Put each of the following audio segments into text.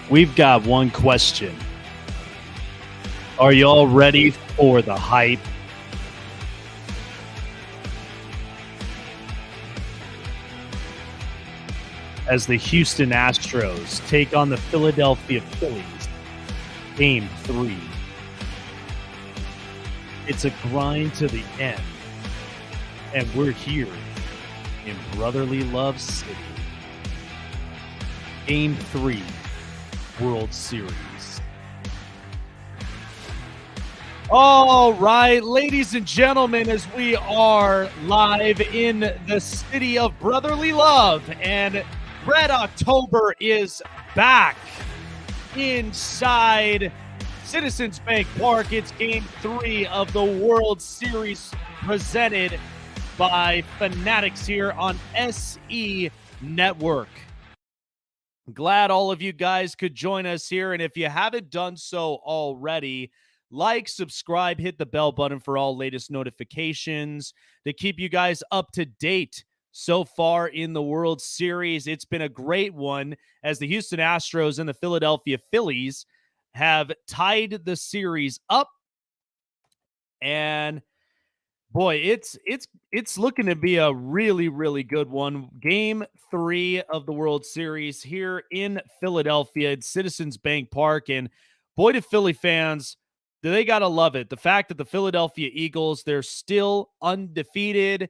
We've got one question. Are you all ready for the hype? As the Houston Astros take on the Philadelphia Phillies, Game 3. It's a grind to the end, and we're here in Brotherly Love City. Game 3, World Series. All right, ladies and gentlemen, as we are live in the city of brotherly love, and Red October is back inside Citizens Bank Park. It's Game 3 of the World Series presented by Fanatics here on SE Network. Glad all of you guys could join us here, and if you haven't done so already, like, subscribe, hit the bell button for all latest notifications to keep you guys up to date so far in the World Series. It's been a great one as the Houston Astros and the Philadelphia Phillies have tied the series up. And boy, it's looking to be a really, really good one. Game 3 of the World Series here in Philadelphia at Citizens Bank Park. And boy, do Philly fans, they got to love it. The fact that the Philadelphia Eagles, they're still undefeated.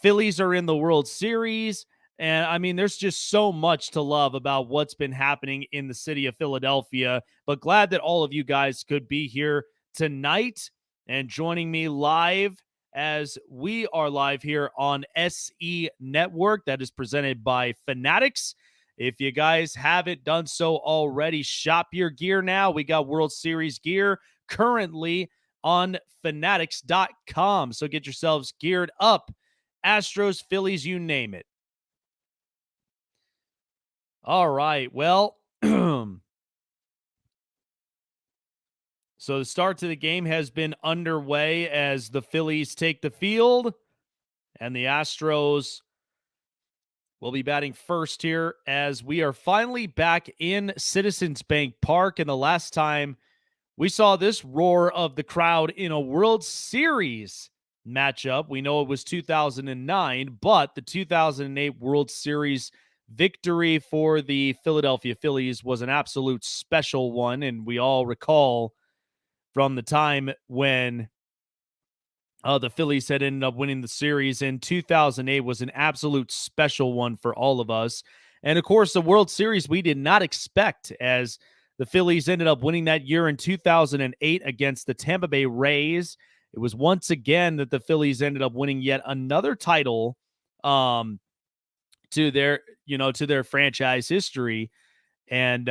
Phillies are in the World Series. And I mean, there's just so much to love about what's been happening in the city of Philadelphia. But glad that all of you guys could be here tonight and joining me live as we are live here on SE Network that is presented by Fanatics. If you guys haven't done so already, shop your gear now. We got World Series gear currently on fanatics.com. So get yourselves geared up. Astros, Phillies, you name it. All right. Well, so the start to the game has been underway as the Phillies take the field, and the Astros will be batting first here as we are finally back in Citizens Bank Park. And the last time we saw this roar of the crowd in a World Series matchup, we know it was 2009, but the 2008 World Series victory for the Philadelphia Phillies was an absolute special one. And we all recall from the time when the Phillies had ended up winning the series in 2008 was an absolute special one for all of us. And of course, the World Series we did not expect, as the Phillies ended up winning that year in 2008 against the Tampa Bay Rays. It was once again that the Phillies ended up winning yet another title to their franchise history. And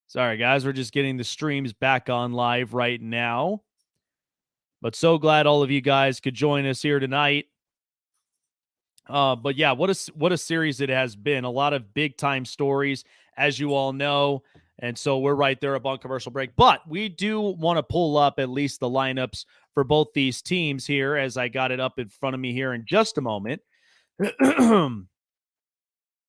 sorry, guys, we're just getting the streams back on live right now. But so glad all of you guys could join us here tonight. But yeah, what a series it has been. A lot of big time stories, as you all know. And so we're right there upon commercial break. But we do want to pull up at least the lineups for both these teams here, as I got it up in front of me here in just a moment.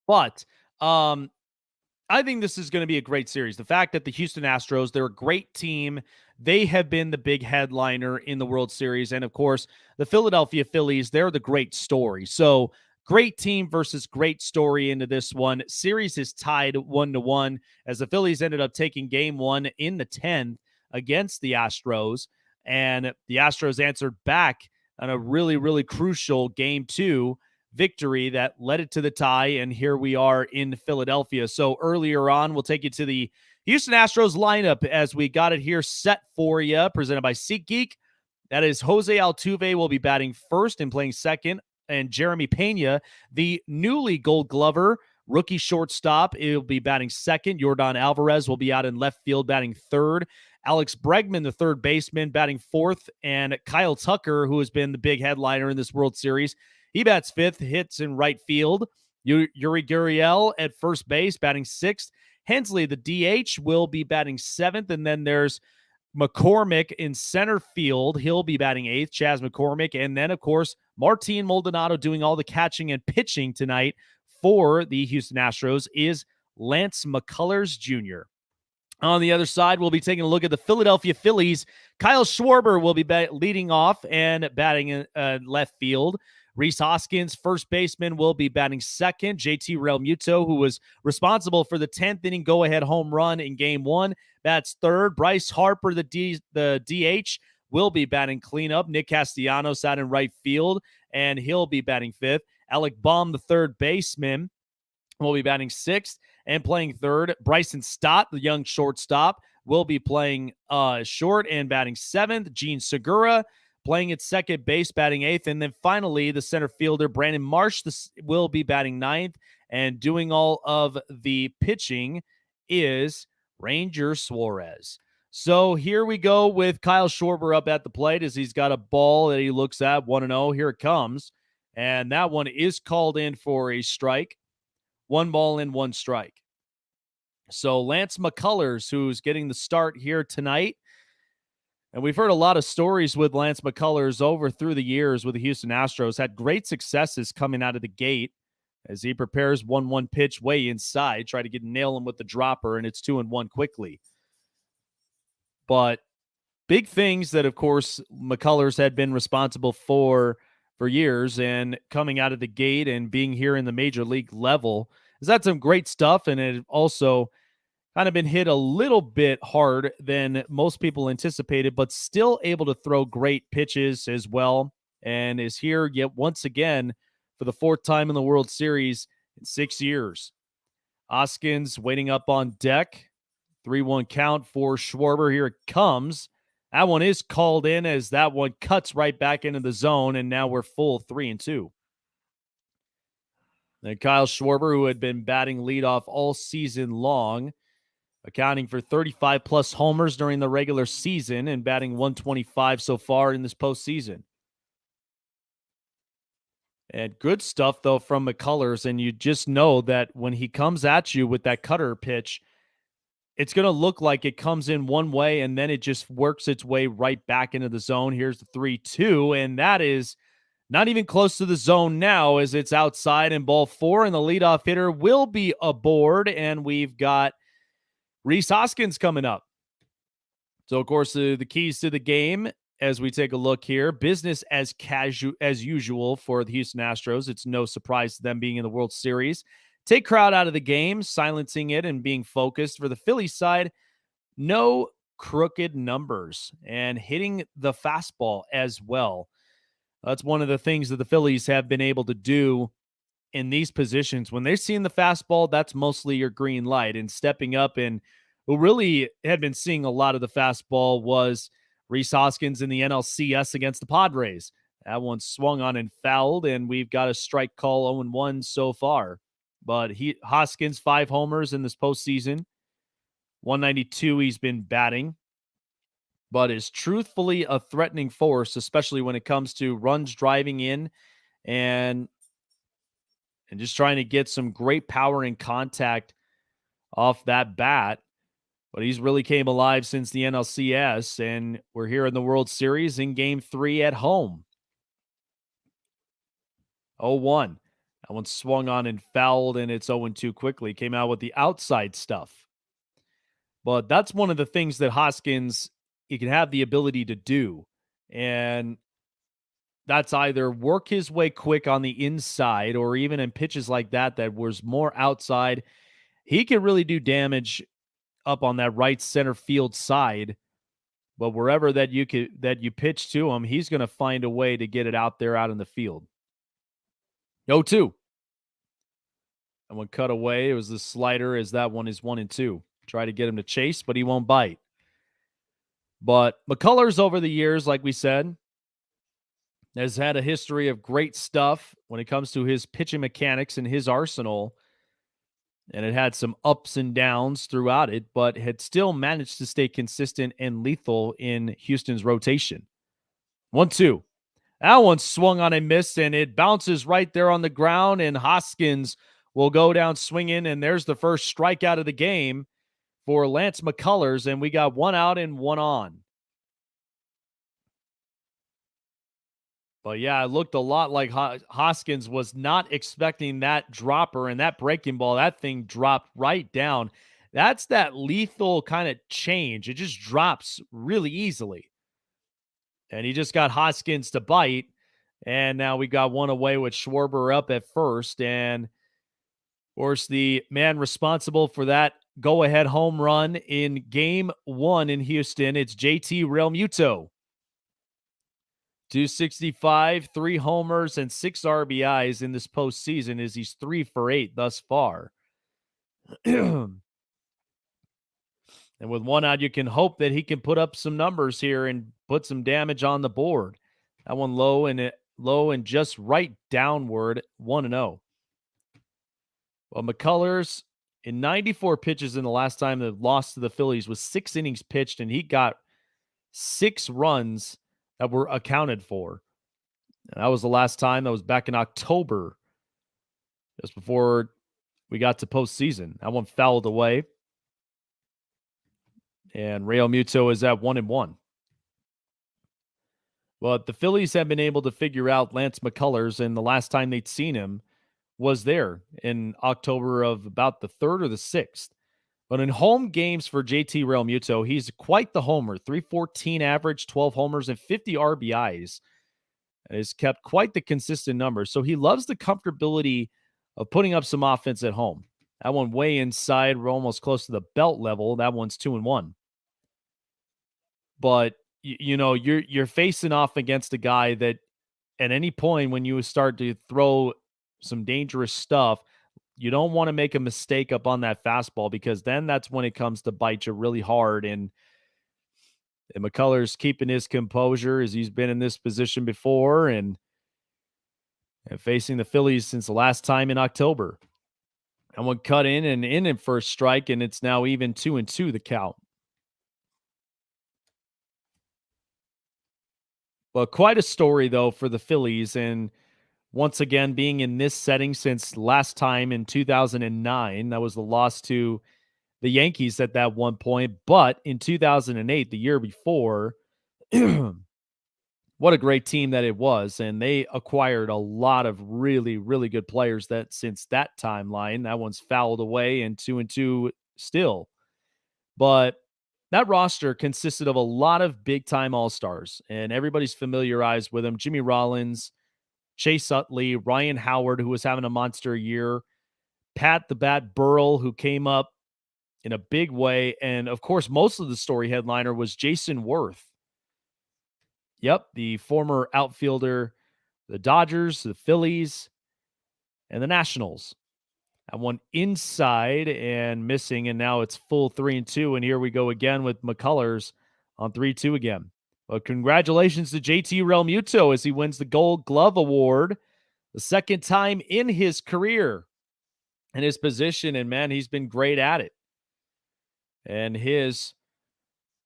But I think this is going to be a great series. The fact that the Houston Astros, they're a great team. They have been the big headliner in the World Series. And, of course, the Philadelphia Phillies, they're the great story. So, great team versus great story into this one. Series is tied 1-1 as the Phillies ended up taking Game 1 in the 10th against the Astros. And the Astros answered back on a really, really crucial Game 2 victory that led it to the tie, and here we are in Philadelphia. So earlier on, we'll take you to the Houston Astros lineup as we got it here set for you, presented by SeatGeek. That is Jose Altuve will be batting first and playing second, and Jeremy Pena, the newly Gold Glover rookie shortstop, will be batting second. Yordan Alvarez will be out in left field batting third. Alex Bregman, the third baseman, batting fourth, and Kyle Tucker, who has been the big headliner in this World Series, he bats fifth, hits in right field. Yuri Gurriel at first base, batting sixth. Hensley, the DH, will be batting seventh. And then there's McCormick in center field. He'll be batting eighth, Chas McCormick. And then, of course, Martin Maldonado doing all the catching and pitching tonight for the Houston Astros is Lance McCullers Jr. On the other side, we'll be taking a look at the Philadelphia Phillies. Kyle Schwarber will be leading off and batting in left field. Rhys Hoskins, first baseman, will be batting second. JT Realmuto, who was responsible for the 10th inning go-ahead home run in Game 1, bats third. Bryce Harper, the DH, will be batting cleanup. Nick Castellanos out in right field, and he'll be batting fifth. Alec Baum, the third baseman, will be batting sixth. And playing third, Bryson Stott, the young shortstop, will be playing short and batting seventh. Gene Segura playing at second base, batting eighth. And then finally, the center fielder, Brandon Marsh, will be batting ninth. And doing all of the pitching is Ranger Suarez. So here we go with Kyle Schwarber up at the plate as he's got a ball that he looks at, 1-0. Here it comes. And that one is called in for a strike. 1 ball and 1 strike. So Lance McCullers, who's getting the start here tonight. And we've heard a lot of stories with Lance McCullers over through the years with the Houston Astros. Had great successes coming out of the gate as he prepares 1-1 pitch way inside. Try to nail him with the dropper, and it's 2-1 quickly. But big things that, of course, McCullers had been responsible for years, and coming out of the gate and being here in the major league level, has had some great stuff, and it also kind of been hit a little bit hard than most people anticipated, but still able to throw great pitches as well, and is here yet once again for the 4th time in the World Series in 6 years. Hoskins waiting up on deck. 3-1 count for Schwarber. Here it comes. That one is called in as that one cuts right back into the zone, and now we're full 3-2. And Kyle Schwarber, who had been batting leadoff all season long, accounting for 35-plus homers during the regular season and batting 125 so far in this postseason. And good stuff, though, from McCullers, and you just know that when he comes at you with that cutter pitch, it's going to look like it comes in one way, and then it just works its way right back into the zone. Here's the 3-2, and that is not even close to the zone now as it's outside and ball 4, and the leadoff hitter will be aboard, and we've got Rhys Hoskins coming up. So, of course, the keys to the game as we take a look here. Business as usual for the Houston Astros. It's no surprise to them being in the World Series. Take crowd out of the game, silencing it and being focused. For the Phillies side, no crooked numbers and hitting the fastball as well. That's one of the things that the Phillies have been able to do in these positions. When they're seeing the fastball, that's mostly your green light. And stepping up, and who really had been seeing a lot of the fastball was Rhys Hoskins in the NLCS against the Padres. That one swung on and fouled, and we've got a strike call 0-1 so far. But Hoskins, 5 homers in this postseason. 192 he's been batting. But is truthfully a threatening force, especially when it comes to runs driving in and just trying to get some great power and contact off that bat. But he's really came alive since the NLCS, and we're here in the World Series in Game 3 at home. 0-1. That one swung on and fouled, and it's 0-2 quickly. Came out with the outside stuff. But that's one of the things that Hoskins, he can have the ability to do. And that's either work his way quick on the inside, or even in pitches like that was more outside, he can really do damage up on that right center field side. But wherever that you pitch to him, he's going to find a way to get it out there out in the field. 0-2. And when cut away, it was the slider, as that one is 1-2. Try to get him to chase, but he won't bite. But McCullers, over the years, like we said, has had a history of great stuff when it comes to his pitching mechanics and his arsenal. And it had some ups and downs throughout it, but had still managed to stay consistent and lethal in Houston's rotation. 1-2. That one swung on and missed, and it bounces right there on the ground, and Hoskins will go down swinging, and there's the first strikeout of the game for Lance McCullers, and we got 1 out and 1 on. But yeah, it looked a lot like Hoskins was not expecting that dropper and that breaking ball. That thing dropped right down. That's that lethal kind of change. It just drops really easily. And he just got Hoskins to bite. And now we got one away with Schwarber up at first. And of course, the man responsible for that go ahead home run in game one in Houston, it's JT Realmuto. 265, 3 homers, and 6 RBIs in this postseason as he's 3 for 8 thus far. And with one out, you can hope that he can put up some numbers here and put some damage on the board. That one low and just right downward, 1-0. Well, McCullers in 94 pitches in the last time they lost to the Phillies was 6 innings pitched, and he got 6 runs that were accounted for. And that was the last time. That was back in October, just before we got to postseason. That one fouled away. And Real Muto is at 1-1. But the Phillies have been able to figure out Lance McCullers, and the last time they'd seen him was there in October of about the 3rd or the 6th. But in home games for JT Realmuto, he's quite the homer. 314 average, 12 homers, and 50 RBIs. And has kept quite the consistent number. So he loves the comfortability of putting up some offense at home. That one way inside. We're almost close to the belt level. That one's 2-1. But you're facing off against a guy that at any point when you start to throw some dangerous stuff, you don't want to make a mistake up on that fastball, because then that's when it comes to bite you really hard. And McCullers keeping his composure as he's been in this position before and facing the Phillies since the last time in October. And one cut in first strike, and it's now even 2-2 the count. But quite a story, though, for the Phillies. And once again, being in this setting since last time in 2009, that was the loss to the Yankees at that one point. But in 2008, the year before, what a great team that it was. And they acquired a lot of really, really good players that since that timeline. That one's fouled away and 2-2 still. But that roster consisted of a lot of big-time all-stars, and everybody's familiarized with them. Jimmy Rollins, Chase Utley, Ryan Howard, who was having a monster year, Pat the Bat Burrell, who came up in a big way, and, of course, most of the story headliner was Jason Worth. Yep, the former outfielder, the Dodgers, the Phillies, and the Nationals. That one inside and missing, and now it's full 3-2. And here we go again with McCullers on 3-2 again. But congratulations to JT Realmuto as he wins the Gold Glove Award, the second time in his career in his position. And man, he's been great at it. And his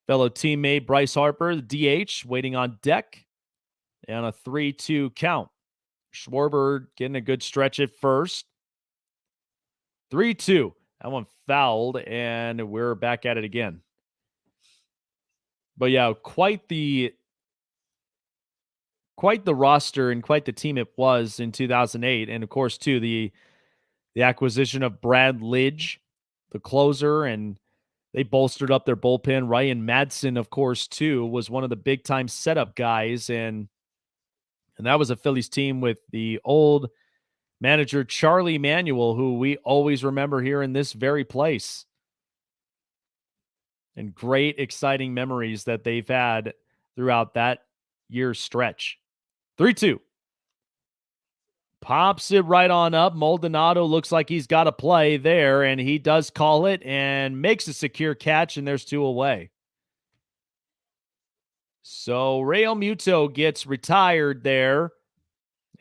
fellow teammate Bryce Harper, the DH, waiting on deck and a 3-2 count. Schwarber getting a good stretch at first. 3-2. That one fouled, and we're back at it again. But yeah, quite the roster and quite the team it was in 2008. And of course, too, the acquisition of Brad Lidge, the closer, and they bolstered up their bullpen. Ryan Madsen, of course, too, was one of the big time setup guys. And that was a Phillies team with the old manager Charlie Manuel, who we always remember here in this very place. And great, exciting memories that they've had throughout that year's stretch. 3-2. Pops it right on up. Maldonado looks like he's got a play there, and he does call it and makes a secure catch, and there's 2 away. So Realmuto gets retired there.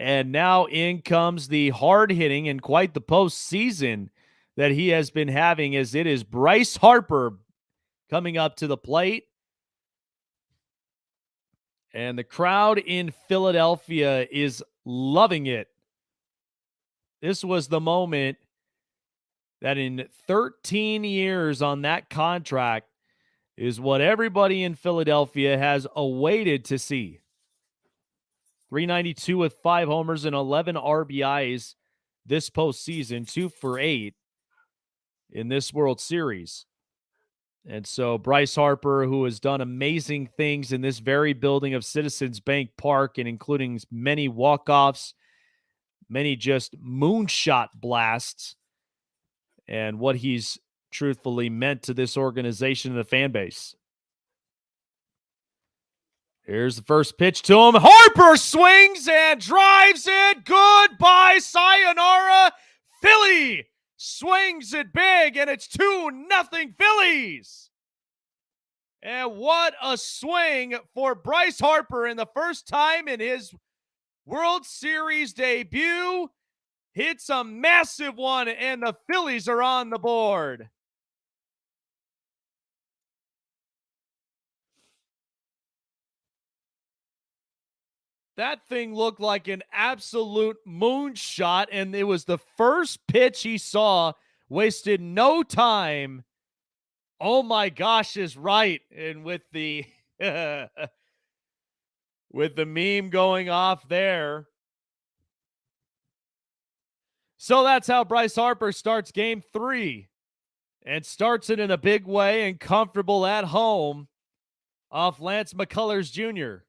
And now in comes the hard hitting and quite the postseason that he has been having, as it is Bryce Harper coming up to the plate. And the crowd in Philadelphia is loving it. This was the moment that in 13 years on that contract is what everybody in Philadelphia has awaited to see. .392 with 5 homers and 11 RBIs this postseason, 2 for 8 in this World Series. And so Bryce Harper, who has done amazing things in this very building of Citizens Bank Park, and including many walk-offs, many just moonshot blasts, and what he's truthfully meant to this organization and the fan base. Here's the first pitch to him. Harper swings and drives it. Goodbye, sayonara. Philly swings it big, and it's 2-0 Phillies. And what a swing for Bryce Harper in the first time in his World Series debut. Hits a massive one, and the Phillies are on the board. That thing looked like an absolute moonshot, and it was the first pitch he saw. Wasted no time. Oh my gosh, is right. And with the with the meme going off there. So that's how Bryce Harper starts game 3, and starts it in a big way and comfortable at home off Lance McCullers Jr.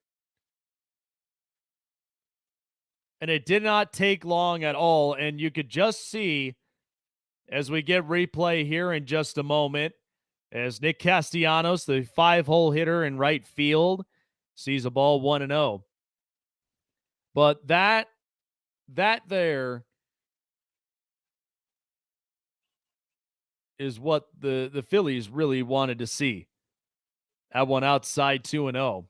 And it did not take long at all. And you could just see, as we get replay here in just a moment, as Nick Castellanos, the 5-hole hitter in right field, sees a ball 1-0. But that there is what the Phillies really wanted to see. That one outside 2-0.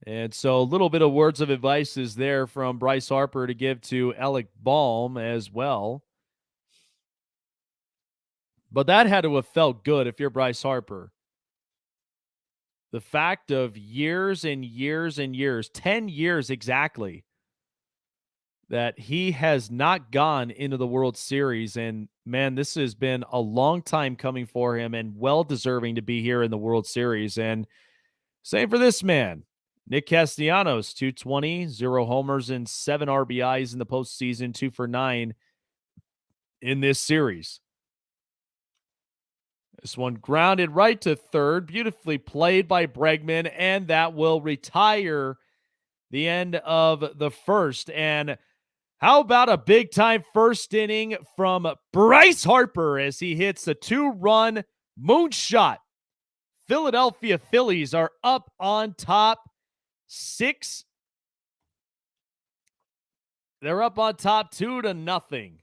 And so a little bit of words of advice is there from Bryce Harper to give to Alec Bohm as well. But that had to have felt good if you're Bryce Harper. The fact of years and years and years, 10 years exactly, that he has not gone into the World Series. And man, this has been a long time coming for him, and well deserving to be here in the World Series. And same for this man. Nick Castellanos, 220, 0 homers and 7 RBIs in the postseason, 2 for 9 in this series. This one grounded right to third, beautifully played by Bregman, and that will retire the end of the first. And how about a big-time first inning from Bryce Harper as he hits a 2-run moonshot? Philadelphia Phillies are up on top. 6. They're up on top 2-0.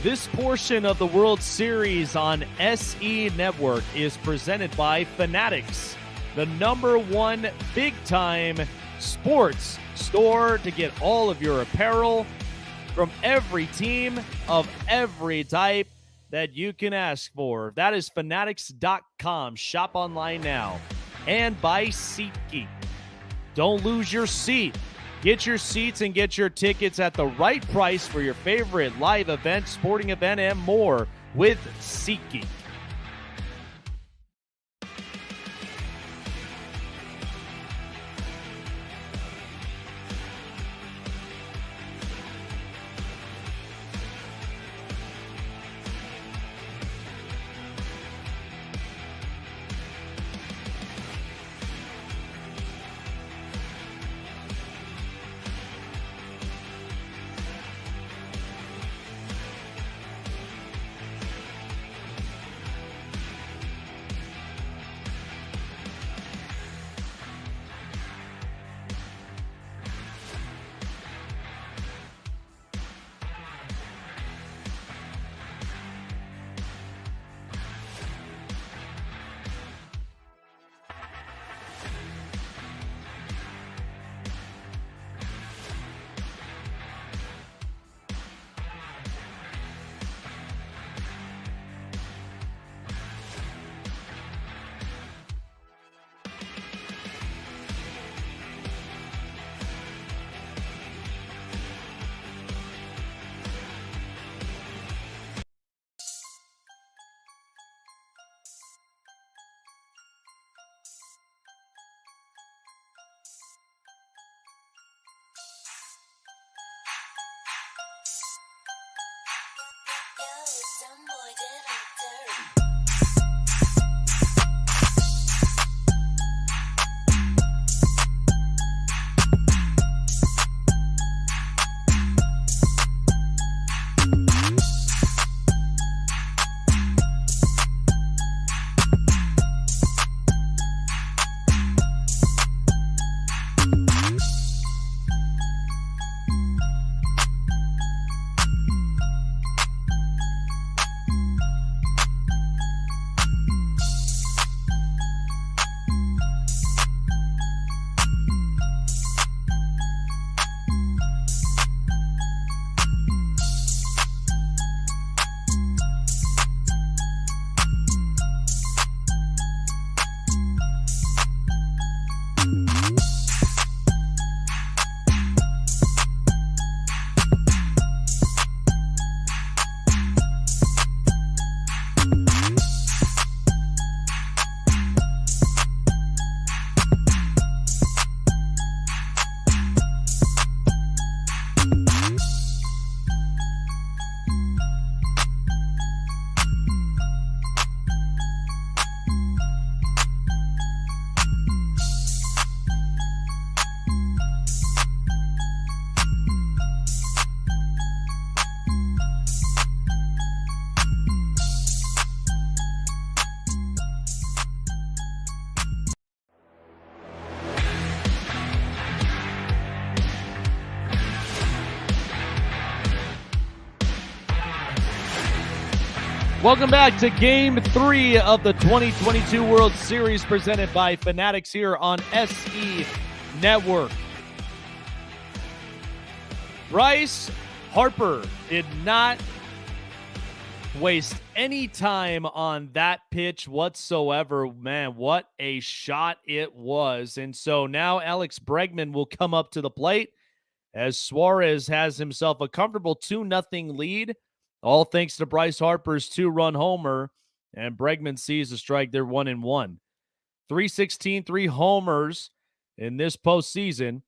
This portion of the World Series on SE Network is presented by Fanatics, the #1 big-time sports store to get all of your apparel from every team of every type that you can ask for. That is fanatics.com. Shop online now. And by SeatGeek. Don't lose your seat. Get your seats and get your tickets at the right price for your favorite live event, sporting event, and more with SeatGeek. Welcome back to Game 3 of the 2022 World Series presented by Fanatics here on SE Network. Bryce Harper did not waste any time on that pitch whatsoever. Man, what a shot it was. And so now Alex Bregman will come up to the plate as Suarez has himself a comfortable 2-0 lead. All thanks to Bryce Harper's 2-run homer, and Bregman sees a strike. They're 1-1. 316, 3 homers in this postseason.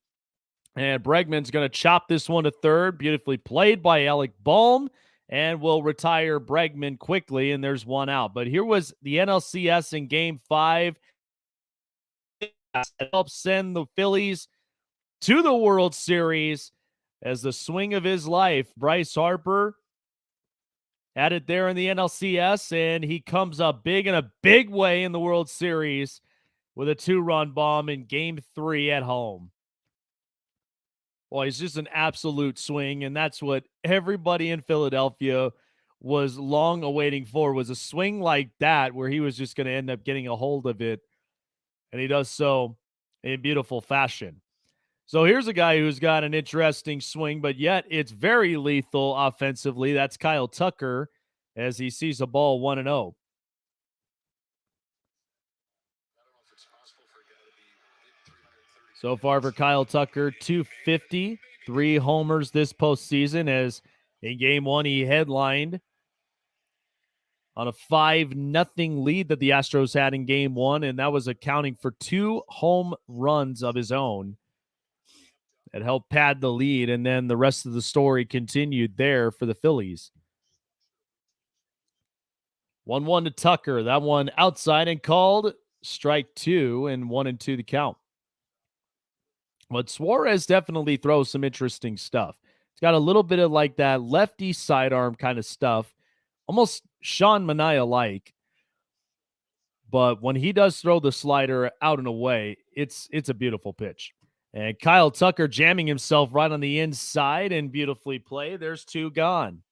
And Bregman's going to chop this one to third. Beautifully played by Alec Bohm, and will retire Bregman quickly, and there's one out. But here was the NLCS in Game 5. It helped send the Phillies to the World Series as the swing of his life. Bryce Harper had it there in the NLCS, and he comes up big in a big way in the World Series with a 2-run bomb in Game 3 at home. Well, he's just an absolute swing, and that's what everybody in Philadelphia was long awaiting for, was a swing like that where he was just going to end up getting a hold of it, and he does so in beautiful fashion. So here's a guy who's got an interesting swing, but yet it's very lethal offensively. That's Kyle Tucker as he sees a ball 1-0. So far for Kyle Tucker, 250, 3 homers this postseason, as in Game 1 he headlined on a 5-0 lead that the Astros had in Game 1, and that was accounting for 2 home runs of his own. It helped pad the lead, and then the rest of the story continued there for the Phillies. 1-1 to Tucker. That one outside and called strike 2, and 1-2 the count. But Suarez definitely throws some interesting stuff. It's got a little bit of like that lefty sidearm kind of stuff, almost Sean Manaea-like. But when he does throw the slider out and away, it's a beautiful pitch. And Kyle Tucker jamming himself right on the inside and beautifully played. There's 2 gone.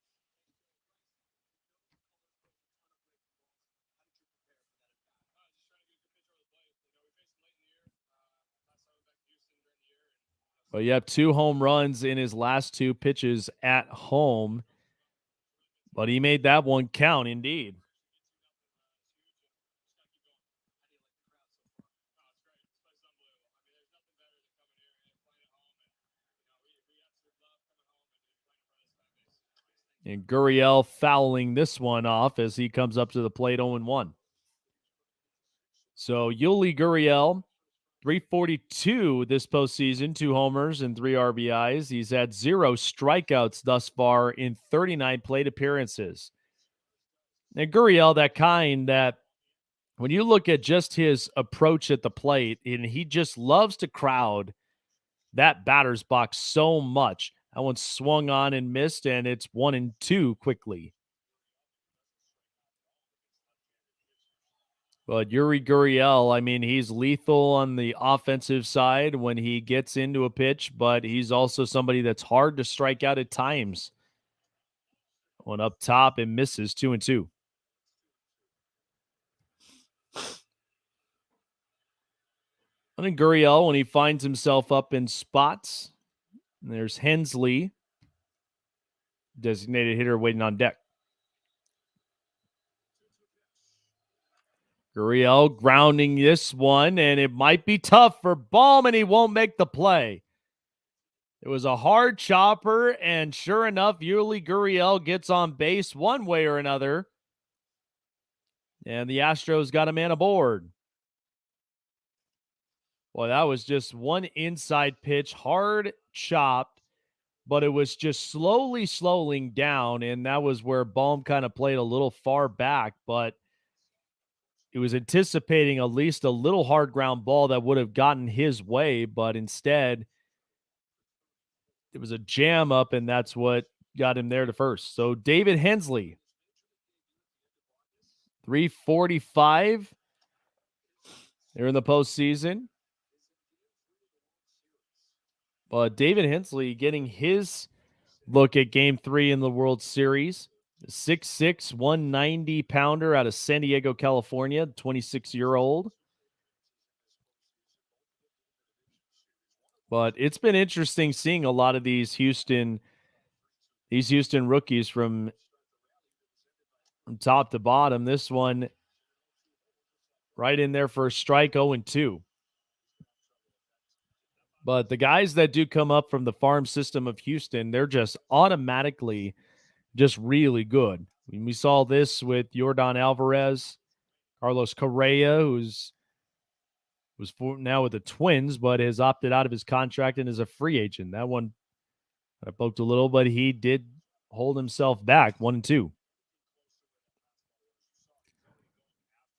But you have 2 home runs in his last 2 pitches at home. But he made that one count indeed. And Gurriel fouling this one off as he comes up to the plate 0-1. So Yuli Gurriel, 342 this postseason, 2 homers and 3 RBIs. He's had 0 strikeouts thus far in 39 plate appearances. And Gurriel, that kind that when you look at just his approach at the plate, and he just loves to crowd that batter's box so much. That one swung on and missed, and it's 1-2 quickly. But Yuri Gurriel, I mean, he's lethal on the offensive side when he gets into a pitch, but he's also somebody that's hard to strike out at times. One up top and misses 2-2. And then Gurriel, when he finds himself up in spots, there's Hensley, designated hitter, waiting on deck. Gurriel grounding this one, and it might be tough for Bohm, and he won't make the play. It was a hard chopper, and sure enough, Yuli Gurriel gets on base one way or another. And the Astros got a man aboard. Well, that was just one inside pitch, hard chopped, but it was just slowly slowing down, and that was where Bohm kind of played a little far back, but it was anticipating at least a little hard ground ball that would have gotten his way, but instead it was a jam up, and that's what got him there to first. So David Hensley, 345 there in the postseason. But David Hensley getting his look at Game 3 in the World Series. 6'6", 190 pounder out of San Diego, California, 26-year-old. But it's been interesting seeing a lot of these Houston rookies from top to bottom. This one right in there for a strike, 0-2. But the guys that do come up from the farm system of Houston, they're just automatically just really good. I mean, we saw this with Yordan Alvarez, Carlos Correa, was now with the Twins, but has opted out of his contract and is a free agent. That one I poked a little, but he did hold himself back, 1-2.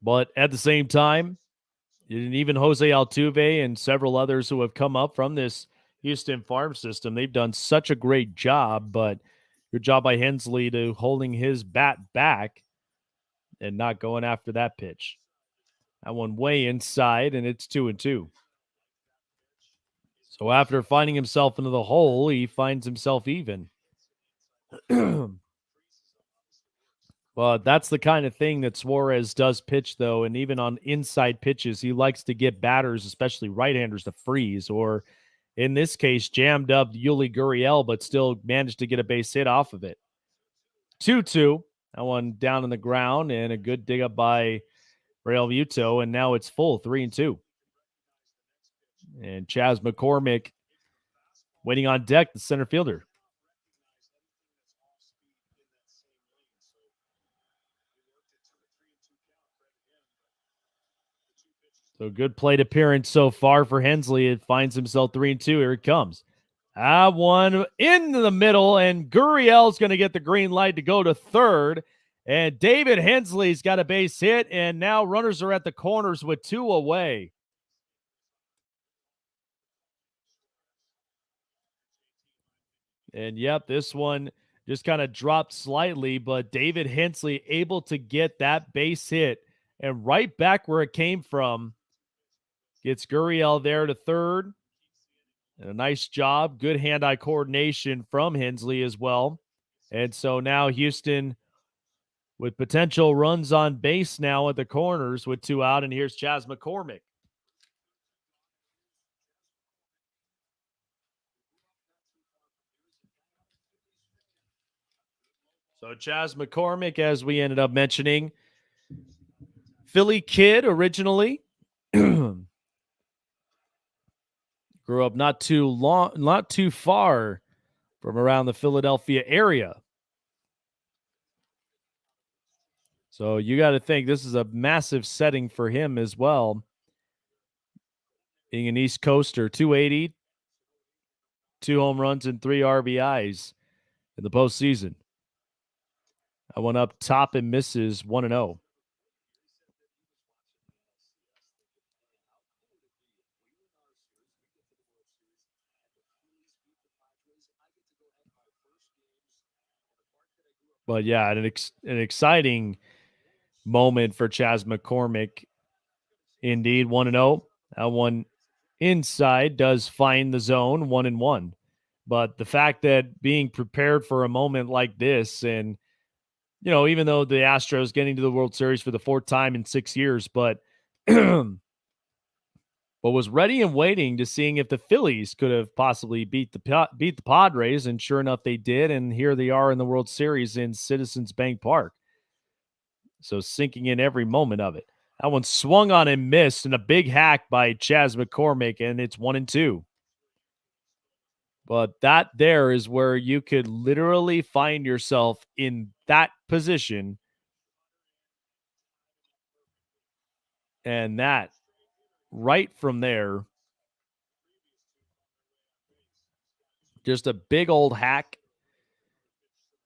But at the same time, and even Jose Altuve and several others who have come up from this Houston farm system, they've done such a great job. But good job by Hensley to holding his bat back and not going after that pitch. That one way inside, and it's 2-2. So after finding himself into the hole, he finds himself even. Well, that's the kind of thing that Suarez does pitch, though. And even on inside pitches, he likes to get batters, especially right-handers, to freeze. Or in this case, jammed up Yuli Gurriel, but still managed to get a base hit off of it. 2-2. That one down on the ground, and a good dig up by Real Muto. And now it's full, 3-2. And Chas McCormick waiting on deck, the center fielder. So good plate appearance so far for Hensley. It finds himself 3-2. Here it comes. One into the middle, and Gurriel's going to get the green light to go to third. And David Hensley's got a base hit, and now runners are at the corners with 2 away. And yep, this one just kind of dropped slightly, but David Hensley able to get that base hit and right back where it came from. Gets Gurriel there to third. And a nice job. Good hand-eye coordination from Hensley as well. And so now Houston with potential runs on base now at the corners with 2 out. And here's Chas McCormick. So Chas McCormick, as we ended up mentioning, Philly kid originally. Grew up not too far from around the Philadelphia area. So you got to think this is a massive setting for him as well. Being an East Coaster, 280, 2 home runs and 3 RBIs in the postseason. I went up top and misses 1-0. But yeah, an exciting moment for Chas McCormick. Indeed, 1-0. That one inside does find the zone, 1-1. But the fact that being prepared for a moment like this, and even though the Astros getting to the World Series for the 4th time in 6 years, but was ready and waiting to seeing if the Phillies could have possibly beat the Padres, and sure enough, they did. And here they are in the World Series in Citizens Bank Park. So sinking in every moment of it. That one swung on and missed, and a big hack by Chas McCormick, and it's 1-2. But that there is where you could literally find yourself in that position. And that right from there, just a big old hack.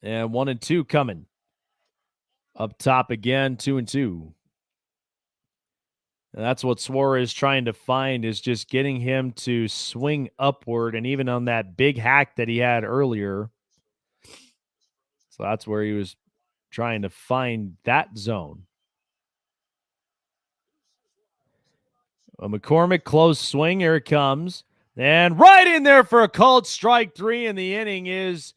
And 1-2 coming. Up top again, 2-2. And that's what Suarez is trying to find, is just getting him to swing upward. And even on that big hack that he had earlier. So that's where he was trying to find that zone. A McCormick close swing. Here it comes. And right in there for a called strike 3. And the inning is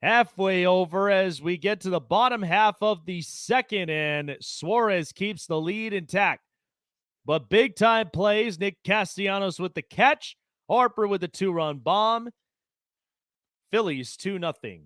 halfway over as we get to the bottom half of the second, and Suarez keeps the lead intact. But big time plays, Nick Castellanos with the catch, Harper with the 2-run bomb. Phillies 2-0.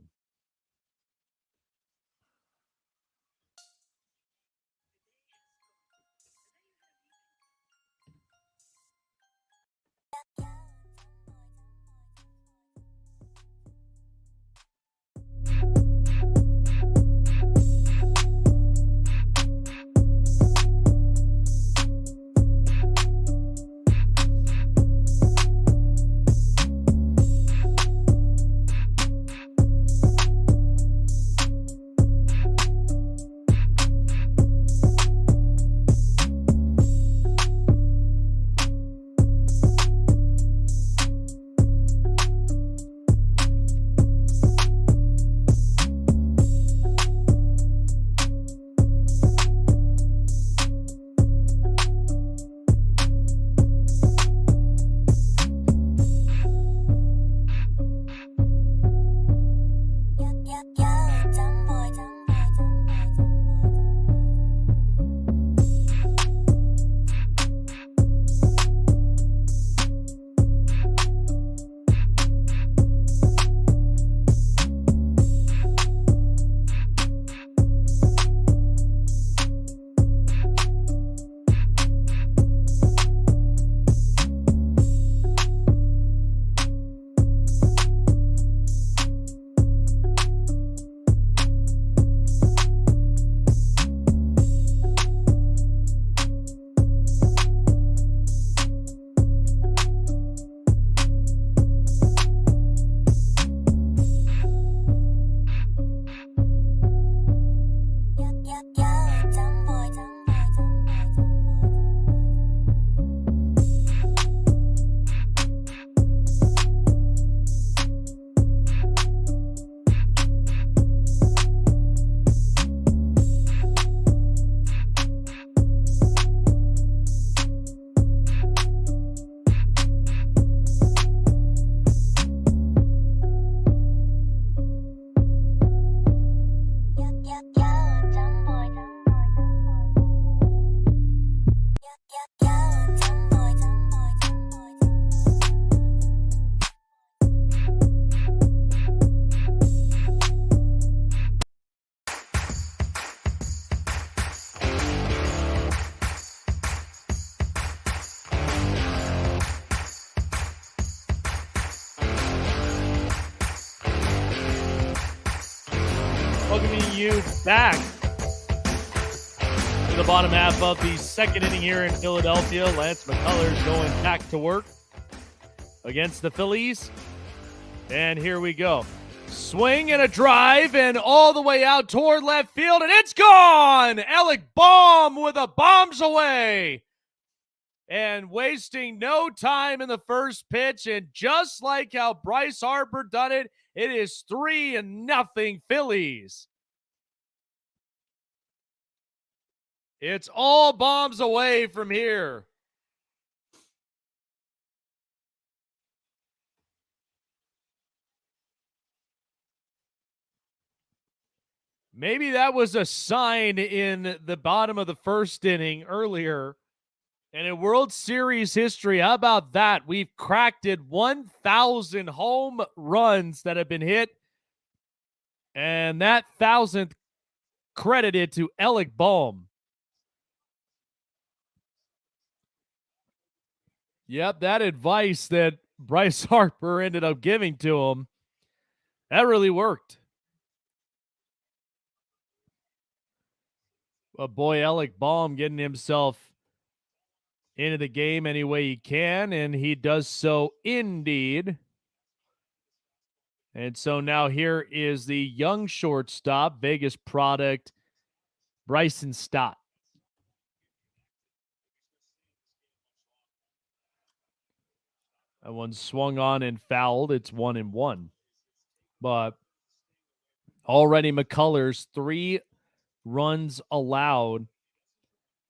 Welcoming you back to the bottom half of the second inning here in Philadelphia. Lance McCullers going back to work against the Phillies. And here we go. Swing and a drive and all the way out toward left field, and it's gone! Alec Bohm with a bombs away. And wasting no time in the first pitch, and just like how Bryce Harper done it, it is 3-0 Phillies. It's all bombs away from here. Maybe that was a sign in the bottom of the first inning earlier. And in World Series history, how about that? We've cracked it, 1,000 home runs that have been hit. And that 1,000th credited to Alec Bohm. Yep, that advice that Bryce Harper ended up giving to him, that really worked. But boy, Alec Bohm getting himself into the game any way he can, and he does so indeed. And so now here is the young shortstop, Vegas product, Bryson Stott. That one swung on and fouled. It's 1-1. But already McCullers, 3 runs allowed,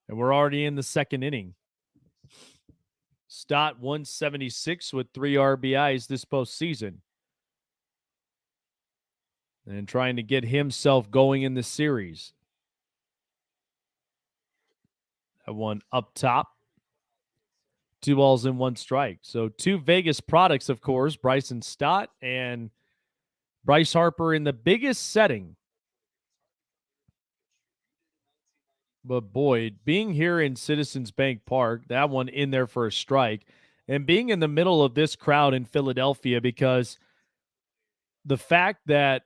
and we're already in the second inning. Stott 176 with 3 RBIs this postseason. and trying to get himself going in the series. That one up top. 2 balls and 1 strike. So 2 Vegas products, of course, Bryson Stott and Bryce Harper in the biggest setting. But boy, being here in Citizens Bank Park, that one in there for a strike, and being in the middle of this crowd in Philadelphia, because the fact that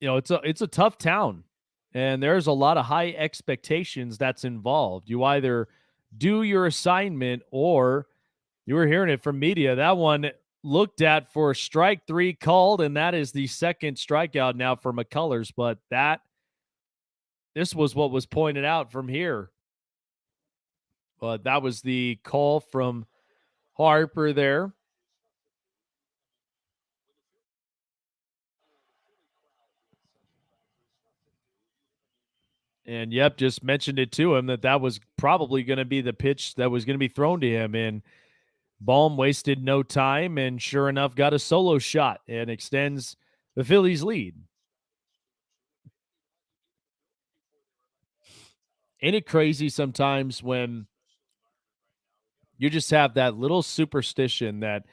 it's a tough town, and there's a lot of high expectations that's involved. You either do your assignment, or you were hearing it from media. That one looked at for strike 3 called, and that is the second strikeout now for McCullers. But this was what was pointed out from here. But that was the call from Harper there. And yep, just mentioned it to him that was probably going to be the pitch that was going to be thrown to him. And Baum wasted no time, and sure enough, got a solo shot and extends the Phillies' lead. Ain't it crazy sometimes when you just have that little superstition that,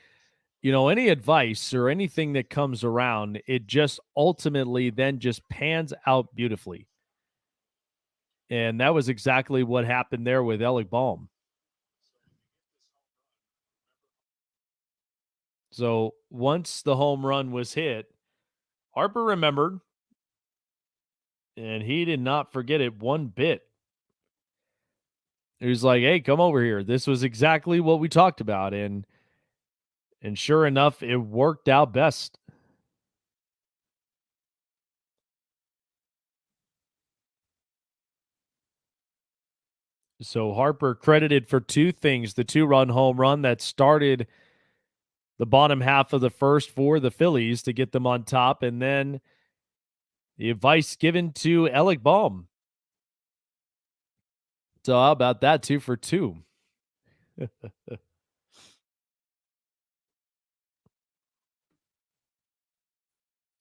any advice or anything that comes around, it just ultimately then just pans out beautifully. And that was exactly what happened there with Alec Baum. So once the home run was hit, Harper remembered, and he did not forget it one bit. He was like, "Hey, come over here. This was exactly what we talked about." And sure enough, it worked out best. So Harper credited for 2 things: the 2-run home run that started the bottom half of the first for the Phillies to get them on top, and then the advice given to Alec Baum. So how about that, 2 for 2?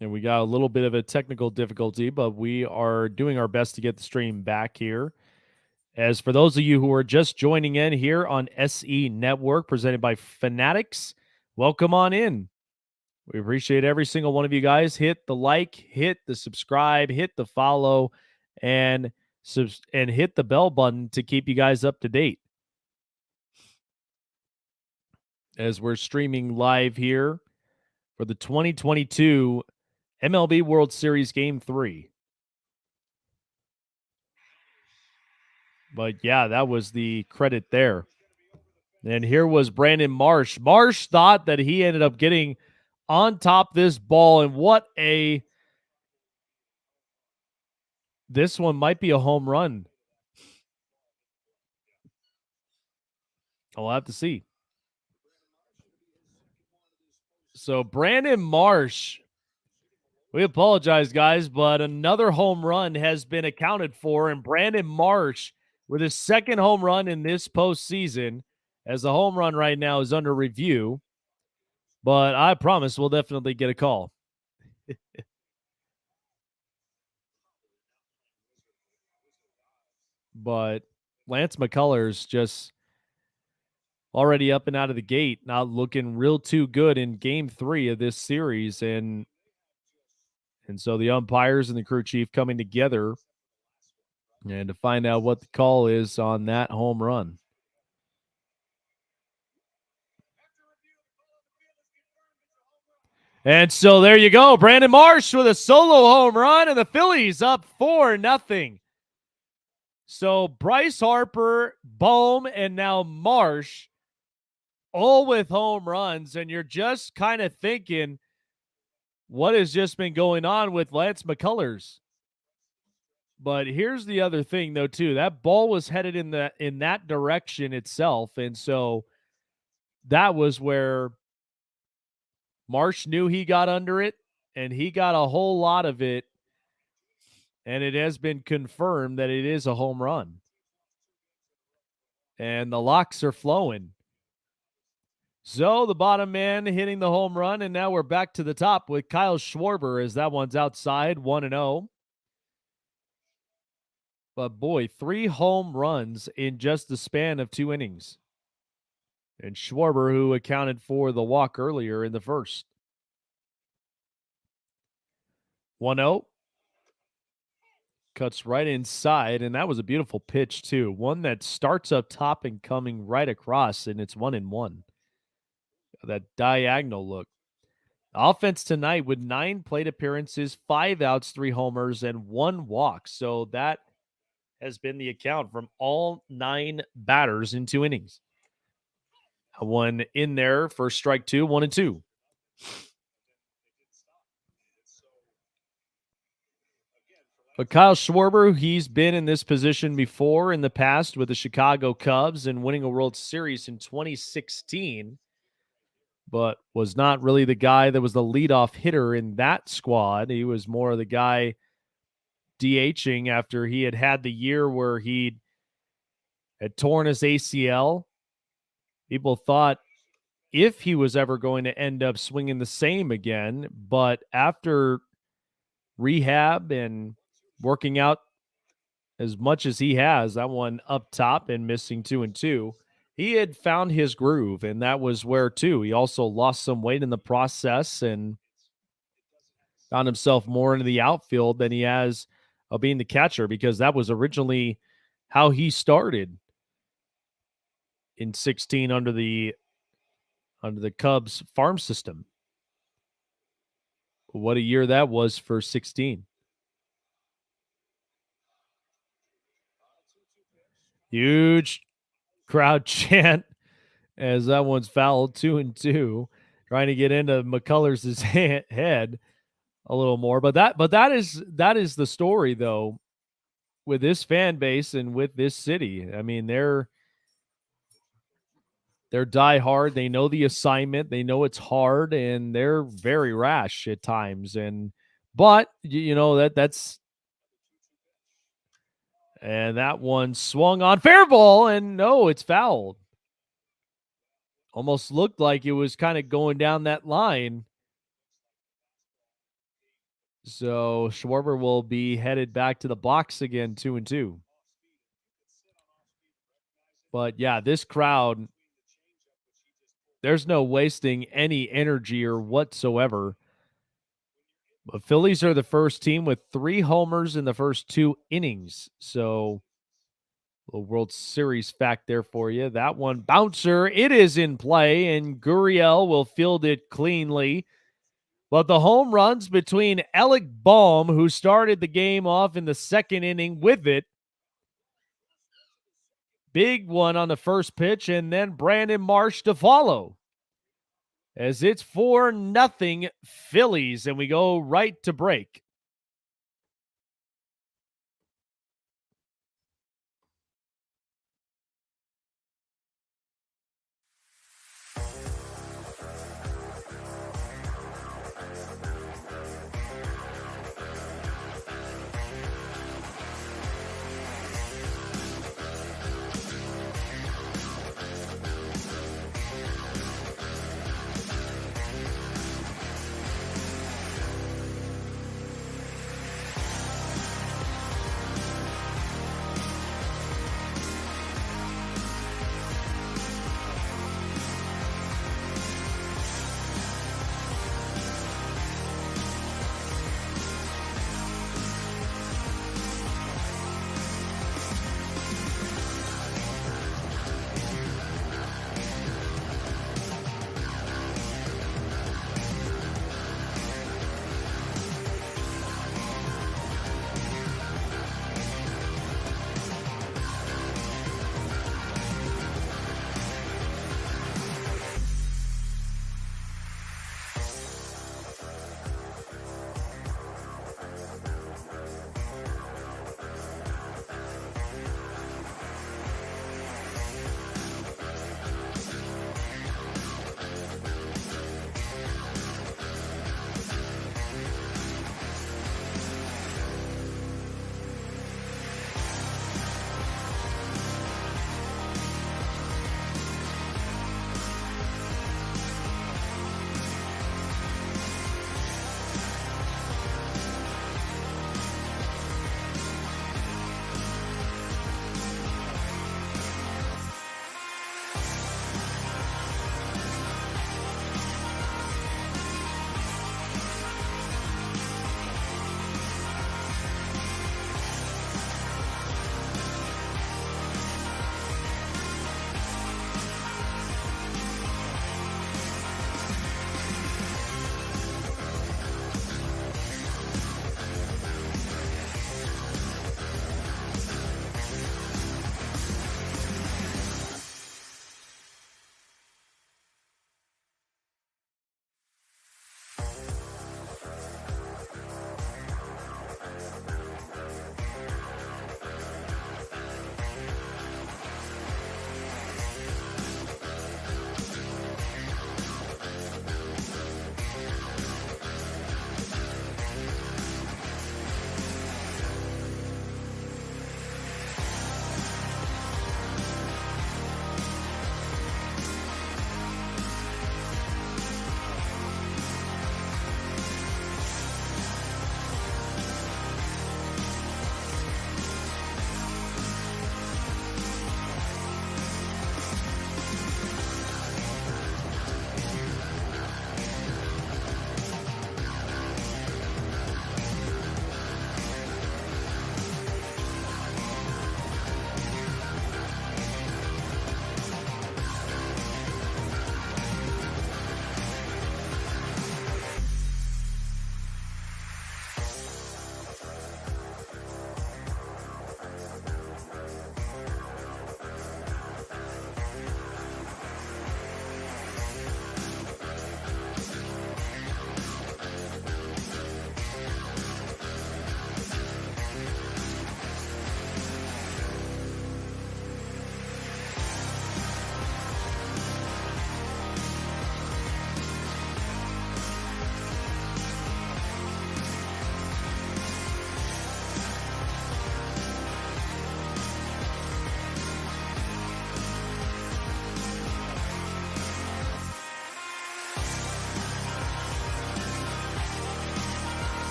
And we got a little bit of a technical difficulty, but we are doing our best to get the stream back here. As for those of you who are just joining in here on SE Network, presented by Fanatics, welcome on in. We appreciate every single one of you guys. Hit the like, hit the subscribe, hit the follow, and hit the bell button to keep you guys up to date. As we're streaming live here for the 2022 MLB World Series Game 3. But yeah, that was the credit there. And here was Brandon Marsh. Marsh thought that he ended up getting on top this ball, and this one might be a home run. I'll have to see. So Brandon Marsh, we apologize, guys, but another home run has been accounted for, and Brandon Marsh with his second home run in this postseason, as the home run right now is under review. But I promise we'll definitely get a call. But Lance McCullers just already up and out of the gate, not looking real too good in game 3 of this series. And so the umpires and the crew chief coming together and to find out what the call is on that home run. And so there you go. Brandon Marsh with a solo home run, and the Phillies up 4-0. So Bryce Harper, Bohm, and now Marsh, all with home runs. And you're just kind of thinking, what has just been going on with Lance McCullers? But here's the other thing, though, too. That ball was headed in that direction itself. And so that was where Marsh knew he got under it, and he got a whole lot of it. And it has been confirmed that it is a home run. And the locks are flowing. So the bottom man hitting the home run, and now we're back to the top with Kyle Schwarber as that one's outside 1-0. But boy, 3 home runs in just the span of 2 innings. And Schwarber, who accounted for the walk earlier in the first. 1-0. Cuts right inside, and that was a beautiful pitch, too. One that starts up top and coming right across, and it's 1-1. That diagonal look. Offense tonight with 9 plate appearances, 5 outs, 3 homers, and 1 walk. So that has been the account from all 9 batters in 2 innings. One in there for strike 2, 1-2. But Kyle Schwarber, he's been in this position before in the past with the Chicago Cubs and winning a World Series in 2016, but was not really the guy that was the leadoff hitter in that squad. He was more of the guy DHing after he had the year where he had torn his ACL. People thought if he was ever going to end up swinging the same again, but after rehab and working out as much as he has, that one up top and missing 2-2, he had found his groove, and that was where, too, he also lost some weight in the process and found himself more into the outfield than he has of being the catcher, because that was originally how he started in 16 under the Cubs farm system. What a year that was for 16. Huge crowd chant as that one's fouled, 2-2, trying to get into McCullers' head a little more. But that is the story, though, with this fan base and with this city. I mean, they're diehard. They know the assignment. They know it's hard, and they're very rash at times. But that's. And that one swung on, fair ball, and no, it's fouled. Almost looked like it was kind of going down that line. So Schwarber will be headed back to the box again, 2-2. But yeah, this crowd, there's no wasting any energy or whatsoever. But Phillies are the first team with 3 homers in the first 2 innings. So a World Series fact there for you. That one bouncer, it is in play, and Gurriel will field it cleanly. But the home runs between Alec Bohm, who started the game off in the 2nd inning with it. Big one on the first pitch, and then Brandon Marsh to follow. As it's 4-0 Phillies, and we go right to break.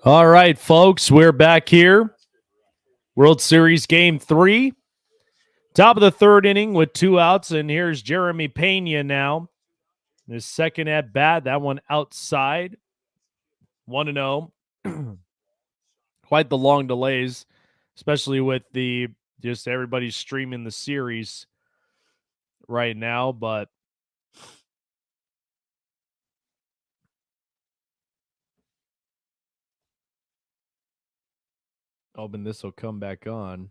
All right, folks, we're back here. World Series Game 3. Top of the third inning with 2 outs, and here's Jeremy Pena now. His second at bat, that one outside. 1-0. Quite the long delays, especially with the just everybody streaming the series right now, but hoping this will come back on.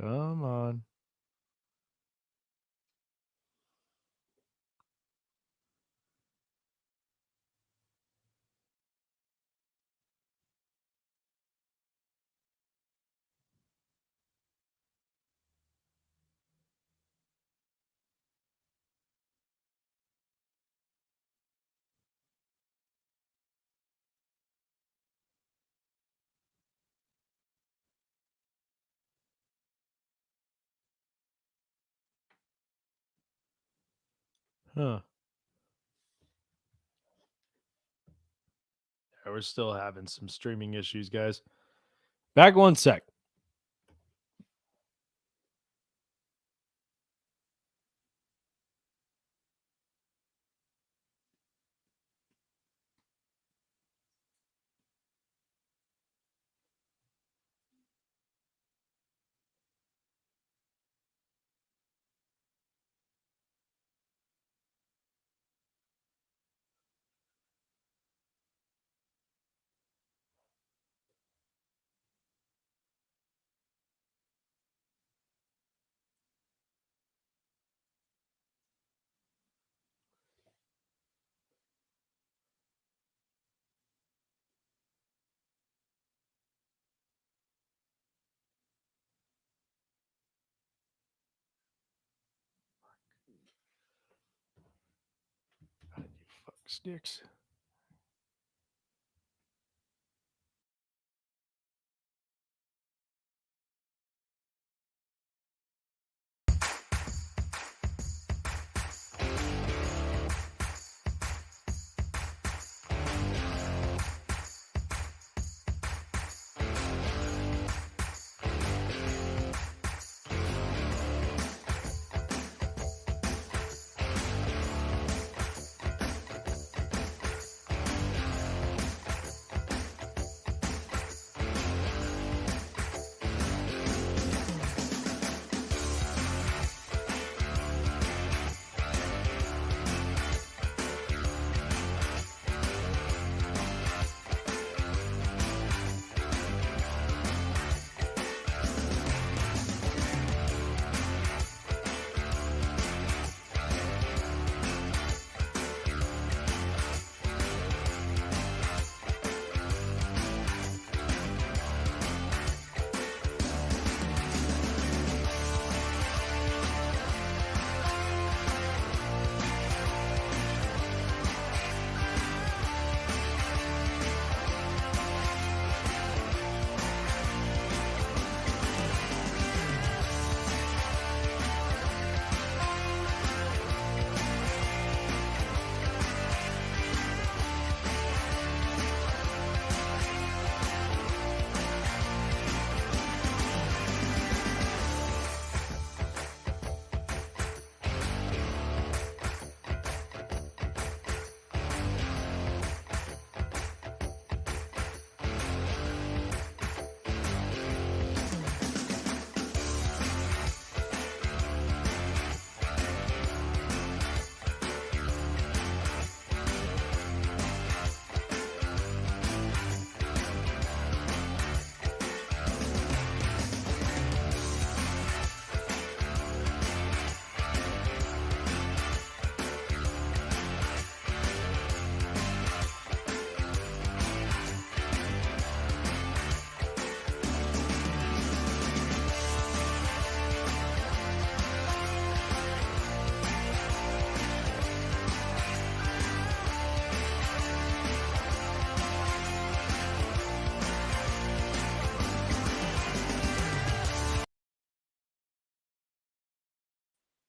Come on. Huh. Yeah, we're still having some streaming issues, guys. Back 1 sec. God, you fuck sticks.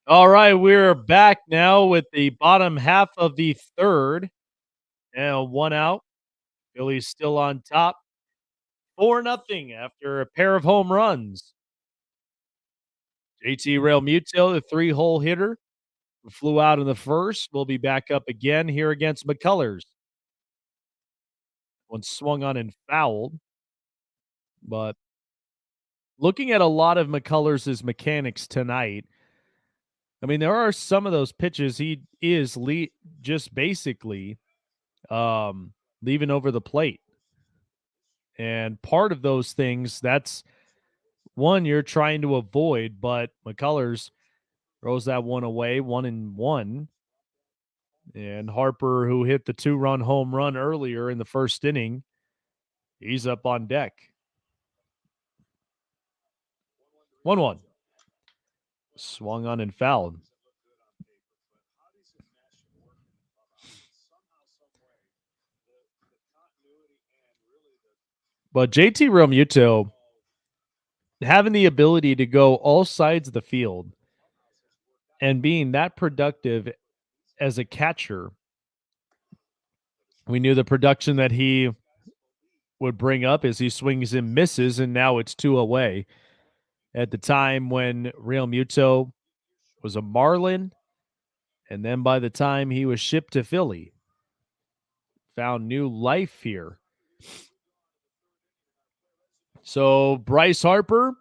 All right, we're back now with the bottom half of the third. And one out. Phillies still on top. 4-0 after a pair of home runs. JT Realmuto, the three-hole hitter, who flew out in the first, will be back up again here against McCullers. One swung on and fouled. But looking at a lot of McCullers' mechanics tonight, I mean, there are some of those pitches he is just basically leaving over the plate. And part of those things, that's one you're trying to avoid, but McCullers throws that one away, 1-1. And Harper, who hit the 2-run home run earlier in the first inning, he's up on deck. 1-1. Swung on and fouled. But JT Realmuto having the ability to go all sides of the field and being that productive as a catcher, we knew the production that he would bring up as he swings and misses, and now it's 2 away. At the time when Realmuto was a Marlin, and then by the time he was shipped to Philly, found new life here. So Bryce Harper,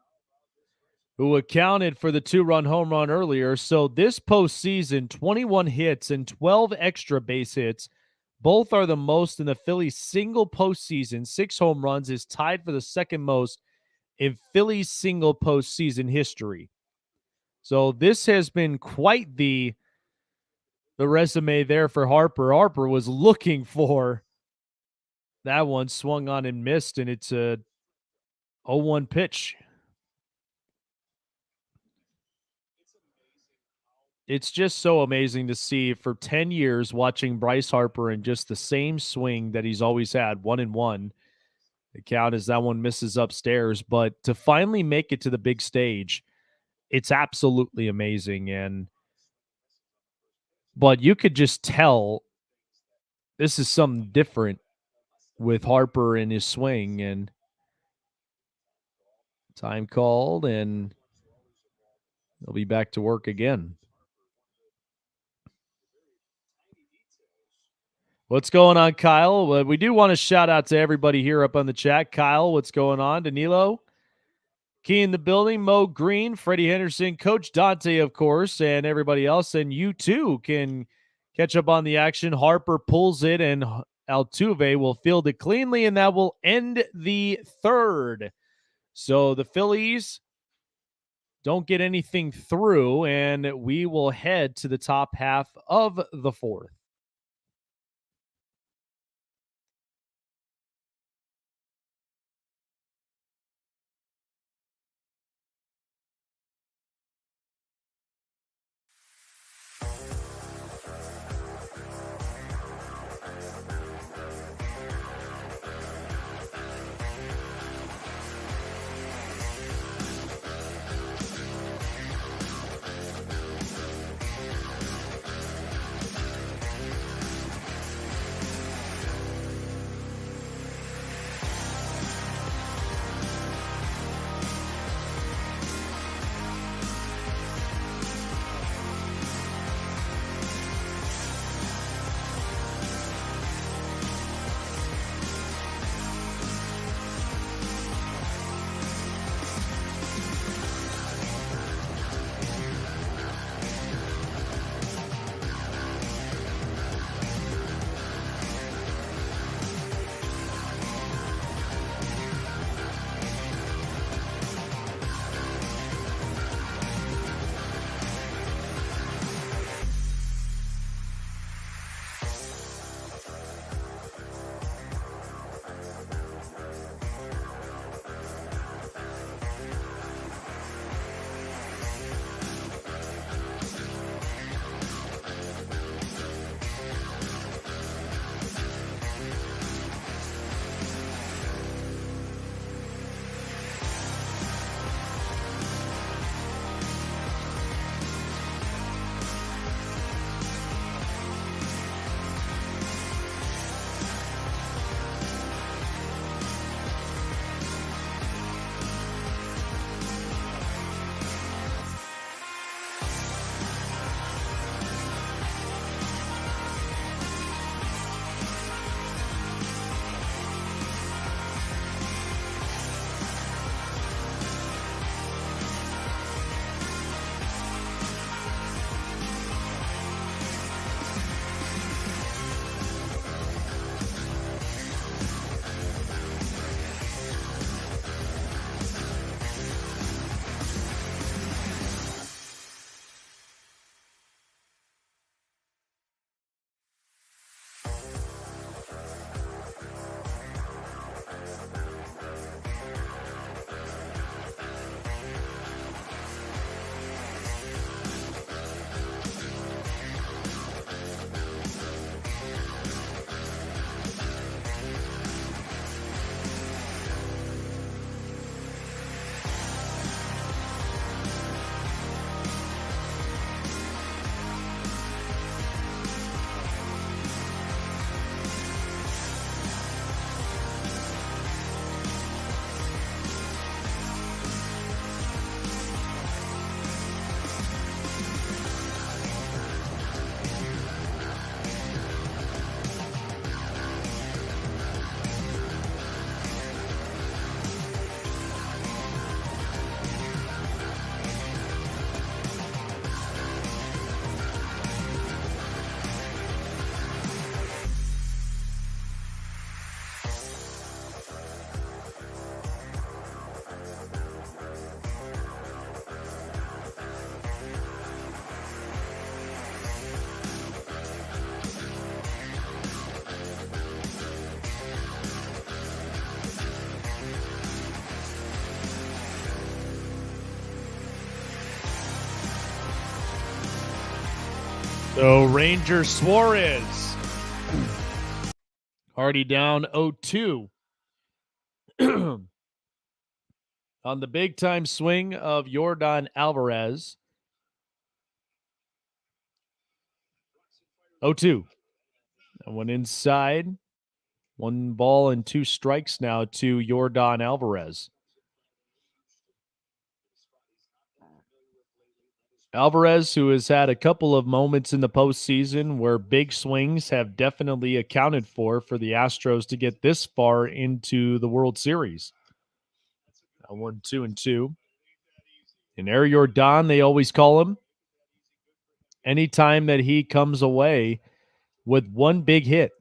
who accounted for the 2-run home run earlier. So this postseason, 21 hits and 12 extra base hits. Both are the most in the Phillies' single postseason. 6 home runs is tied for the second most in Phillies' single postseason history. So this has been quite the resume there for Harper. Harper was looking for that one, swung on and missed, and it's a 0-1 pitch. It's just so amazing to see for 10 years watching Bryce Harper in just the same swing that he's always had, 1-1. The count is that one misses upstairs, but to finally make it to the big stage, it's absolutely amazing. But you could just tell this is something different with Harper in his swing, and time called, and he'll be back to work again. What's going on, Kyle? We do want to shout out to everybody here up on the chat. Kyle, what's going on? Danilo, Key in the building, Mo Green, Freddie Henderson, Coach Dante, of course, and everybody else. And you too can catch up on the action. Harper pulls it, and Altuve will field it cleanly, and that will end the third. So the Phillies don't get anything through, and we will head to the top half of the fourth. So Ranger Suarez already down 0-2 on the big time swing of Yordan Alvarez. 0-2. That one inside. 1 ball and 2 strikes now to Yordan Alvarez. Alvarez, who has had a couple of moments in the postseason where big swings have definitely accounted for the Astros to get this far into the World Series. 1-2-2. And Air Yordan, they always call him. Anytime that he comes away with one big hit,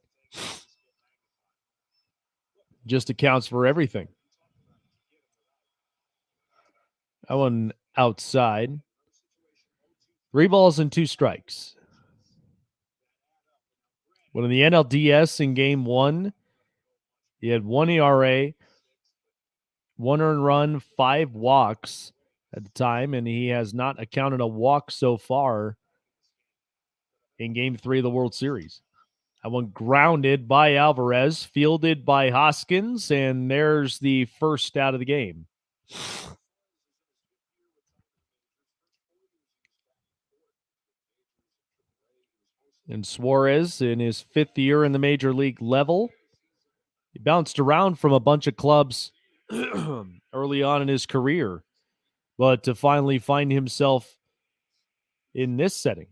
just accounts for everything. That one outside. 3 balls and 2 strikes. But in the NLDS in game 1, he had 1 ERA, 1 earned run, 5 walks at the time, and he has not accounted a walk so far in game 3 of the World Series. That one grounded by Alvarez, fielded by Hoskins, and there's the first out of the game. And Suarez, in his 5th year in the major league level, he bounced around from a bunch of clubs early on in his career, but to finally find himself in this setting.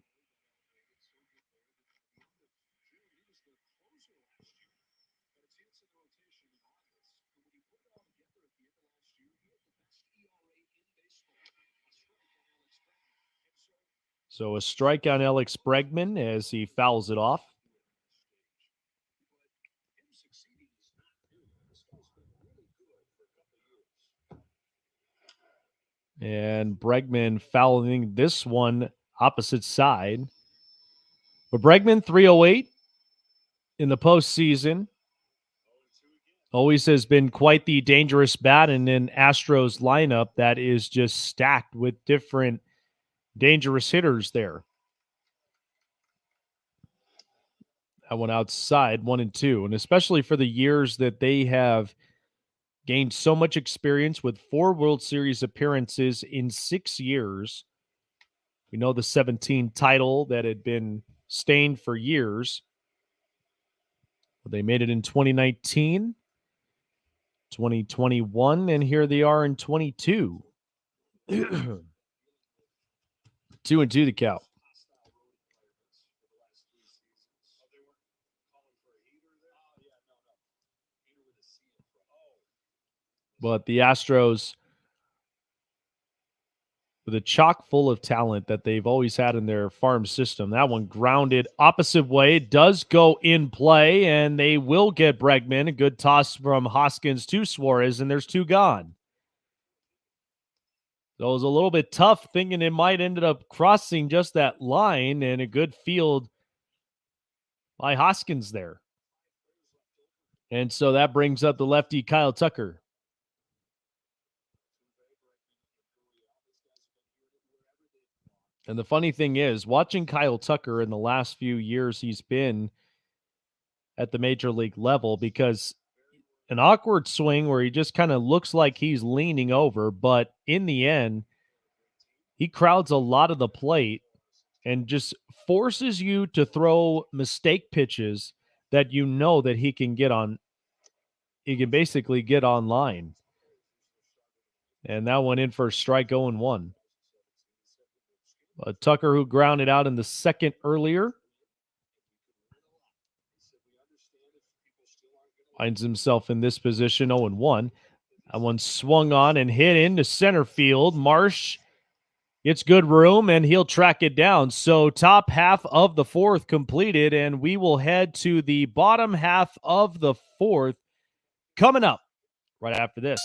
So a strike on Alex Bregman as he fouls it off. And Bregman fouling this one opposite side. But Bregman, 308 in the postseason. Always has been quite the dangerous bat in an Astros lineup that is just stacked with different dangerous hitters there. That one outside, 1-2. And especially for the years that they have gained so much experience with 4 World Series appearances in 6 years. We know the 17 title that had been stained for years. They made it in 2019, 2021, and here they are in 22. 2-2 the count. But the Astros, with a chock full of talent that they've always had in their farm system, that one grounded opposite way, does go in play, and they will get Bregman. A good toss from Hoskins to Suarez, and there's 2 gone. So it was a little bit tough, thinking it might ended up crossing just that line, and a good field by Hoskins there. And so that brings up the lefty Kyle Tucker. And the funny thing is, watching Kyle Tucker in the last few years he's been at the major league level, because an awkward swing where he just kind of looks like he's leaning over, but in the end, he crowds a lot of the plate and just forces you to throw mistake pitches that you know that he can get on. He can basically get online. And that went in for a strike, 0-1. Tucker, who grounded out in the 2nd earlier, finds himself in this position, 0-1. That one swung on and hit into center field. Marsh gets good room, and he'll track it down. So top half of the 4th completed, and we will head to the bottom half of the 4th coming up right after this.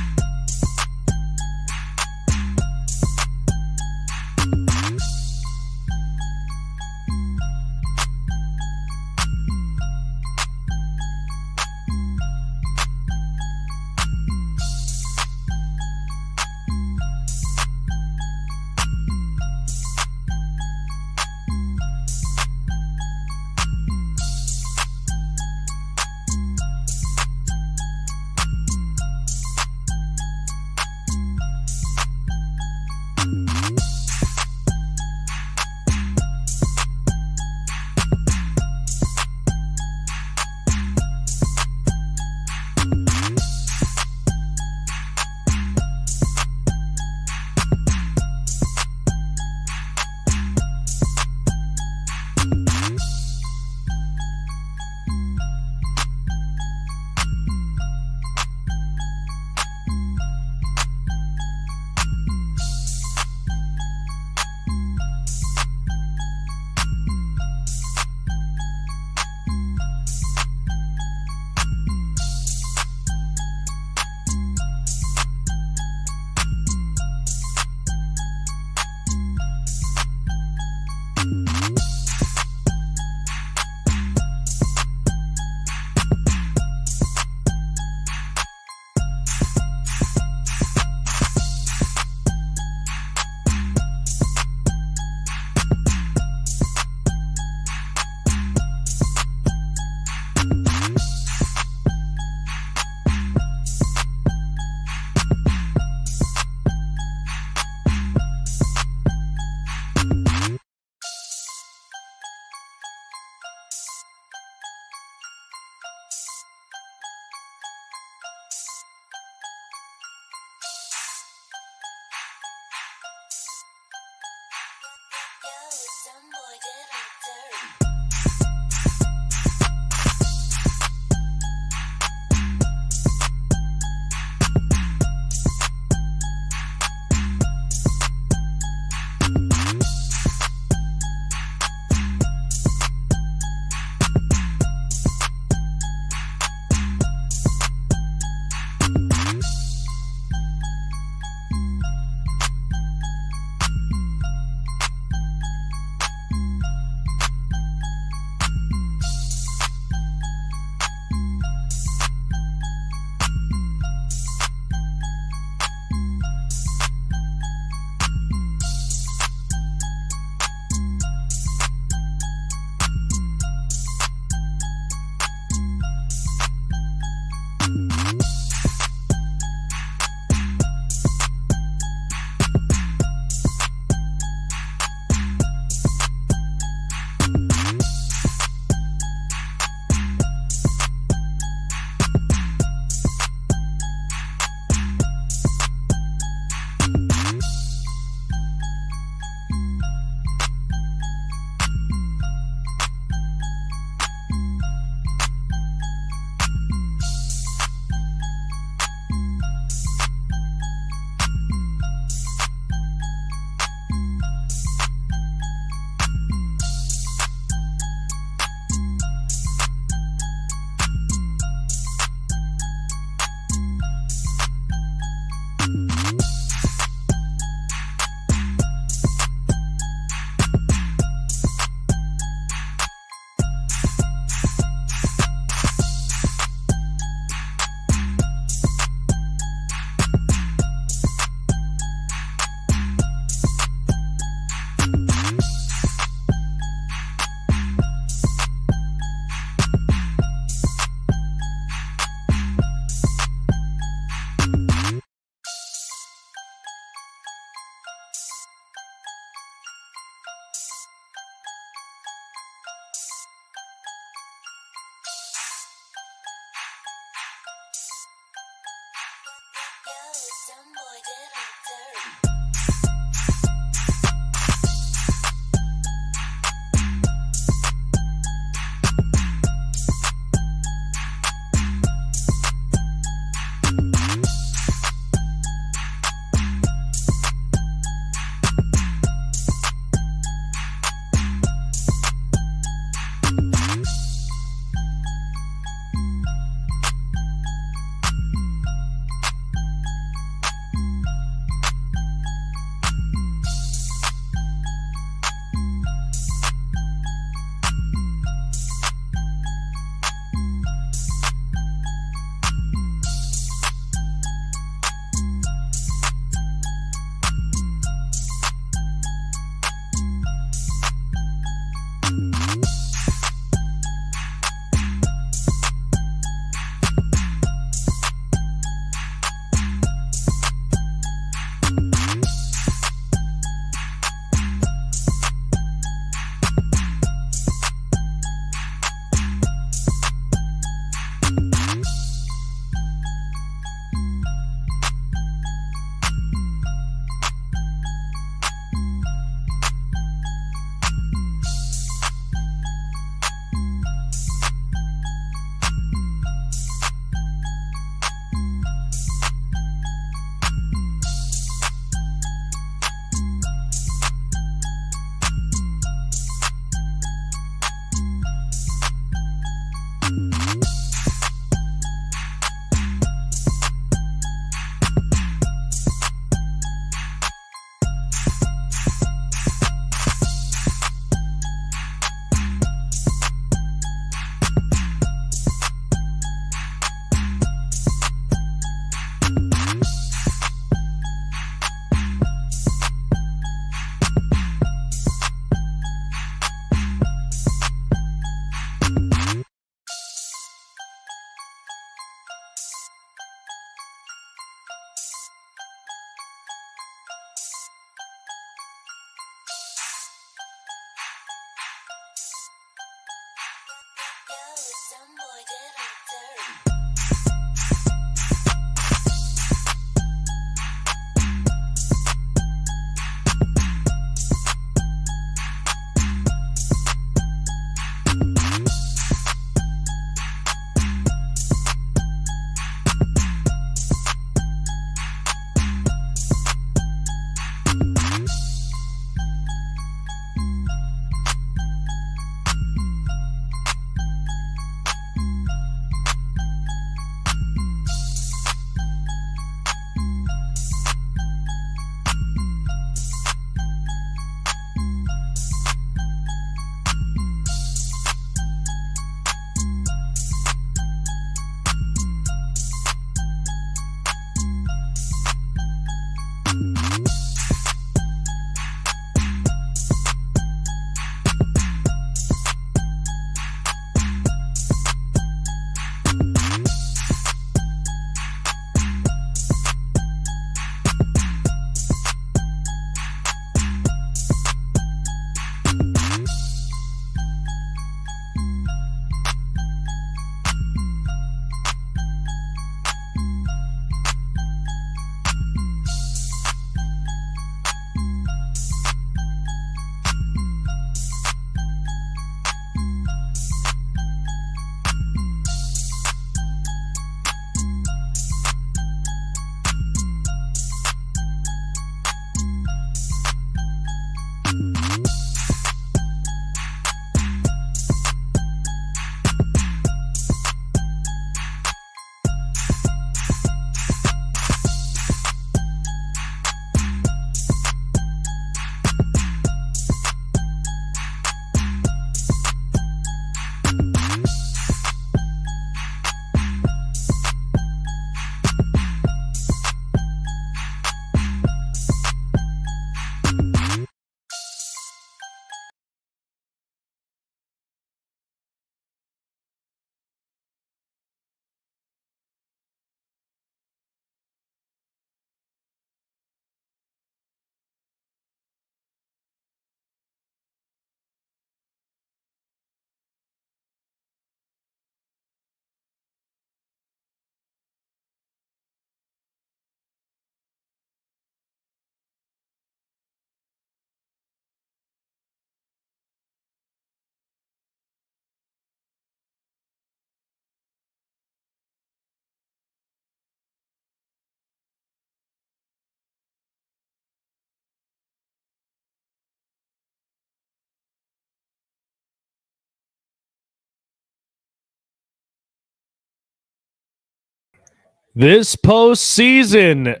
This postseason,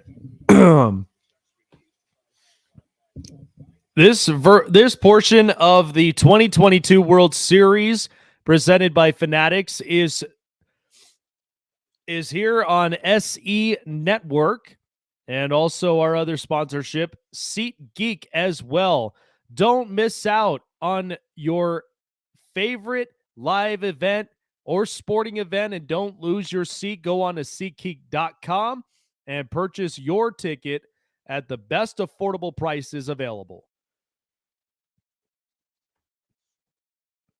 this portion of the 2022 World Series presented by Fanatics is here on SE Network and also our other sponsorship, SeatGeek, as well. Don't miss out on your favorite live event or sporting event and don't lose your seat. Go on to SeatGeek.com and purchase your ticket at the best affordable prices available.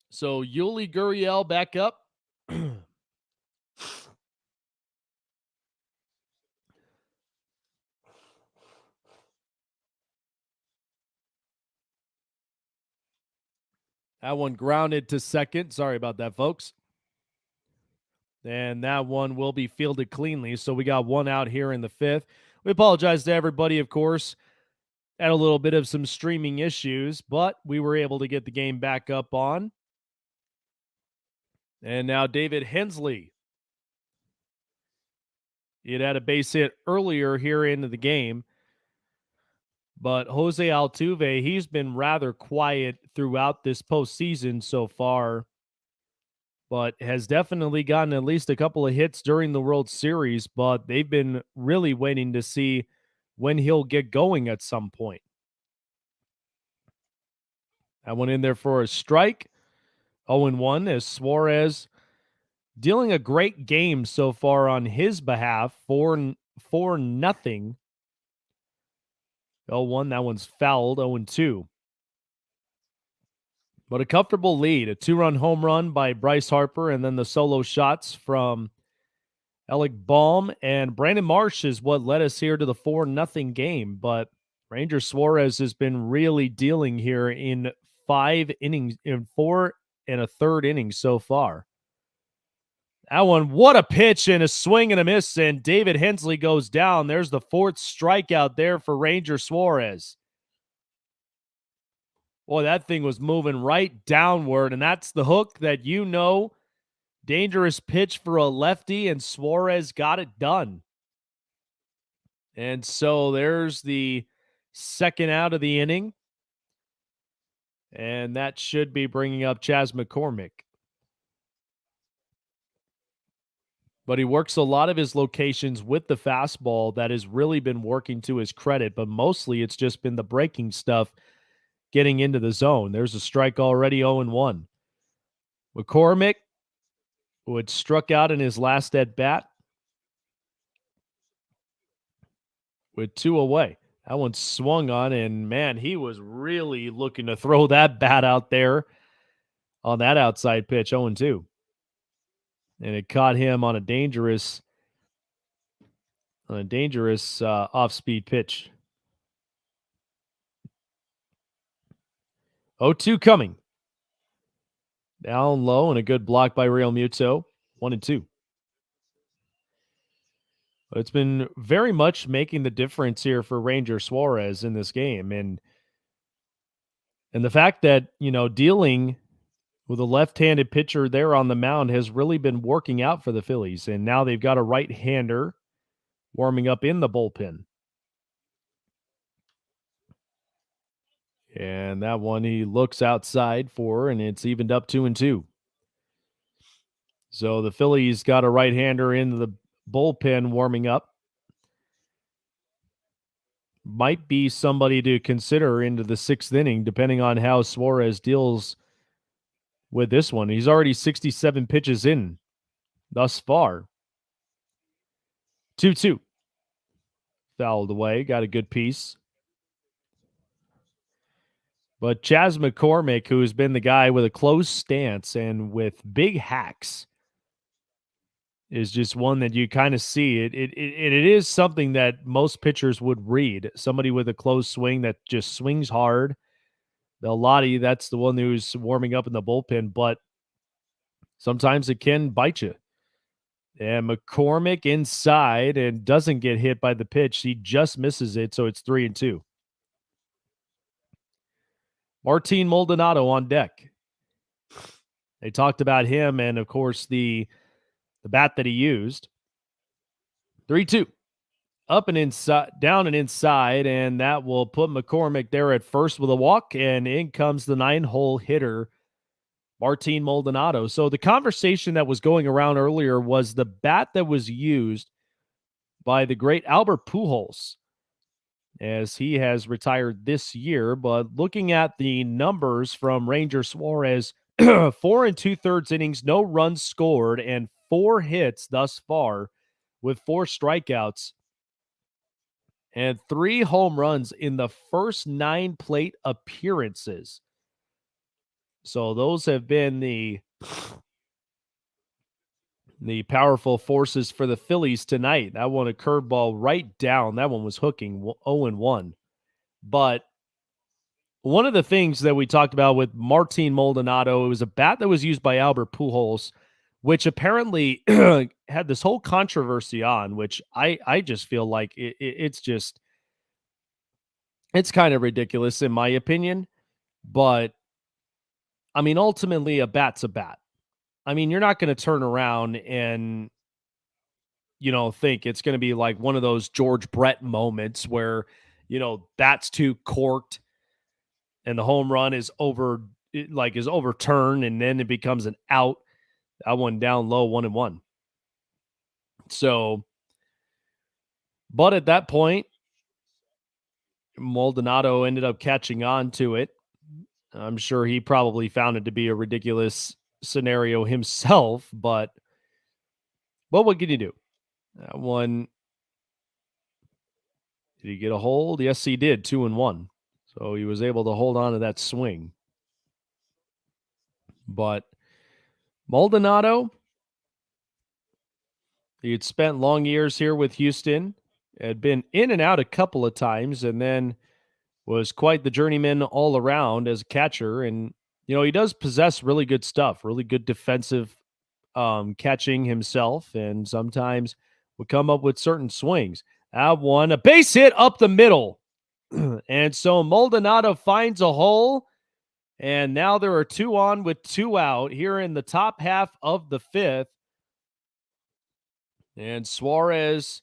So Yuli Gurriel back up. That one grounded to second. Sorry about that, folks. And that one will be fielded cleanly. So we got one out here in the fifth. We apologize to everybody, of course. Had a little bit of some streaming issues, but we were able to get the game back up on. And now David Hensley. He had a base hit earlier here into the game. But Jose Altuve, he's been rather quiet throughout this postseason so far, but has definitely gotten at least a couple of hits during the World Series, but they've been really waiting to see when he'll get going at some point. That one in there for a strike. 0-1 as Suarez dealing a great game so far on his behalf. 4-0. 0-1, that one's fouled. 0-2. But a comfortable lead. A 2-run home run by Bryce Harper, and then the solo shots from Alec Baum and Brandon Marsh is what led us here to the 4-0 game. But Ranger Suarez has been really dealing here in 5 innings, in 4 1/3 innings so far. That one, what a pitch and a swing and a miss, and David Hensley goes down. There's the 4th strikeout there for Ranger Suarez. Boy, that thing was moving right downward, and that's the hook that dangerous pitch for a lefty, and Suarez got it done. And so there's the 2nd out of the inning, and that should be bringing up Chas McCormick. But he works a lot of his locations with the fastball that has really been working to his credit, but mostly it's just been the breaking stuff getting into the zone. There's a strike already, 0-1. McCormick, who had struck out in his last at-bat, with 2 away. That one swung on, and man, he was really looking to throw that bat out there on that outside pitch, 0-2. And it caught him on a dangerous off-speed pitch. 0-2 coming. Down low and a good block by Real Muto. 1-2. It's been very much making the difference here for Ranger Suarez in this game. And the fact that, dealing with a left-handed pitcher there on the mound has really been working out for the Phillies. And now they've got a right-hander warming up in the bullpen. And that one he looks outside for, and it's evened up 2-2. So the Phillies got a right-hander in the bullpen warming up. Might be somebody to consider into the 6th inning, depending on how Suarez deals with this one. He's already 67 pitches in thus far. 2-2. Fouled away. Got a good piece. But Chas McCormick, who has been the guy with a close stance and with big hacks, is just one that you kind of see. It is something that most pitchers would read. Somebody with a close swing that just swings hard. Lottie, that's the one who's warming up in the bullpen, but sometimes it can bite you. And McCormick inside and doesn't get hit by the pitch. He just misses it, so it's 3-2. Martin Maldonado on deck. They talked about him and, of course, the bat that he used. 3-2. Up and inside, down and inside, and that will put McCormick there at first with a walk, and in comes the 9-hole hitter, Martin Maldonado. So the conversation that was going around earlier was the bat that was used by the great Albert Pujols, as he has retired this year. But looking at the numbers from Ranger Suarez, 4 2/3 innings, no runs scored, and 4 hits thus far with 4 strikeouts and 3 home runs in the first 9 plate appearances. So those have been the powerful forces for the Phillies tonight. That one, a curveball right down. That one was hooking 0-1. But one of the things that we talked about with Martin Maldonado, it was a bat that was used by Albert Pujols, which apparently had this whole controversy on, which I just feel like it's kind of ridiculous in my opinion. But I mean, ultimately, a bat's a bat. I mean, you're not going to turn around and, think it's going to be like one of those George Brett moments where, bat's too corked and the home run is overturned and then it becomes an out. That one down low, 1-1. So, but at that point, Maldonado ended up catching on to it. I'm sure he probably found it to be a ridiculous scenario himself, but what can you do? That one, did he get a hold? Yes, he did. 2-1. So he was able to hold on to that swing. But Maldonado, he had spent long years here with Houston, had been in and out a couple of times, and then was quite the journeyman all around as a catcher. And, he does possess really good stuff, really good defensive catching himself, and sometimes would come up with certain swings. That one, a base hit up the middle. And so Maldonado finds a hole, and now there are 2 on with 2 out here in the top half of the 5th. And Suarez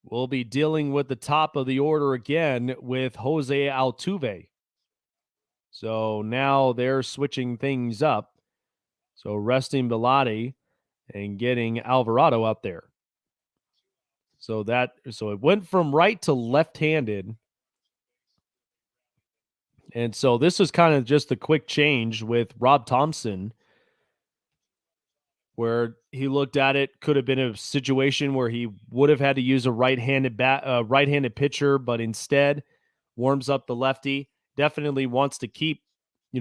will be dealing with the top of the order again with Jose Altuve. So now they're switching things up. So resting Bilotti and getting Alvarado out there. So it went from right to left-handed. And so this is kind of just a quick change with Rob Thompson, where he looked at it, could have been a situation where he would have had to use a right-handed pitcher, but instead warms up the lefty. Definitely wants to keep,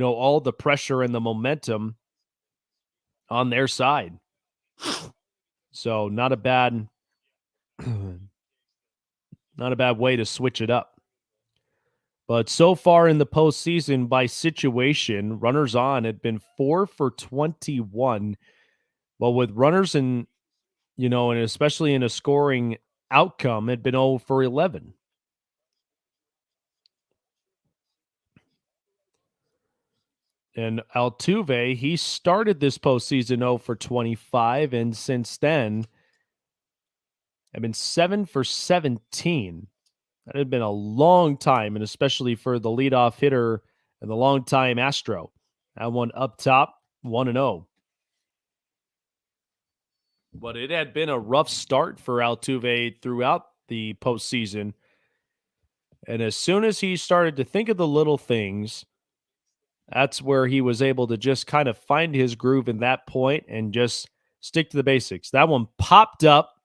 all the pressure and the momentum on their side. So not a bad way to switch it up. But so far in the postseason, by situation, runners on had been 4 for 21. But with runners and especially in a scoring outcome, had been 0 for 11. And Altuve, he started this postseason 0 for 25, and since then, have been 7 for 17. That had been a long time, and especially for the leadoff hitter and the longtime Astro. That one up top, 1-0. But it had been a rough start for Altuve throughout the postseason. And as soon as he started to think of the little things, that's where he was able to just kind of find his groove in that point and just stick to the basics. That one popped up.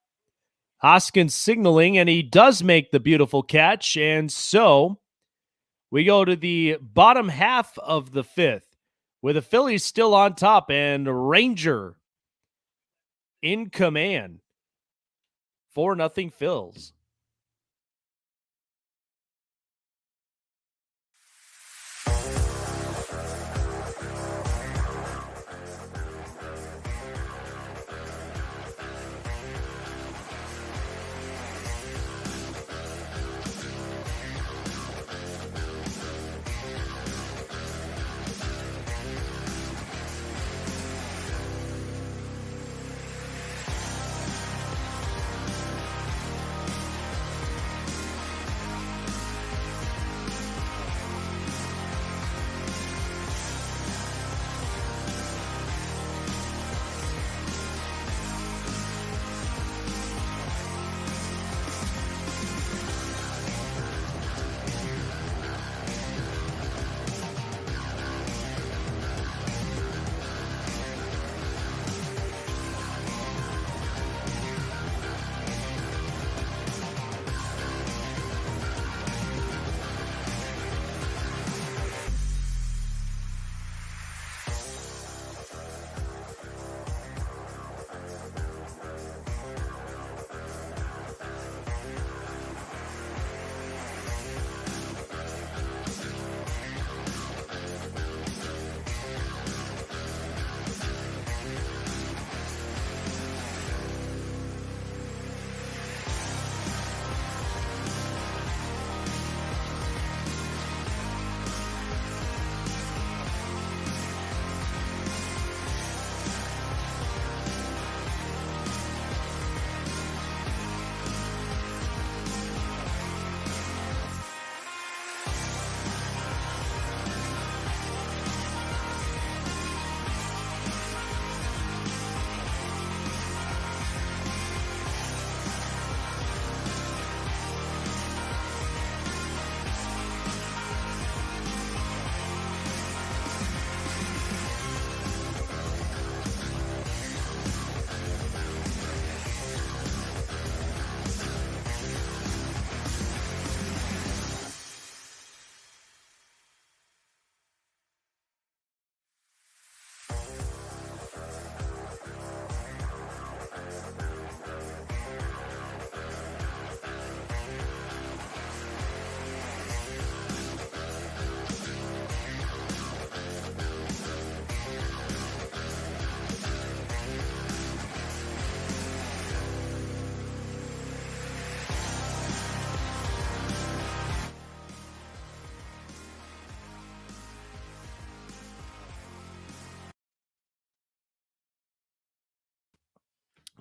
Hoskins signaling, and he does make the beautiful catch. And so we go to the bottom half of the 5th with the Phillies still on top and Ranger in command. 4-0 Phils.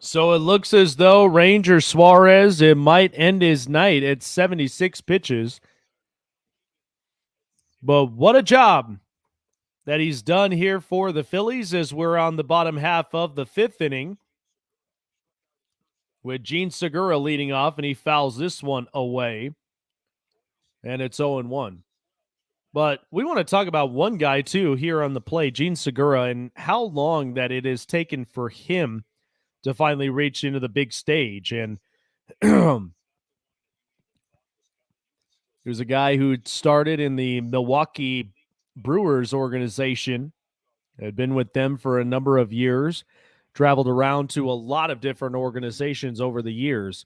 So it looks as though Ranger Suarez, it might end his night at 76 pitches. But what a job that he's done here for the Phillies as we're on the bottom half of the fifth inning with Gene Segura leading off, and he fouls this one away. And it's 0-1. But we want to talk about one guy, too, here on the play, Gene Segura, and how long that it has taken for him to finally reach into the big stage. And he was a guy who started in the Milwaukee Brewers organization, had been with them for a number of years, traveled around to a lot of different organizations over the years.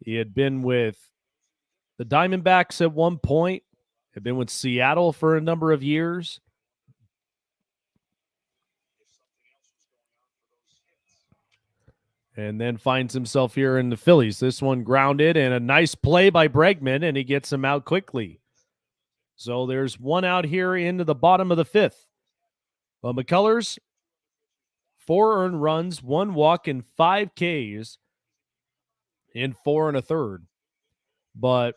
He had been with the Diamondbacks at one point, had been with Seattle for a number of years. And then finds himself here in the Phillies. This one grounded and a nice play by Bregman, and he gets him out quickly. So there's one out here into the bottom of the fifth. Well, McCullers, 4 earned runs, 1 walk, and 5 Ks in 4 1/3. But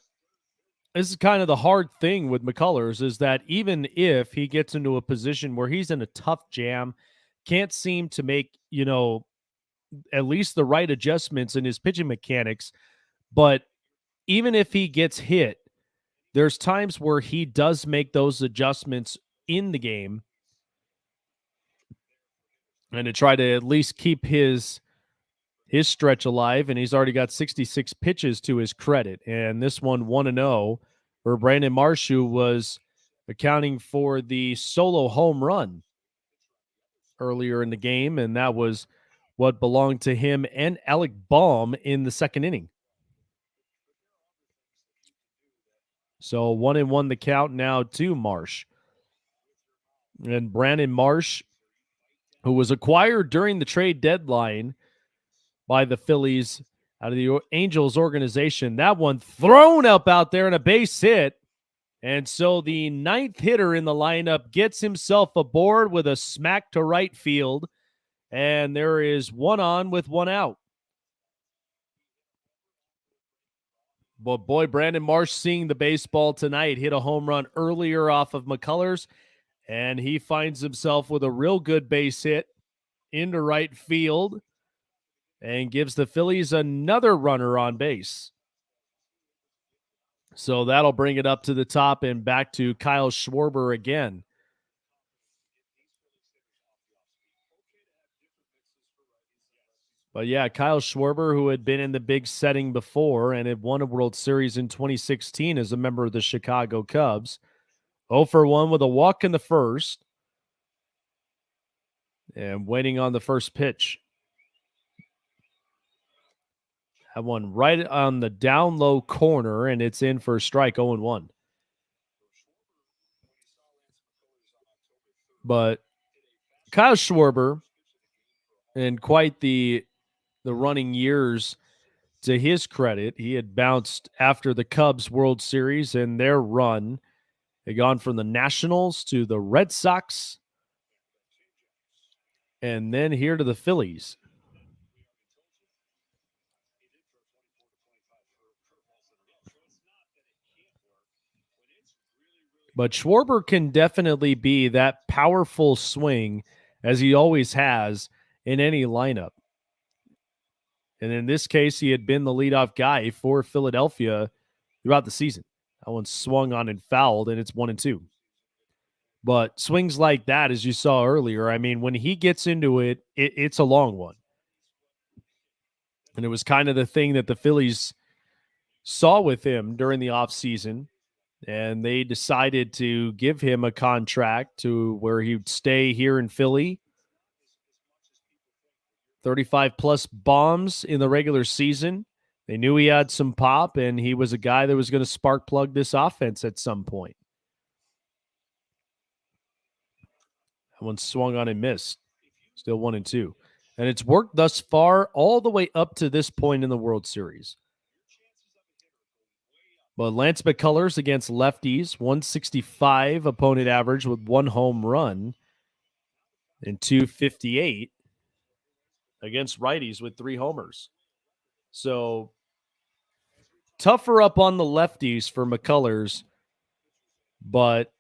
this is kind of the hard thing with McCullers is that even if he gets into a position where he's in a tough jam, can't seem to make, at least the right adjustments in his pitching mechanics, but even if he gets hit, there's times where he does make those adjustments in the game and to try to at least keep his stretch alive, and he's already got 66 pitches to his credit. And this one 1-0 for Brandon Marsh, who was accounting for the solo home run earlier in the game, and that was what belonged to him and Alec Baum in the second inning. So 1-1 the count now to Marsh. And Brandon Marsh, who was acquired during the trade deadline by the Phillies out of the Angels organization. That one thrown up out there and a base hit. And so the 9th hitter in the lineup gets himself aboard with a smack to right field. And there is 1 on with 1 out. But boy, Brandon Marsh seeing the baseball tonight, hit a home run earlier off of McCullers. And he finds himself with a real good base hit into right field and gives the Phillies another runner on base. So that'll bring it up to the top and back to Kyle Schwarber again. But yeah, Kyle Schwarber, who had been in the big setting before and had won a World Series in 2016 as a member of the Chicago Cubs. 0 for 1 with a walk in the first. And waiting on the first pitch. That one right on the down low corner, and it's in for a strike, 0-1. But Kyle Schwarber, and quite the running years to his credit, he had bounced after the Cubs World Series and their run. They'd gone from the Nationals to the Red Sox, and then here to the Phillies. But Schwarber can definitely be that powerful swing, as he always has, in any lineup. And in this case, he had been the leadoff guy for Philadelphia throughout the season. That one swung on and fouled, and it's 1-2. But swings like that, as you saw earlier, I mean, when he gets into it, it's a long one. And it was kind of the thing that the Phillies saw with him during the offseason. And they decided to give him a contract to where he'd stay here in Philly. 35 plus bombs in the regular season. They knew he had some pop, and he was a guy that was going to spark plug this offense at some point. That one swung on and missed. Still 1-2. And it's worked thus far all the way up to this point in the World Series. But Lance McCullers against lefties, 165 opponent average with 1 home run and 258. against righties with 3 homers. So tougher up on the lefties for McCullers, but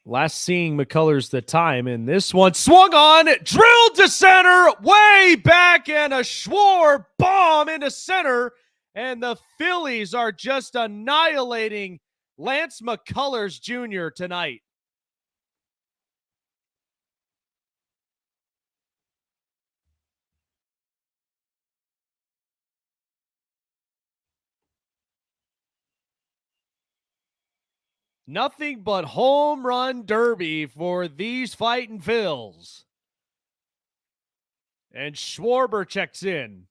last seeing McCullers the time, and this one swung on, drilled to center, way back, and a Schwarber bomb into center, and the Phillies are just annihilating Lance McCullers Jr. tonight. Nothing but home run derby for these fighting Phils. And Schwarber checks in.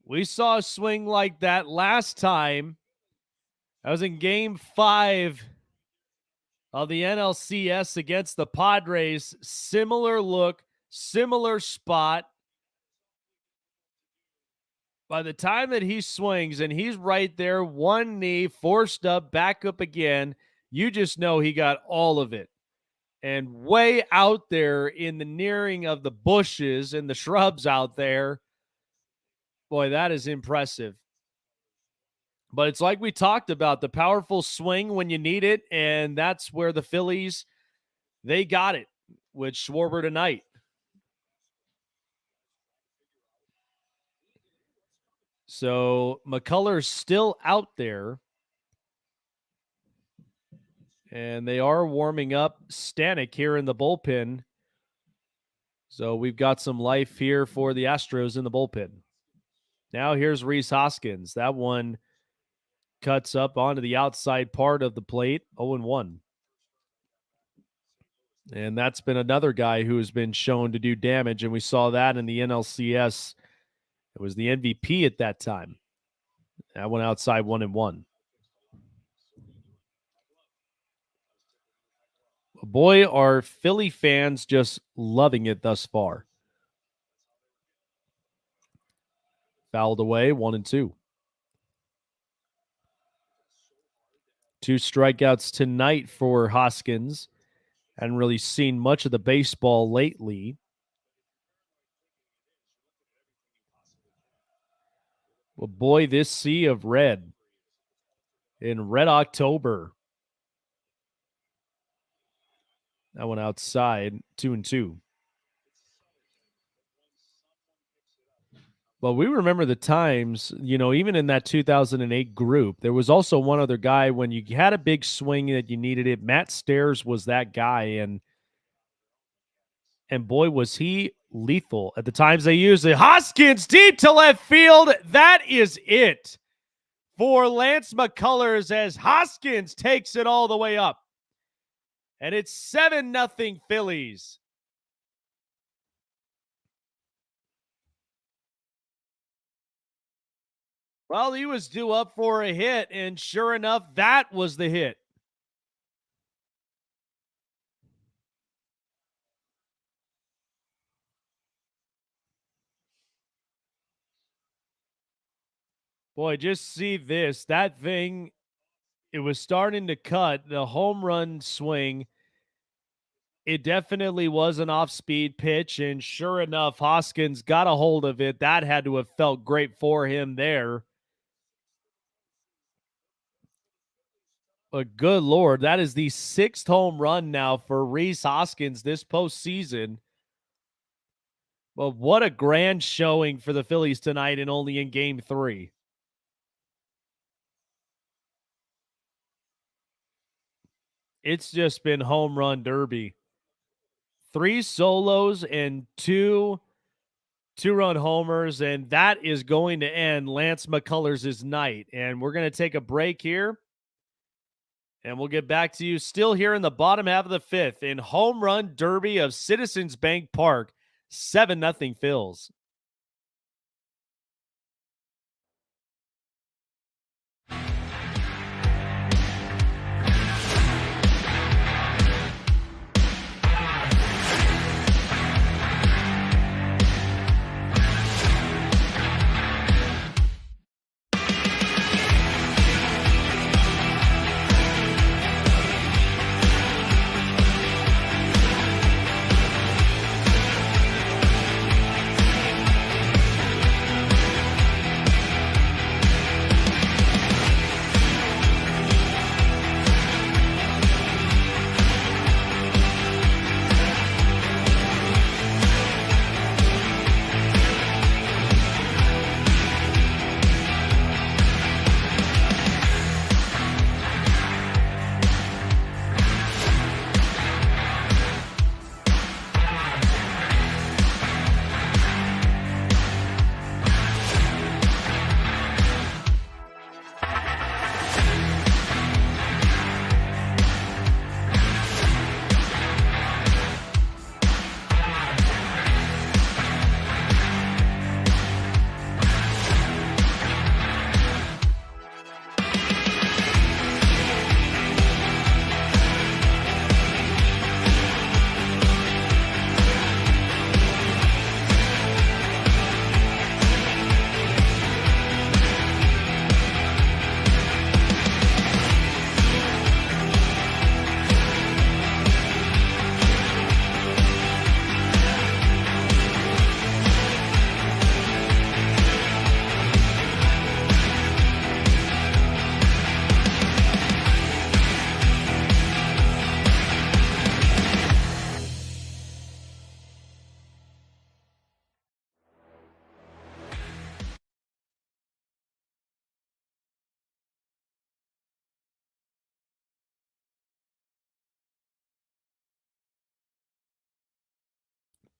We saw a swing like that last time. That was in Game 5 of the NLCS against the Padres. Similar look, similar spot. By the time that he swings and he's right there, one knee, forced up, back up again, you just know he got all of it. And way out there in the nearing of the bushes and the shrubs out there, boy, that is impressive. But it's like we talked about, the powerful swing when you need it, and that's where the Phillies, they got it with Schwarber tonight. So McCullers still out there, and they are warming up Stanek here in the bullpen. So we've got some life here for the Astros in the bullpen. Now here's Rhys Hoskins. That one cuts up onto the outside part of the plate, 0-1. And that's been another guy who has been shown to do damage, and we saw that in the NLCS. It was the MVP at that time. That went outside 1-1. Boy, are Philly fans just loving it thus far. Fouled away, 1-2. 2 strikeouts tonight for Hoskins. Hadn't really seen much of the baseball lately. Well, boy, this sea of red in Red October. That one outside, 2-2. Well, we remember the times, even in that 2008 group, there was also one other guy when you had a big swing that you needed it. Matt Stairs was that guy, and boy, was he lethal at the times they used it. Hoskins deep to left field. That is it for Lance McCullers as Hoskins takes it all the way up. And it's 7-0 Phillies. Well, he was due up for a hit, and sure enough, that was the hit. Boy, just see this. That thing, it was starting to cut. The home run swing, it definitely was an off-speed pitch, and sure enough, Hoskins got a hold of it. That had to have felt great for him there. But good Lord, that is the 6th home run now for Rhys Hoskins this postseason. But what a grand showing for the Phillies tonight and only in Game 3. It's just been home run derby. 3 solos and 2 two-run homers, and that is going to end Lance McCullers' night. And we're going to take a break here, and we'll get back to you still here in the bottom half of the 5th in home run derby of Citizens Bank Park. 7-0 Phils.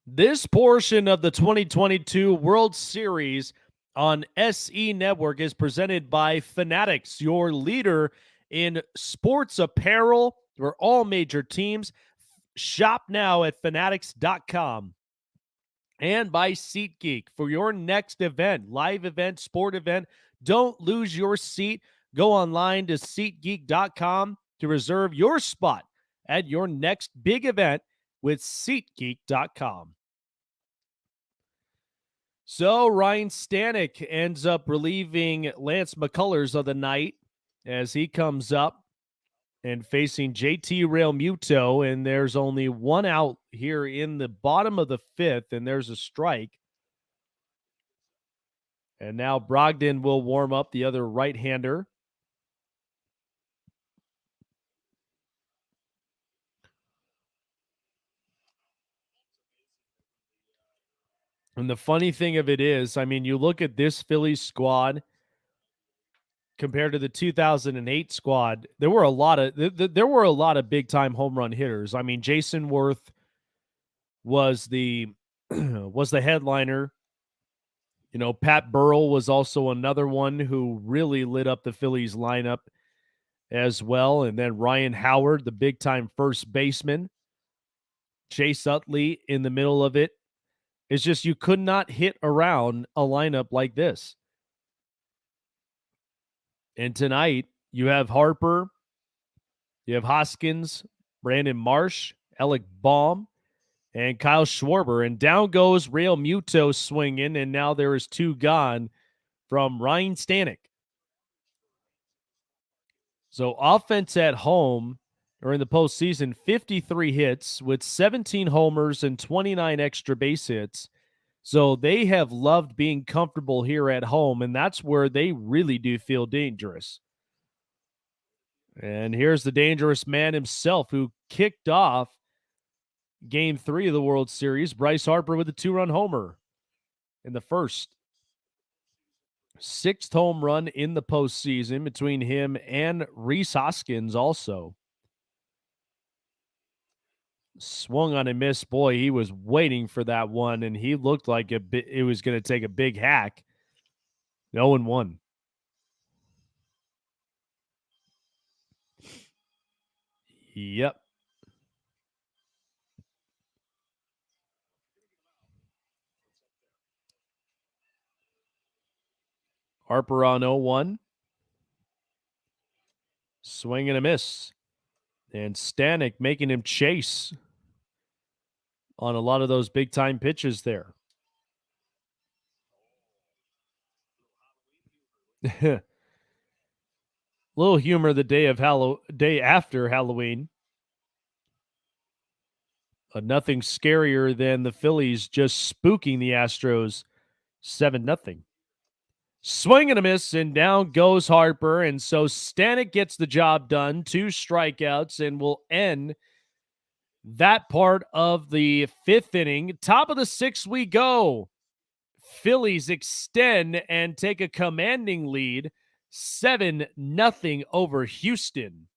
This portion of the 2022 World Series on SE Network is presented by Fanatics, your leader in sports apparel for all major teams. Shop now at fanatics.com. And by SeatGeek for your next event, live event, sport event. Don't lose your seat. Go online to SeatGeek.com to reserve your spot at your next big event with SeatGeek.com. So Ryan Stanek ends up relieving Lance McCullers of the night as he comes up and facing JT Realmuto, and there's only one out here in the bottom of the fifth, and there's a strike. And now Brogdon will warm up, the other right-hander. And the funny thing of it is, I mean, you look at this Phillies squad compared to the 2008 squad, there were a lot of big-time home run hitters. I mean, Jason Worth was the was the headliner. You know, Pat Burrell was also another one who really lit up the Phillies lineup as well. And then Ryan Howard, the big-time first baseman. Chase Utley in the middle of it. It's just you could not hit around a lineup like this. And tonight, you have Harper, you have Hoskins, Brandon Marsh, Alec Baum, and Kyle Schwarber. And down goes Realmuto swinging, and now there is two gone from Ryan Stanek. So offense at home during the postseason, 53 hits with 17 homers and 29 extra base hits. So they have loved being comfortable here at home, and that's where they really do feel dangerous. And here's the dangerous man himself who kicked off Game 3 of the World Series, Bryce Harper with a 2-run homer in the first. 6th home run in the postseason between him and Rhys Hoskins also. Swung on a miss. Boy, he was waiting for that one, and he looked like it was going to take a big hack. 0-1. Yep. Harper on 0-1. Swing and a miss. And Stanek making him chase on a lot of those big-time pitches there. Little humor the day after Halloween. Nothing scarier than the Phillies just spooking the Astros 7-0. Swing and a miss, and down goes Harper. And so Stanek gets the job done. 2 strikeouts, and will end that part of the 5th inning. Top of the 6th we go. Phillies extend and take a commanding lead, 7-0 over Houston.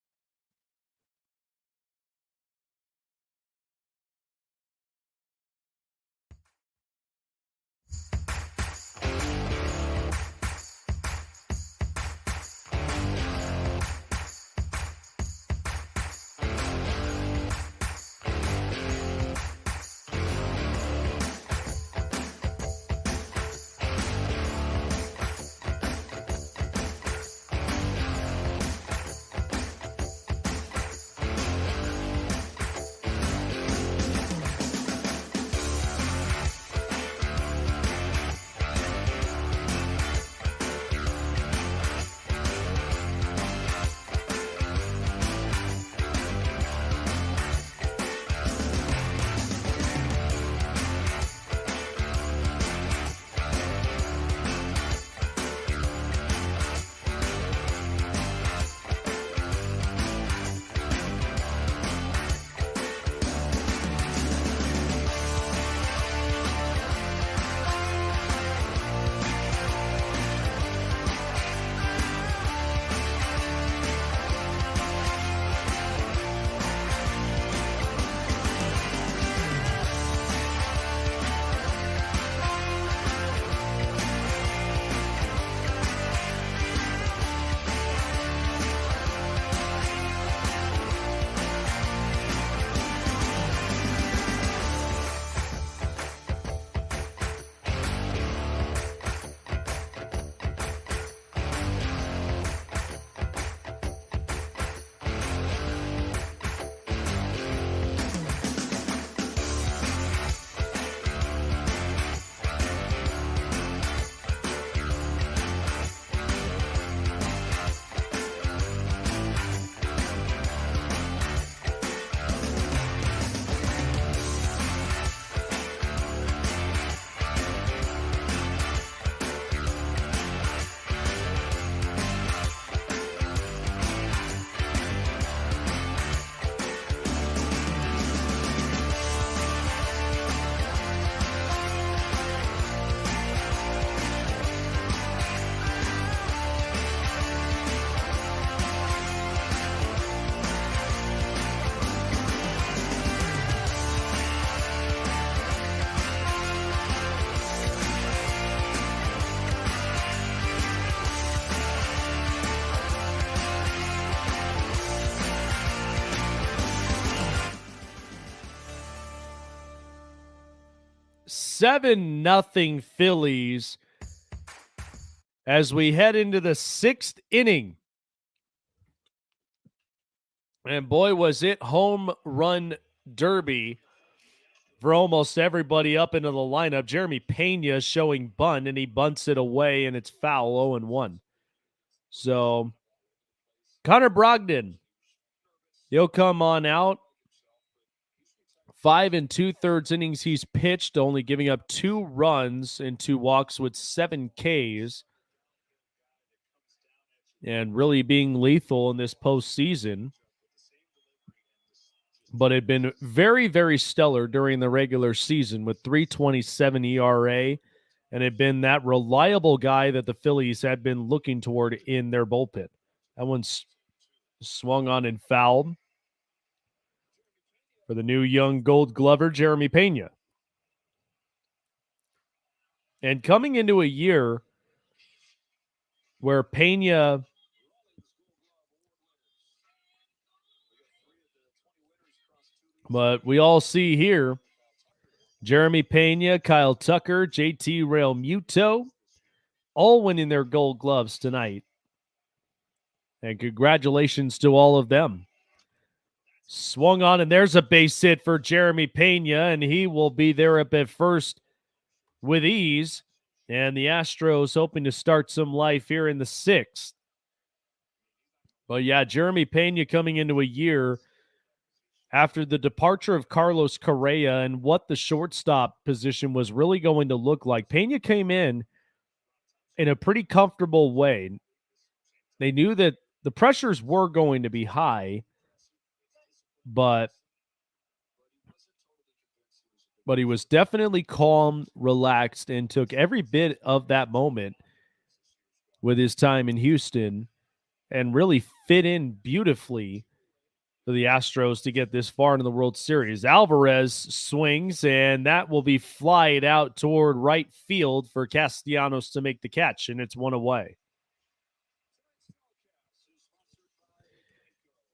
7-0 Phillies as we head into the 6th inning. And boy, was it home run derby for almost everybody up into the lineup. Jeremy Pena showing bunt, and he bunts it away, and it's foul, 0-1. So Connor Brogdon, he'll come on out. 5 2/3 innings he's pitched, only giving up 2 runs and 2 walks with 7 Ks. And really being lethal in this postseason. But had been very, very stellar during the regular season with 3.27 ERA, and had been that reliable guy that the Phillies had been looking toward in their bullpen. That one's swung on and fouled for the new young Gold Glover, Jeremy Pena. And coming into a year where Pena but we all see here Jeremy Pena, Kyle Tucker, JT Realmuto, all winning their Gold Gloves tonight. And congratulations to all of them. Swung on, and there's a base hit for Jeremy Pena, and he will be there up at first with ease. And the Astros hoping to start some life here in the 6th. But yeah, Jeremy Pena coming into a year after the departure of Carlos Correa and what the shortstop position was really going to look like. Pena came in a pretty comfortable way. They knew that the pressures were going to be high, but he was definitely calm, relaxed, and took every bit of that moment with his time in Houston and really fit in beautifully for the Astros to get this far into the World Series. Alvarez swings, and that will be flied out toward right field for Castellanos to make the catch, and it's one away.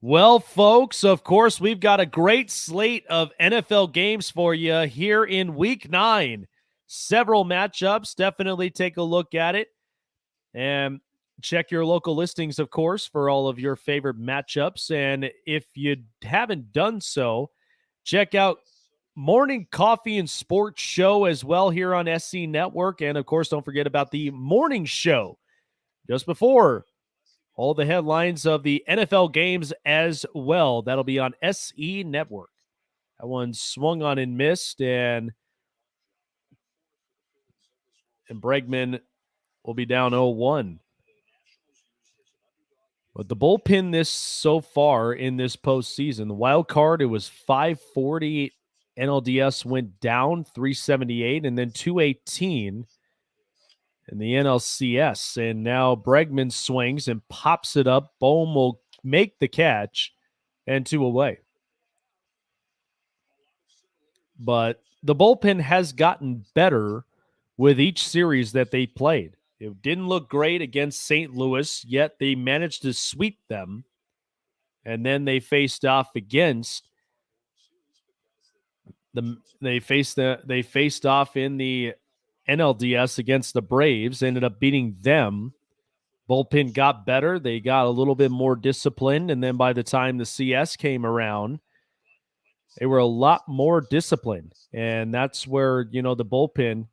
Well, folks, of course, we've got a great slate of NFL games for you here in Week 9. Several matchups. Definitely take a look at it. And check your local listings, of course, for all of your favorite matchups. And if you haven't done so, check out Morning Coffee and Sports Show as well here on SC Network. And, of course, don't forget about the morning show just before all the headlines of the NFL games as well. That'll be on SE Network. That one swung on and missed, and Bregman will be down 0-1. But the bullpen this so far in this postseason, the wild card, it was 540. NLDS went down 378 and then 218 in the NLCS. And now Bregman swings and pops it up. Bohm will make the catch and 2 away. But the bullpen has gotten better with each series that they played. It didn't look great against St. Louis, yet they managed to sweep them. And then they faced off against they faced off in the NLDS against the Braves, ended up beating them. Bullpen got better. They got a little bit more disciplined. And then by the time the CS came around, they were a lot more disciplined. And that's where, the bullpen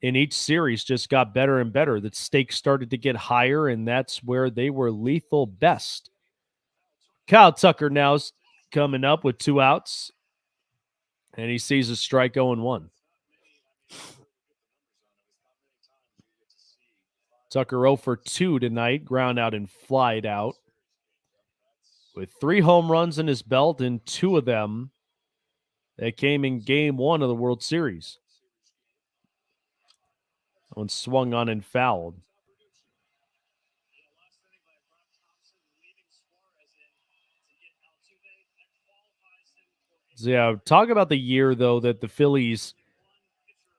in each series just got better and better. The stakes started to get higher, and that's where they were lethal best. Kyle Tucker now's coming up with 2 outs, and he sees a strike 0-1. Tucker 0 for 2 tonight, ground out and flied out. With 3 home runs in his belt, and 2 of them that came in Game 1 of the World Series. One swung on and fouled. So yeah, talk about the year, though, that the Phillies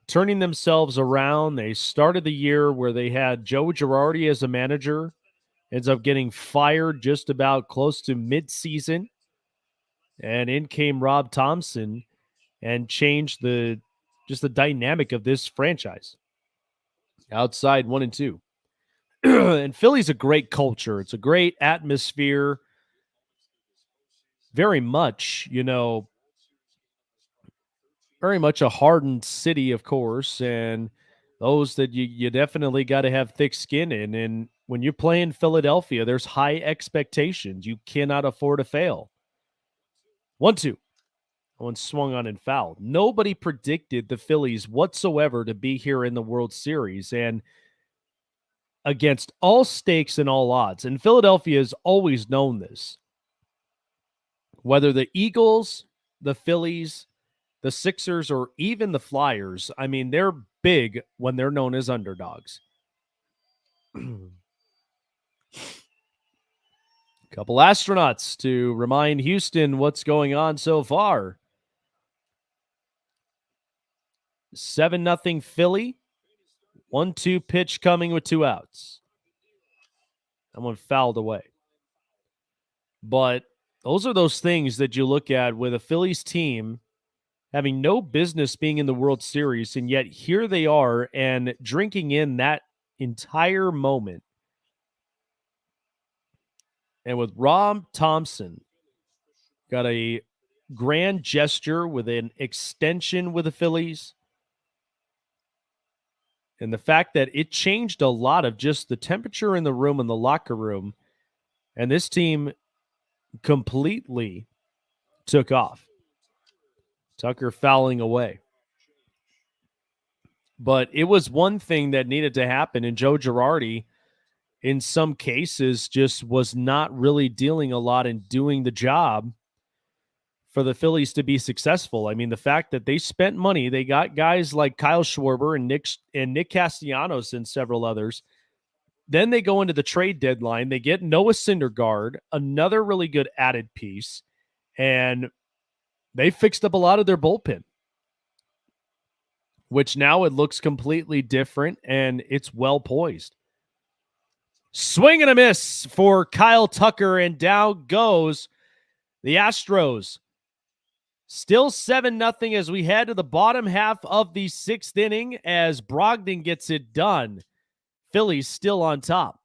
turning themselves around. They started the year where they had Joe Girardi as a manager, ends up getting fired just about close to midseason. And in came Rob Thompson and changed the just the dynamic of this franchise. Outside 1-2. And Philly's a great culture. It's a great atmosphere. Very much, very much a hardened city, of course, and those that you definitely got to have thick skin in. And when you play in Philadelphia, there's high expectations. You cannot afford to fail. 1-2. One swung on and fouled. Nobody predicted the Phillies whatsoever to be here in the World Series. And against all stakes and all odds, and Philadelphia has always known this, whether the Eagles, the Phillies, the Sixers, or even the Flyers, I mean, they're big when they're known as underdogs. Couple astronauts to remind Houston what's going on so far. 7-0 Philly. 1-2 pitch coming with 2 outs. That one fouled away. But those are those things that you look at with a Phillies team having no business being in the World Series, and yet here they are and drinking in that entire moment. And with Rob Thompson, got a grand gesture with an extension with the Phillies. And the fact that it changed a lot of just the temperature in the room and the locker room. And this team completely took off. Tucker fouling away. But it was one thing that needed to happen. And Joe Girardi, in some cases, just was not really dealing a lot and doing the job for the Phillies to be successful. I mean, the fact that they spent money, they got guys like Kyle Schwarber and Nick Castellanos and several others. Then they go into the trade deadline. They get Noah Syndergaard, another really good added piece, and they fixed up a lot of their bullpen, which now it looks completely different, and it's well poised. Swing and a miss for Kyle Tucker, and down goes the Astros. Still 7-0 as we head to the bottom half of the 6th inning as Brogdon gets it done. Phillies still on top.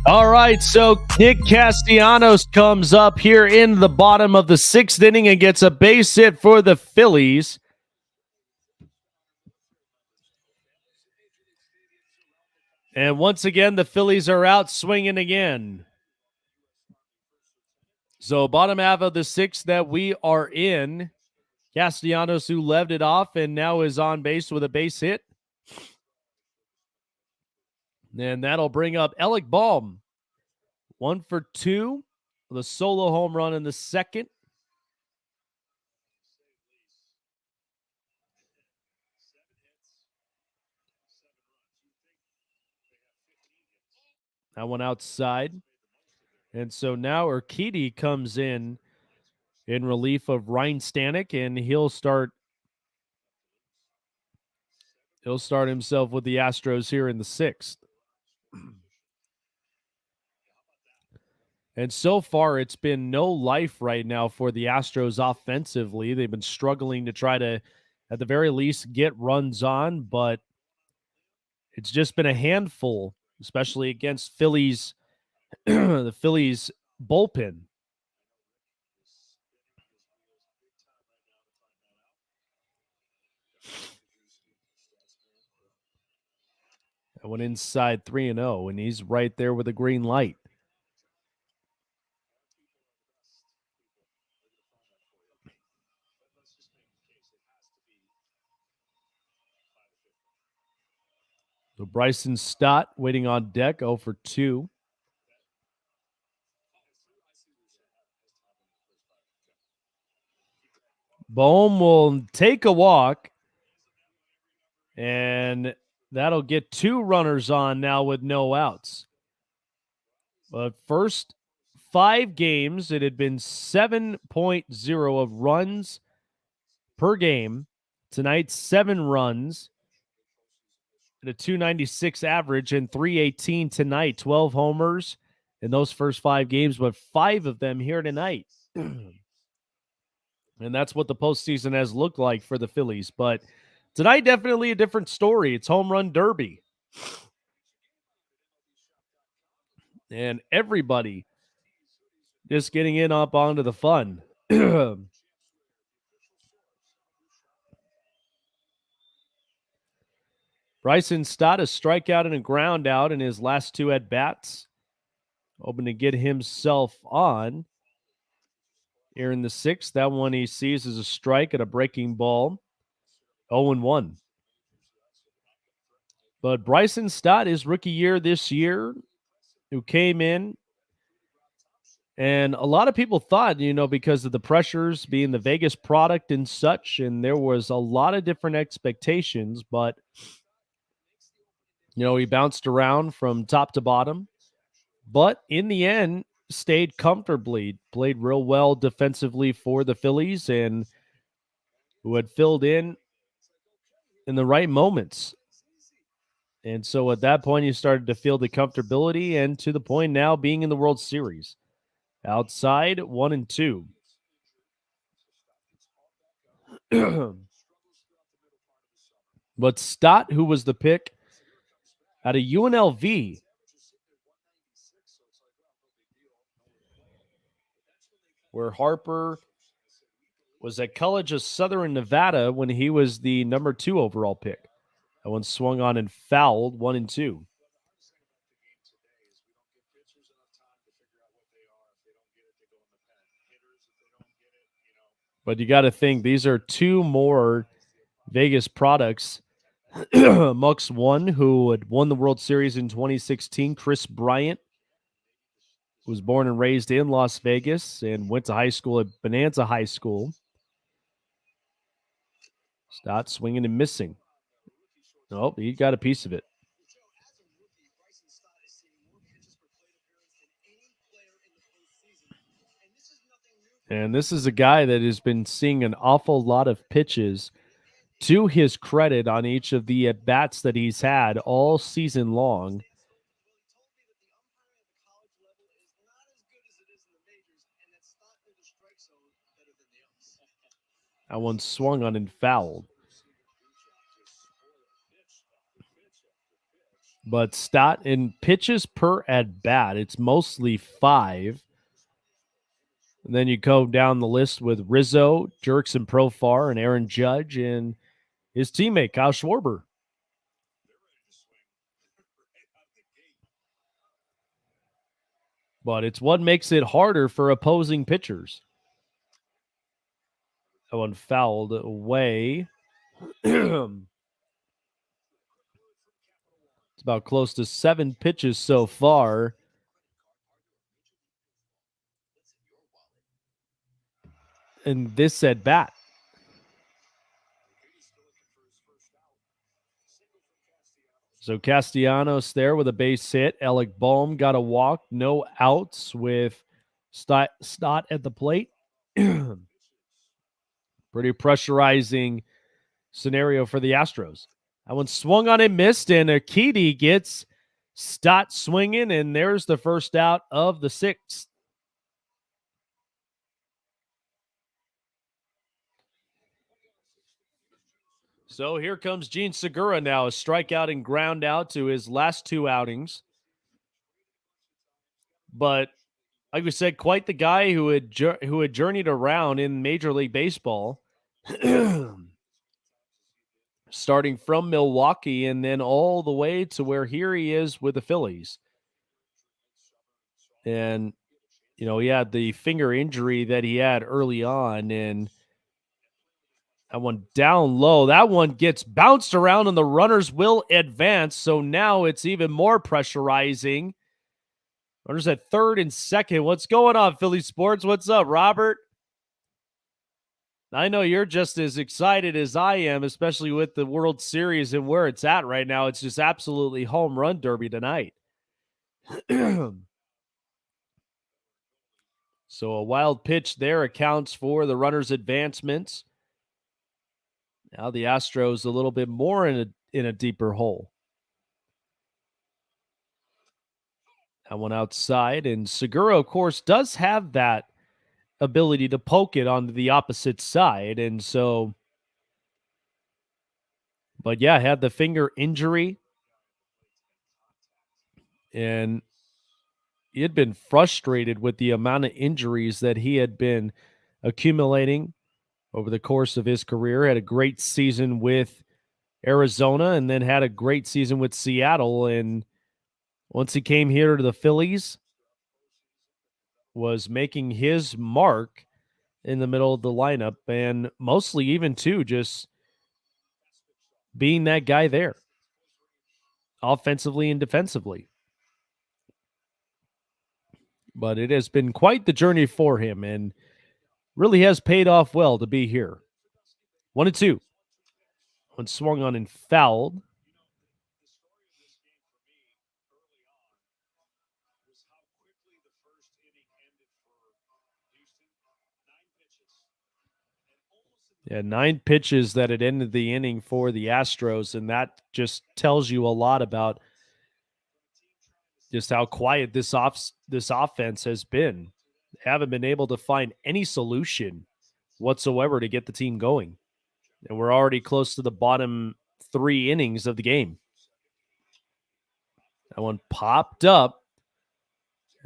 All right, so Nick Castellanos comes up here in the bottom of the 6th inning and gets a base hit for the Phillies. And once again, the Phillies are out swinging again. So bottom half of the 6th that we are in, Castellanos, who left it off and now is on base with a base hit. And that'll bring up Alec Baum. 1 for 2 with a solo home run in the 2nd. That one outside. And so now Urquidy comes in relief of Ryan Stanek, and he'll start himself with the Astros here in the 6th. And so far, it's been no life right now for the Astros offensively. They've been struggling to try to, at the very least, get runs on, but it's just been a handful, especially against Phillies, the Phillies bullpen. That went inside 3-0, and he's right there with a green light. So Bryson Stott waiting on deck, 0 for 2. Bohm will take a walk, and that'll get 2 runners on now with no outs. But first 5 games, it had been 7.0 of runs per game. Tonight, 7 runs at a 296 average and 318 tonight. 12 homers in those first 5 games, but 5 of them here tonight. And that's what the postseason has looked like for the Phillies. But tonight, definitely a different story. It's home run derby. And everybody just getting in up onto the fun. Bryson Stott a strikeout and a ground out in his last 2 at-bats. Hoping to get himself on here in the 6th. That one he sees as a strike at a breaking ball. 0-1. But Bryson Stott, his rookie year this year, who came in, and a lot of people thought, because of the pressures being the Vegas product and such, and there was a lot of different expectations, but, he bounced around from top to bottom. But in the end, stayed comfortably, played real well defensively for the Phillies, and who had filled in the right moments. And so at that point, you started to feel the comfortability, and to the point now being in the World Series. Outside, 1-2. But Stott, who was the pick out of UNLV, where Harper was at College of Southern Nevada when he was the number 2 overall pick. That one swung on and fouled, 1-2. But you got to think these are 2 more Vegas products. Amongst one who had won the World Series in 2016, Chris Bryant, was born and raised in Las Vegas and went to high school at Bonanza High School. Stott swinging and missing. Oh, he got a piece of it. And this is a guy that has been seeing an awful lot of pitches, to his credit, on each of the at-bats that he's had all season long. That one swung on and fouled. But stat in pitches per at bat, it's mostly 5. And then you go down the list with Rizzo, Jerkson Profar, and Aaron Judge, and his teammate Kyle Schwarber. But it's what makes it harder for opposing pitchers. That one fouled away. It's about close to 7 pitches so far. And this at bat. So Castellanos there with a base hit. Alec Bohm got a walk, no outs with Stott at the plate. Pretty pressurizing scenario for the Astros. That one swung on and missed, and Akiti gets Stott swinging, and there's the first out of the 6th. So here comes Gene Segura now, a strikeout and ground out to his last 2 outings. But like we said, quite the guy who had journeyed around in Major League Baseball, starting from Milwaukee and then all the way to where here he is with the Phillies. And he had the finger injury that he had early on, and that one down low. That one gets bounced around, and the runners will advance. So now it's even more pressurizing. Runners at third and second. What's going on, Philly Sports? What's up, Robert? I know you're just as excited as I am, especially with the World Series and where it's at right now. It's just absolutely home run derby tonight. So a wild pitch there accounts for the runners' advancements. Now the Astros a little bit more in a deeper hole. That one outside, and Segura, of course, does have that ability to poke it on the opposite side, and so. But yeah, had the finger injury, and he had been frustrated with the amount of injuries that he had been accumulating over the course of his career. Had a great season with Arizona and then had a great season with Seattle. And once he came here to the Phillies, was making his mark in the middle of the lineup, and mostly even too just being that guy there offensively and defensively. But it has been quite the journey for him and really has paid off well to be here. 1-2. One swung on and fouled. Yeah, 9 pitches that had ended the inning for the Astros, and that just tells you a lot about just how quiet this offense has been. They haven't been able to find any solution whatsoever to get the team going. And we're already close to the bottom 3 innings of the game. That one popped up,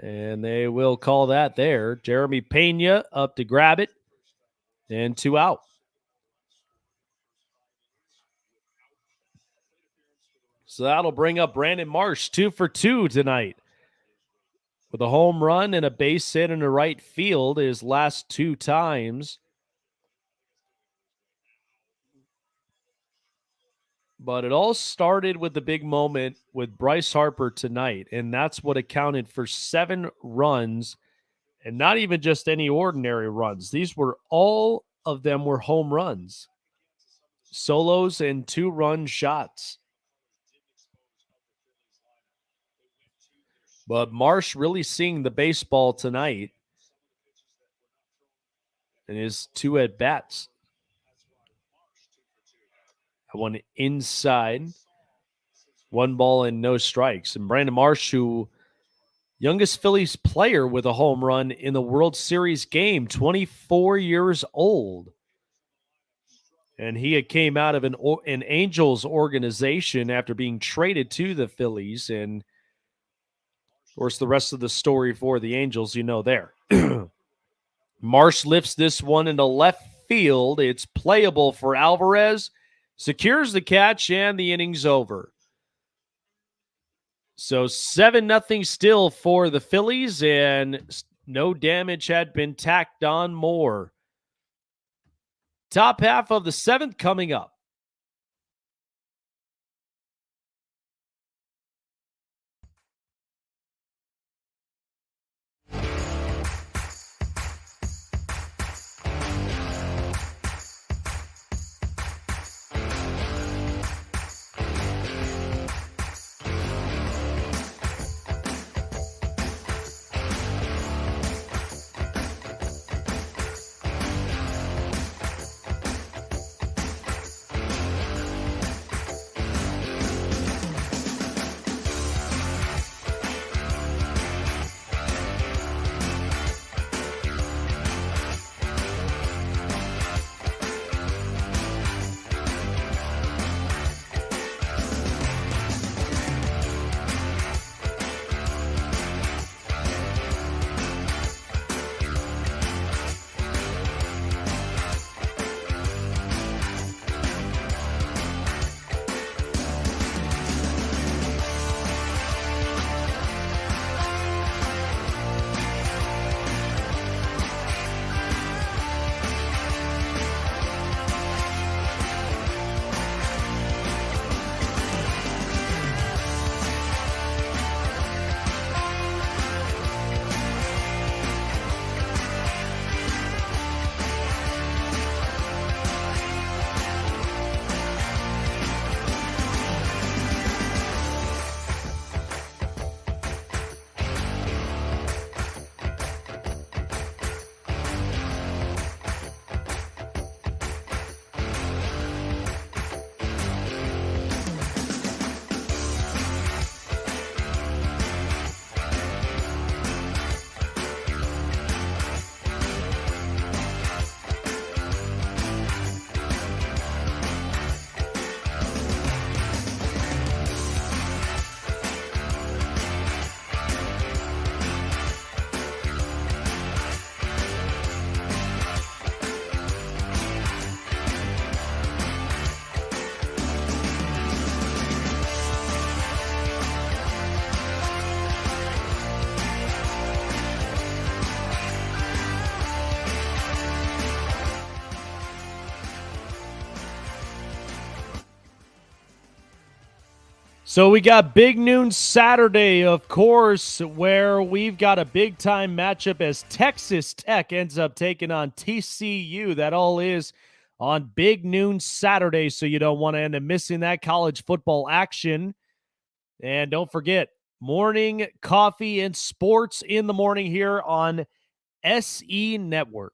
and they will call that there. Jeremy Pena up to grab it, and 2 out. So that'll bring up Brandon Marsh, 2 for 2 tonight, with a home run and a base hit in the right field his last 2 times. But it all started with the big moment with Bryce Harper tonight, and that's what accounted for 7 runs, and not even just any ordinary runs. These were all of them were home runs, solos and 2-run shots. But Marsh really seeing the baseball tonight in his 2 at-bats. One inside, 1 ball and no strikes. And Brandon Marsh, who youngest Phillies player with a home run in the World Series game, 24 years old. And he had came out of an Angels organization after being traded to the Phillies. And, of course, the rest of the story for the Angels, there. Marsh lifts this one into left field. It's playable for Alvarez. Secures the catch, and the inning's over. So 7-0 still for the Phillies, and no damage had been tacked on more. Top half of the seventh coming up. So we got Big Noon Saturday, of course, where we've got a big-time matchup as Texas Tech ends up taking on TCU. That all is on Big Noon Saturday, so you don't want to end up missing that college football action. And don't forget, morning coffee and sports in the morning here on SE Network.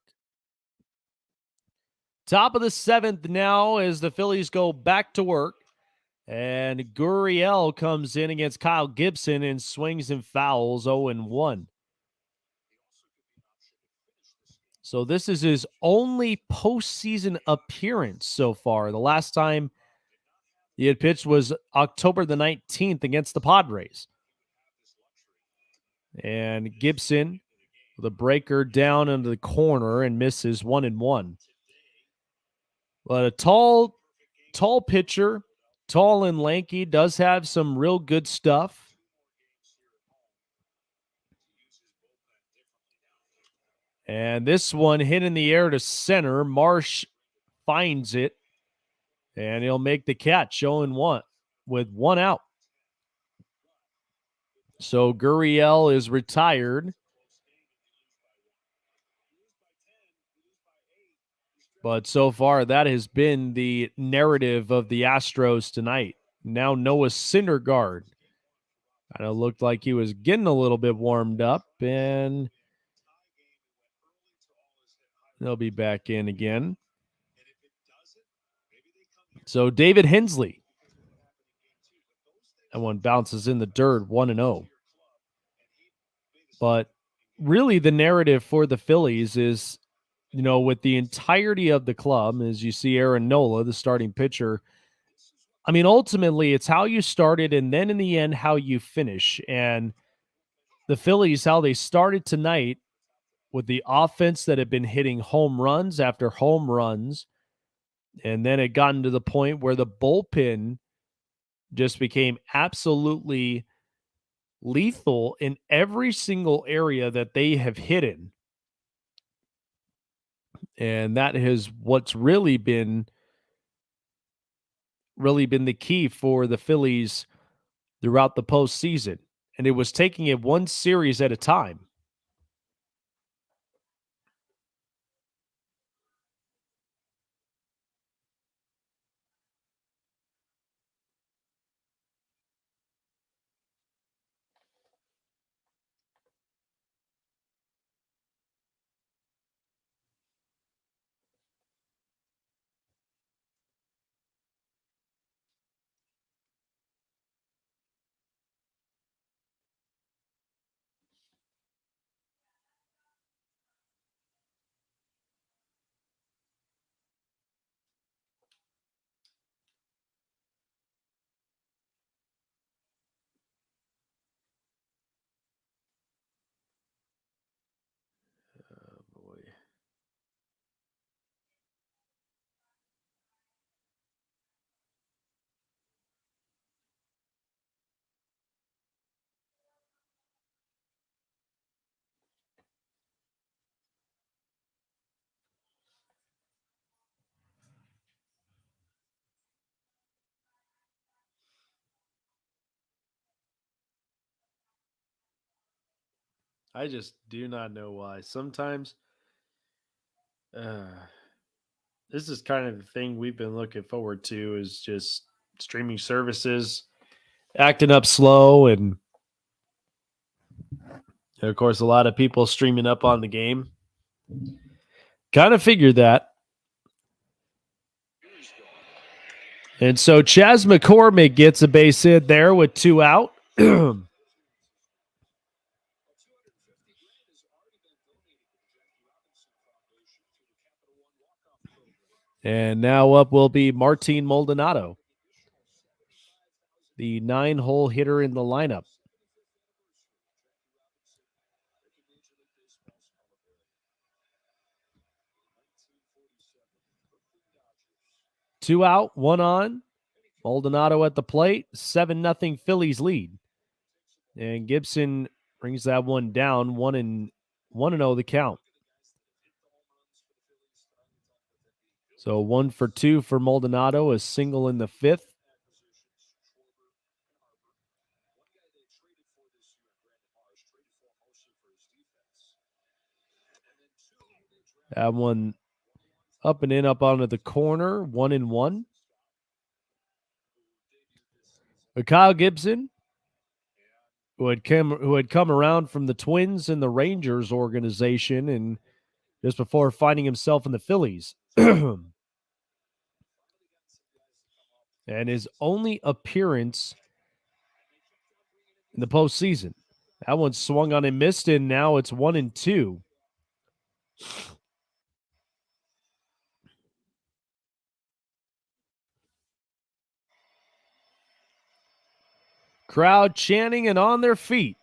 Top of the seventh now as the Phillies go back to work. And Gurriel comes in against Kyle Gibson and swings and fouls 0-1. So this is his only postseason appearance so far. The last time he had pitched was October the 19th against the Padres. And Gibson, the breaker down into the corner and misses 1-1. But a tall pitcher, tall and lanky, does have some real good stuff. And this one hit in the air to center. Marsh finds it, and he'll make the catch 0-1 with one out. So Gurriel is retired. But so far, that has been the narrative of the Astros tonight. Now Noah Syndergaard kind of looked like he was getting a little bit warmed up, and they'll be back in again. So David Hensley. That one bounces in the dirt, 1-0. But really the narrative for the Phillies is with the entirety of the club, as you see Aaron Nola, the starting pitcher. I mean, ultimately, it's how you started and then in the end, how you finish. And the Phillies, how they started tonight with the offense that had been hitting home runs after home runs. And then it gotten to the point where the bullpen just became absolutely lethal in every single area that they have hit in. And that is what's really been the key for the Phillies throughout the postseason. And it was taking it one series at a time. Oh, boy. I just do not know why. Sometimes uh, this is kind of the thing we've been looking forward to is just streaming services acting up slow. And of course, a lot of people streaming up on the game. Kind of figured that. And so Chas McCormick gets a base hit there with 2 out. And now up will be Martin Maldonado, the 9-hole hitter in the lineup. Two out, 1 on. Maldonado at the plate, 7-0 Phillies lead. And Gibson brings that one down, 1-0 the count. So 1 for 2 for Maldonado, a single in the 5th. That one up and in, up onto the corner, 1-1. But Kyle Gibson, who had come around from the Twins and the Rangers organization, and just before finding himself in the Phillies, and his only appearance in the postseason. That one swung on and missed, and now it's 1-2. Crowd chanting and on their feet.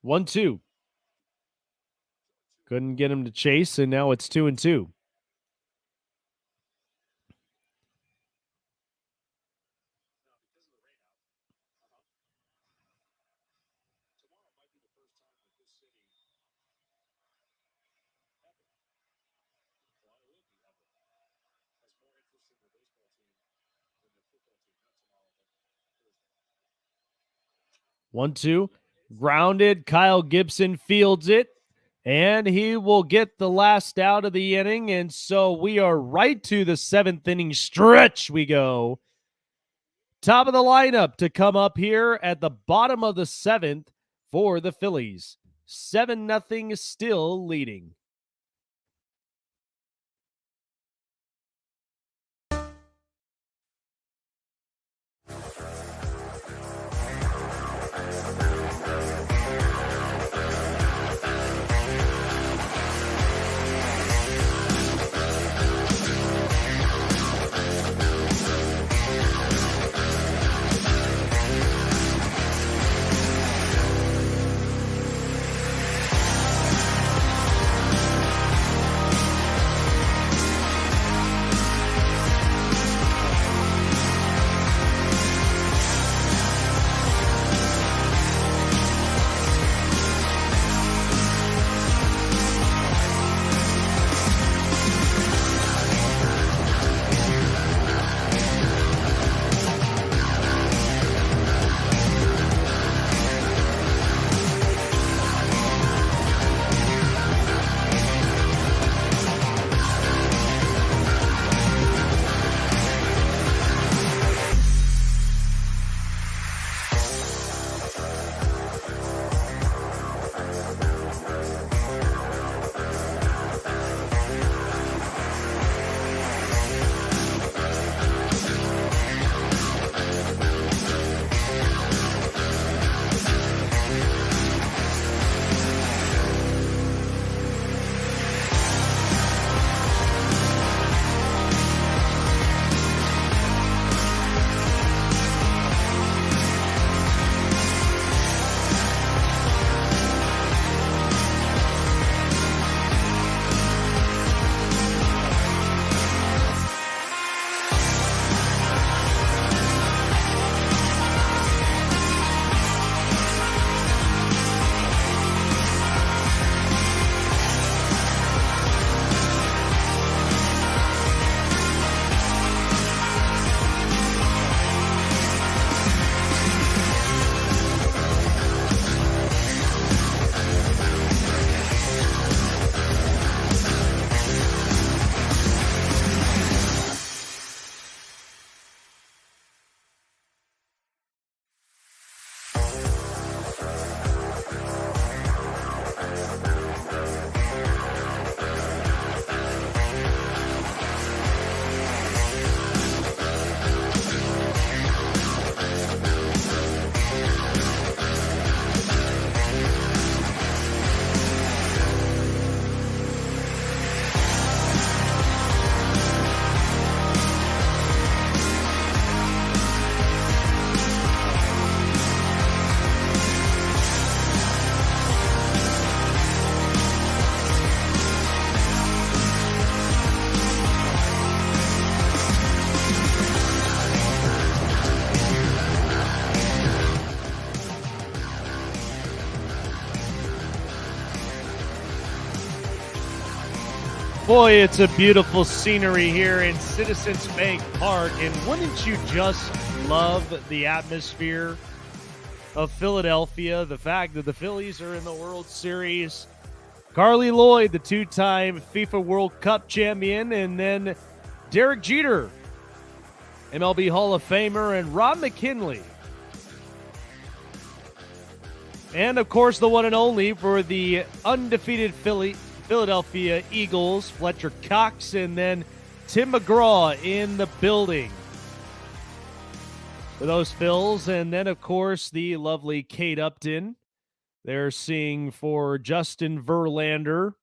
One, two. Couldn't get him to chase, and now it's 2-2. One, two. Grounded. Kyle Gibson fields it, and he will get the last out of the inning. And so we are right to the 7th inning stretch. We go. Top of the lineup to come up here at the bottom of the 7th for the Phillies. 7-0 still leading. Boy, it's a beautiful scenery here in Citizens Bank Park, and wouldn't you just love the atmosphere of Philadelphia, the fact that the Phillies are in the World Series, Carly Lloyd, the two-time FIFA World Cup champion, and then Derek Jeter, MLB Hall of Famer, and Rob McKinley. And, of course, the one and only for the undefeated Philadelphia Eagles, Fletcher Cox, and then Tim McGraw in the building for those Phils. And then, of course, the lovely Kate Upton. They're singing for Justin Verlander.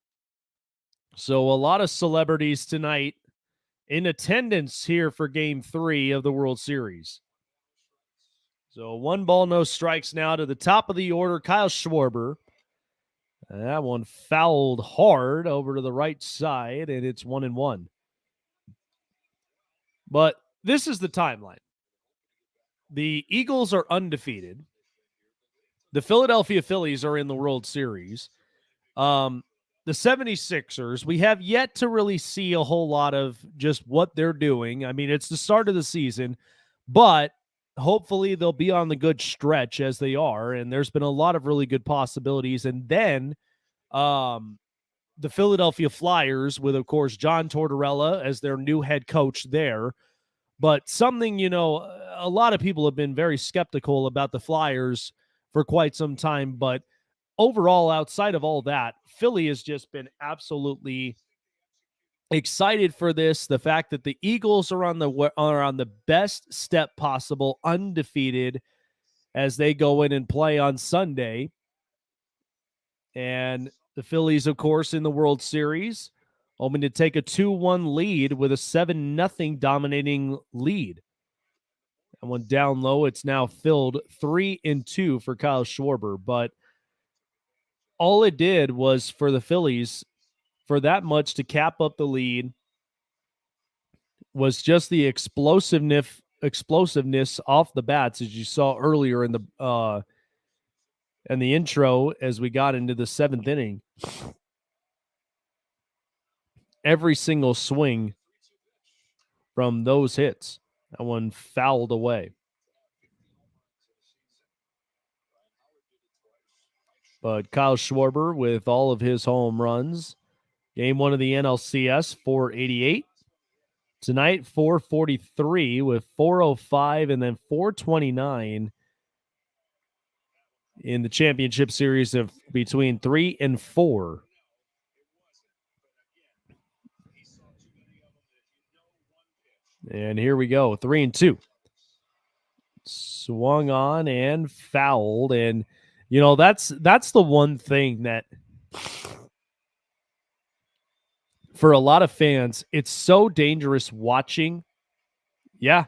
So a lot of celebrities tonight in attendance here for Game 3 of the World Series. So 1 ball, no strikes now to the top of the order, Kyle Schwarber. That one fouled hard over to the right side, and it's 1-1. But this is the timeline. The Eagles are undefeated. The Philadelphia Phillies are in the World Series. The 76ers, we have yet to really see a whole lot of just what they're doing. I mean, it's the start of the season, but hopefully they'll be on the good stretch as they are, and there's been a lot of really good possibilities. And then the Philadelphia Flyers with, of course, John Tortorella as their new head coach there. But something, a lot of people have been very skeptical about the Flyers for quite some time. But overall, outside of all that, Philly has just been absolutely excited for this. The fact that the Eagles are on the best step possible, undefeated, as they go in and play on Sunday. And the Phillies, of course, in the World Series, hoping to take a 2-1 lead with a 7-0 dominating lead. That one down low, it's now filled 3-2 for Kyle Schwarber. But all it did was for the Phillies, for that much to cap up the lead, was just the explosiveness off the bats, as you saw earlier in the intro as we got into the 7th inning. Every single swing from those hits. That one fouled away. But Kyle Schwarber with all of his home runs. Game 1 of the NLCS, 488. Tonight, 443 with 405 and then 429 in the championship series of between 3 and 4. And here we go, 3-2. Swung on and fouled. And, that's the one thing that for a lot of fans, it's so dangerous watching. Yeah.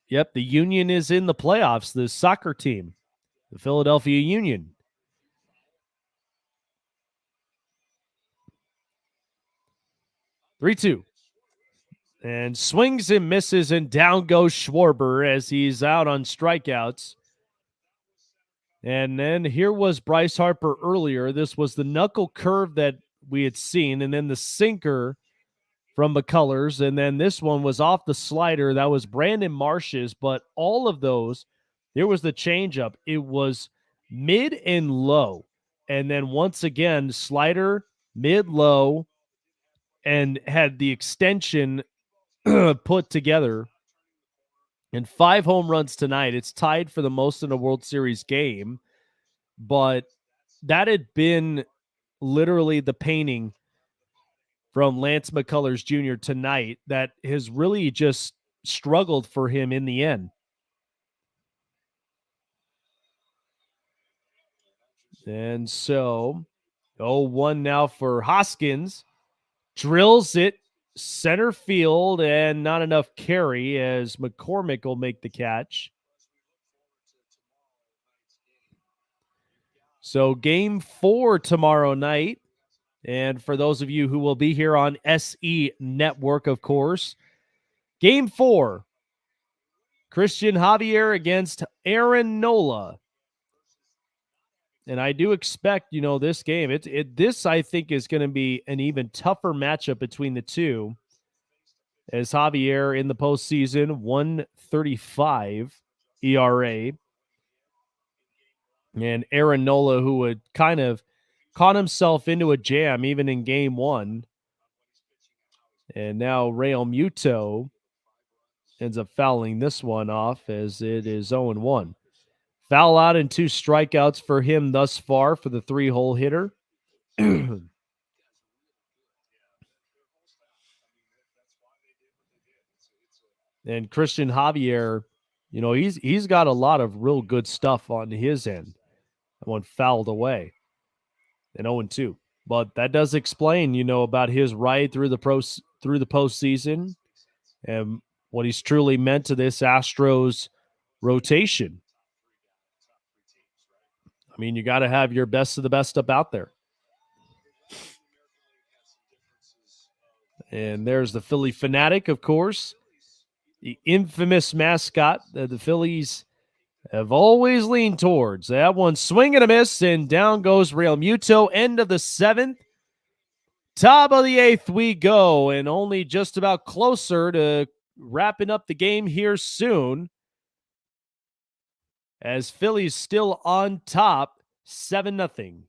Yep, the Union is in the playoffs, the soccer team, the Philadelphia Union. Three-two. And swings and misses, and down goes Schwarber as he's out on strikeouts. And then here was Bryce Harper earlier. This was the knuckle curve that we had seen, and then the sinker from McCullers, and then this one was off the slider. That was Brandon Marsh's, but all of those, there was the changeup. It was mid and low, and then once again, slider, mid-low, and had the extension put together. And 5 home runs tonight. It's tied for the most in a World Series game, but that had been literally the painting from Lance McCullers Jr. tonight that has really just struggled for him in the end. And so 0-1 now for Hoskins. Drills it center field and not enough carry as McCormick will make the catch. So game 4 tomorrow night. And for those of you who will be here on SE Network, of course, game 4, Christian Javier against Aaron Nola. And I do expect, this game, this I think is going to be an even tougher matchup between the two, as Javier in the postseason, 135 ERA, and Aaron Nola, who had kind of caught himself into a jam even in game one. And now Real Muto ends up fouling this one off as it is 0-1. Foul out and 2 strikeouts for him thus far for the 3-hole hitter. And Christian Javier, he's got a lot of real good stuff on his end. That one fouled away. And 0-2. But that does explain, about his ride through the postseason and what he's truly meant to this Astros rotation. I mean, you got to have your best of the best up out there. And there's the Philly Fanatic, of course, the infamous mascot that the Phillies have always leaned towards. That one swing and a miss, and down goes Real Muto. End of the 7th. Top of the 8th we go, and only just about closer to wrapping up the game here soon, as Philly's still on top, 7-0.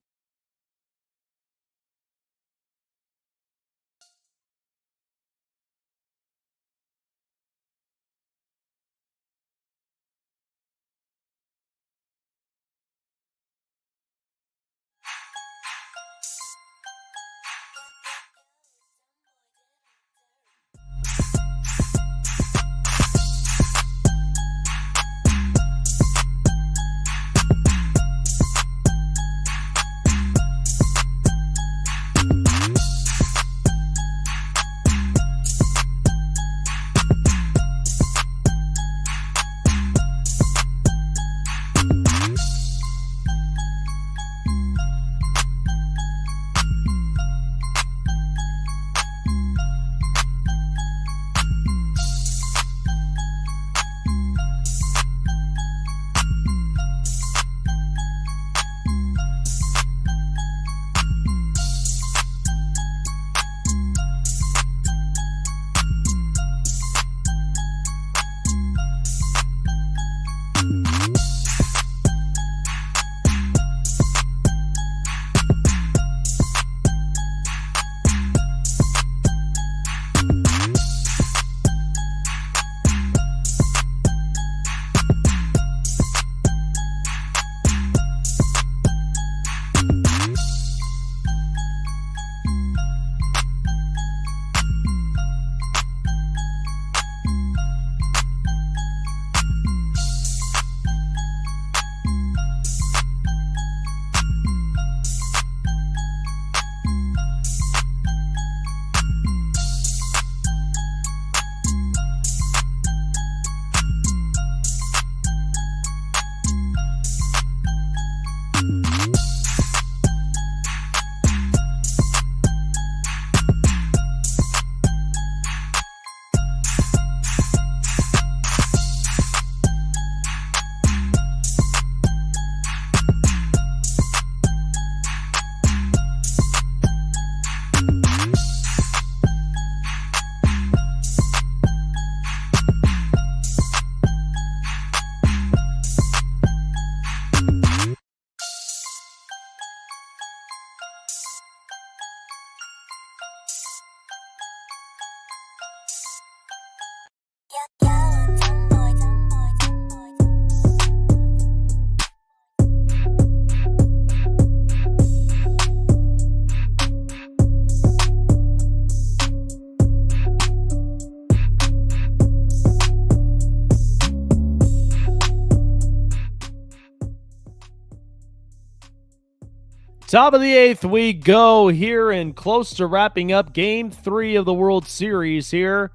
Top of the 8th we go here, and close to wrapping up Game 3 of the World Series here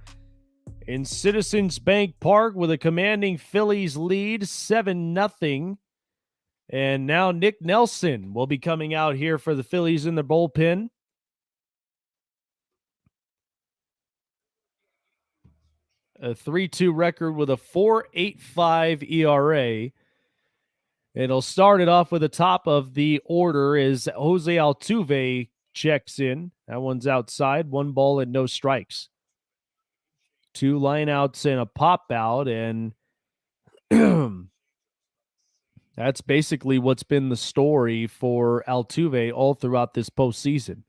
in Citizens Bank Park with a commanding Phillies lead, 7-0. And now Nick Nelson will be coming out here for the Phillies in the bullpen. A 3-2 record with a 4.85 ERA. It'll start it off with the top of the order as Jose Altuve checks in. That one's outside. 1 ball and no strikes. 2 lineouts and a pop out, and that's basically what's been the story for Altuve all throughout this postseason.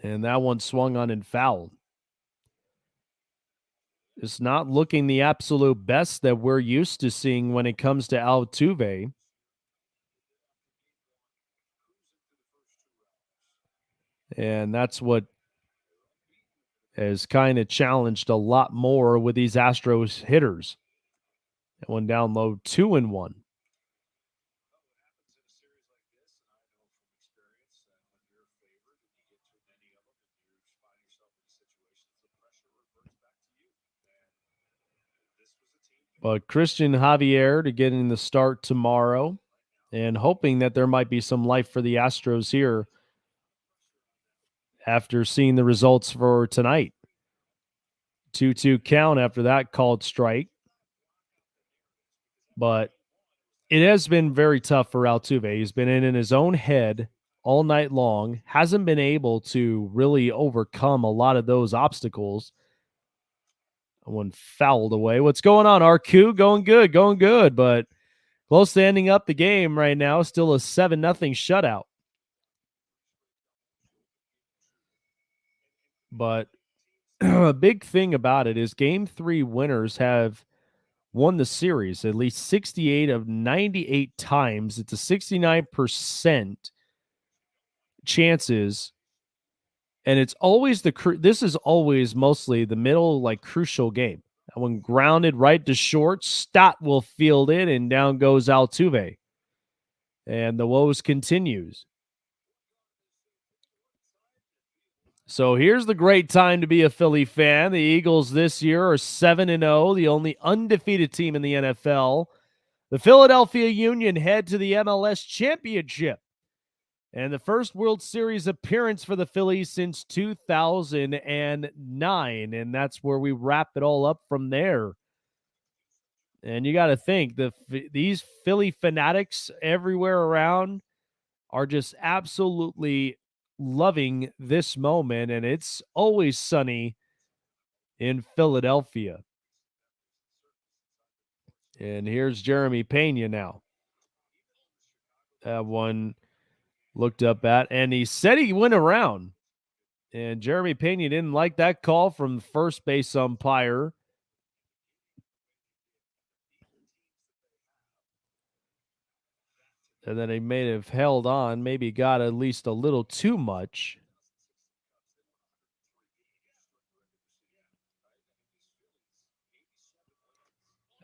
And that one swung on and fouled. It's not looking the absolute best that we're used to seeing when it comes to Altuve. And that's what has kind of challenged a lot more with these Astros hitters. That one down low, 2-1. But Christian Javier to get in the start tomorrow and hoping that there might be some life for the Astros here after seeing the results for tonight. 2-2 count after that called strike. But it has been very tough for Altuve. He's been in his own head all night long, hasn't been able to really overcome a lot of those obstacles. One fouled away. What's going on, RQ? Going good, but close to ending up the game right now. Still a 7-0 shutout. But a big thing about it is game 3 winners have won the series at least 68 of 98 times. It's a 69% chances. And it's always this is always mostly the middle, like, crucial game. That one grounded right to short. Stott will field it, and down goes Altuve. And the woes continues. So here's the great time to be a Philly fan. The Eagles this year are 7-0, the only undefeated team in the NFL. The Philadelphia Union head to the MLS Championship and the first World Series appearance for the Phillies since 2009. And that's where we wrap it all up from there. And you got to think these Philly fanatics everywhere around are just absolutely loving this moment. And it's always sunny in Philadelphia. And here's Jeremy Pena now. That one looked up at, and he said he went around. And Jeremy Pena didn't like that call from the first base umpire. And then he may have held on, maybe got at least a little too much.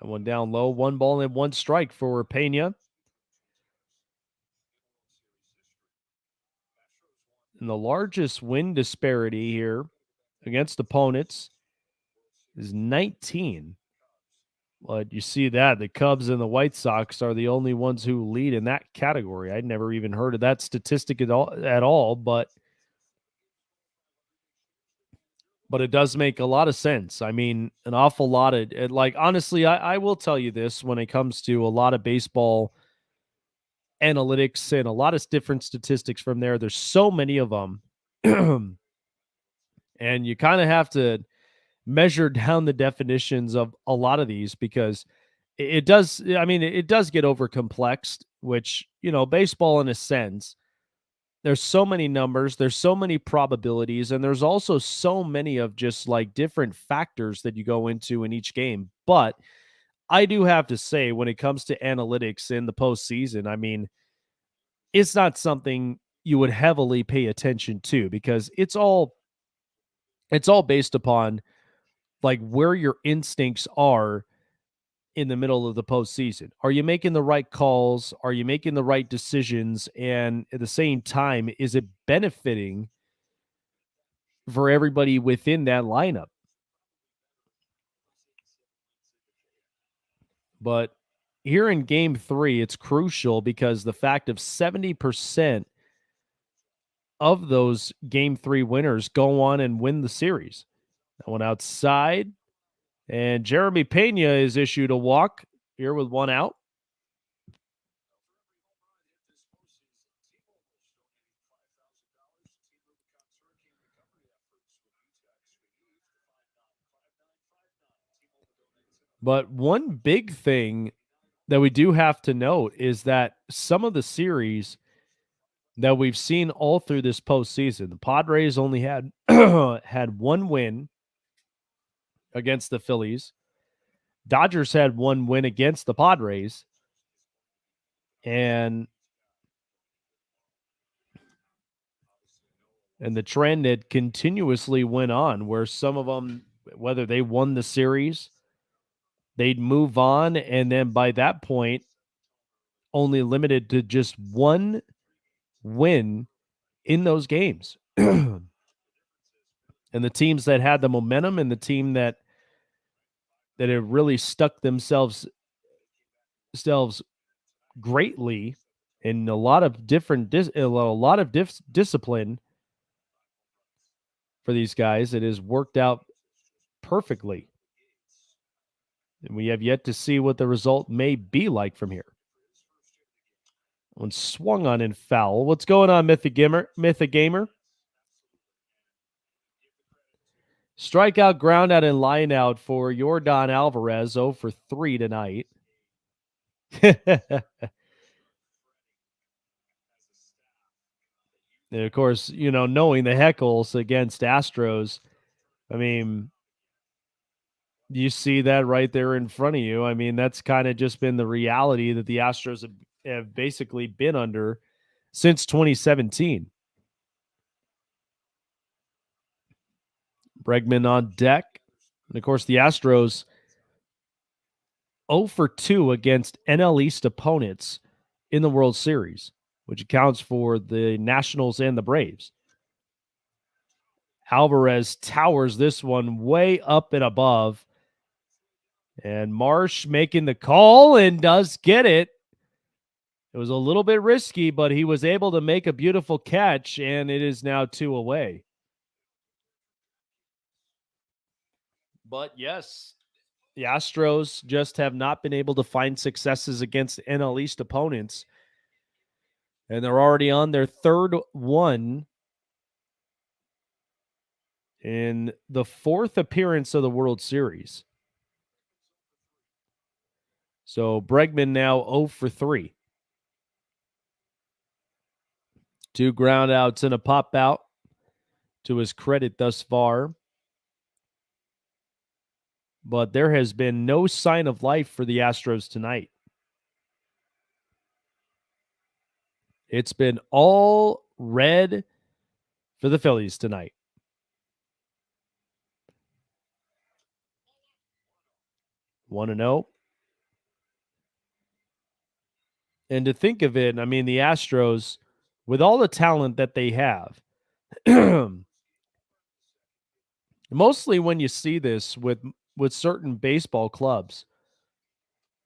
That one down low, 1 ball and 1 strike for Pena. And the largest win disparity here against opponents is 19. But you see that the Cubs and the White Sox are the only ones who lead in that category. I'd never even heard of that statistic at all, but it does make a lot of sense. I mean, an awful lot of like, honestly, I will tell you this when it comes to a lot of baseball analytics and a lot of different statistics from there. There's so many of them. And you kind of have to measure down the definitions of a lot of these because it does, I mean, it does get over complexed, which, baseball in a sense, there's so many numbers, there's so many probabilities, and there's also so many of just like different factors that you go into in each game. But I do have to say, when it comes to analytics in the postseason, I mean, it's not something you would heavily pay attention to because it's all based upon like where your instincts are in the middle of the postseason. Are you making the right calls? Are you making the right decisions? And at the same time, is it benefiting for everybody within that lineup? But here in game 3, it's crucial because the fact of 70% of those game 3 winners go on and win the series. That one outside, And Jeremy Pena is issued a walk here with one out. But one big thing that we do have to note is that some of the series that we've seen all through this postseason, the Padres only had had one win against the Phillies. Dodgers had one win against the Padres, and the trend had continuously went on where some of them, whether they won the series, they'd move on, and then by that point, only limited to just one win in those games. And the teams that had the momentum and the team that have really stuck themselves greatly in a lot of different discipline for these guys, it has worked out perfectly. And we have yet to see what the result may be like from here. One swung on and foul. What's going on, Mythic Gamer? Strikeout, ground out, and line out for Yordan Alvarez, 0 for 3 tonight. And of course, knowing the heckles against Astros, I mean, you see that right there in front of you. I mean, that's kind of just been the reality that the Astros have basically been under since 2017. Bregman on deck. And of course, the Astros 0 for 2 against NL East opponents in the World Series, which accounts for the Nationals and the Braves. Alvarez towers this one way up and above. And Marsh making the call and does get it. It was a little bit risky, but he was able to make a beautiful catch, and it is now 2 away. But yes, the Astros just have not been able to find successes against NL East opponents. And they're already on their third one in the fourth appearance of the World Series. So Bregman now 0 for 3. 2 ground outs and a pop out to his credit thus far. But there has been no sign of life for the Astros tonight. It's been all red for the Phillies tonight. 1-0. And to think of it, I mean, the Astros, with all the talent that they have, mostly when you see this with certain baseball clubs,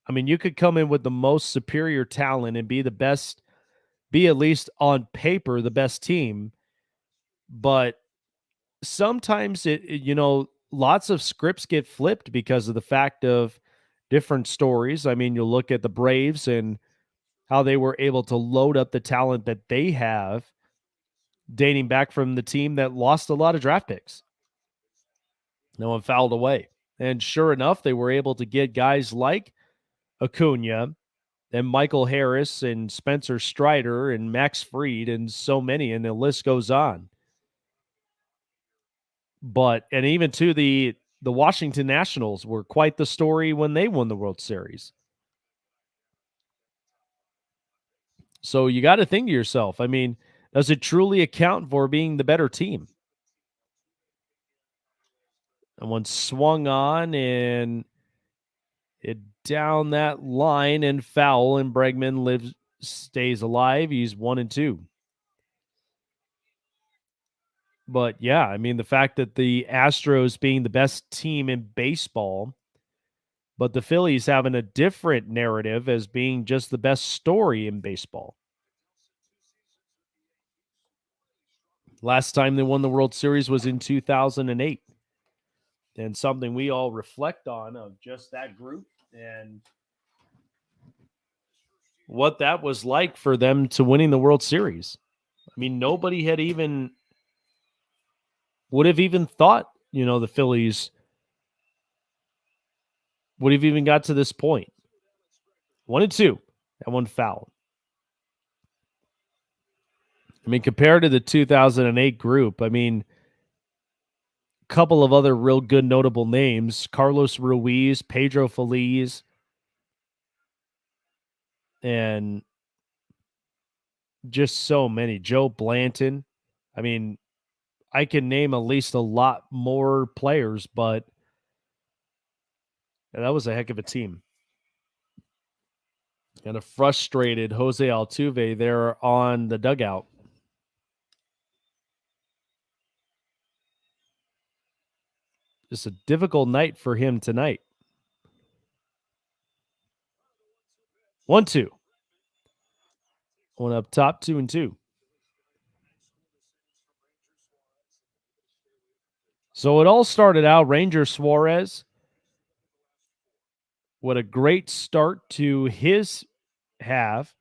I mean, you could come in with the most superior talent and be the best, be at least on paper the best team, but sometimes lots of scripts get flipped because of the fact of different stories. I mean, you look at the Braves and how they were able to load up the talent that they have dating back from the team that lost a lot of draft picks. No one fouled away. And sure enough, they were able to get guys like Acuna and Michael Harris and Spencer Strider and Max Fried and so many, and the list goes on. But, and even to the Washington Nationals were quite the story when they won the World Series. So you got to think to yourself, I mean, does it truly account for being the better team? And one swung on and it down that line and foul, and Bregman stays alive. He's 1-2. But yeah, I mean, the fact that the Astros being the best team in baseball, but the Phillies having a different narrative as being just the best story in baseball. Last time they won the World Series was in 2008. and something we all reflect on of just that group and what that was like for them to winning the World Series. I mean, nobody had even would have even thought, the Phillies would have even got to this point. 1-2, that one foul. I mean, compared to the 2008 group, I mean, a couple of other real good notable names: Carlos Ruiz, Pedro Feliz, and just so many. Joe Blanton. I mean, I can name at least a lot more players, but that was a heck of a team. And a frustrated Jose Altuve there on the dugout. Just a difficult night for him tonight. 1-2. One up top, 2-2. So it all started out Ranger Suarez. What a great start to his behalf.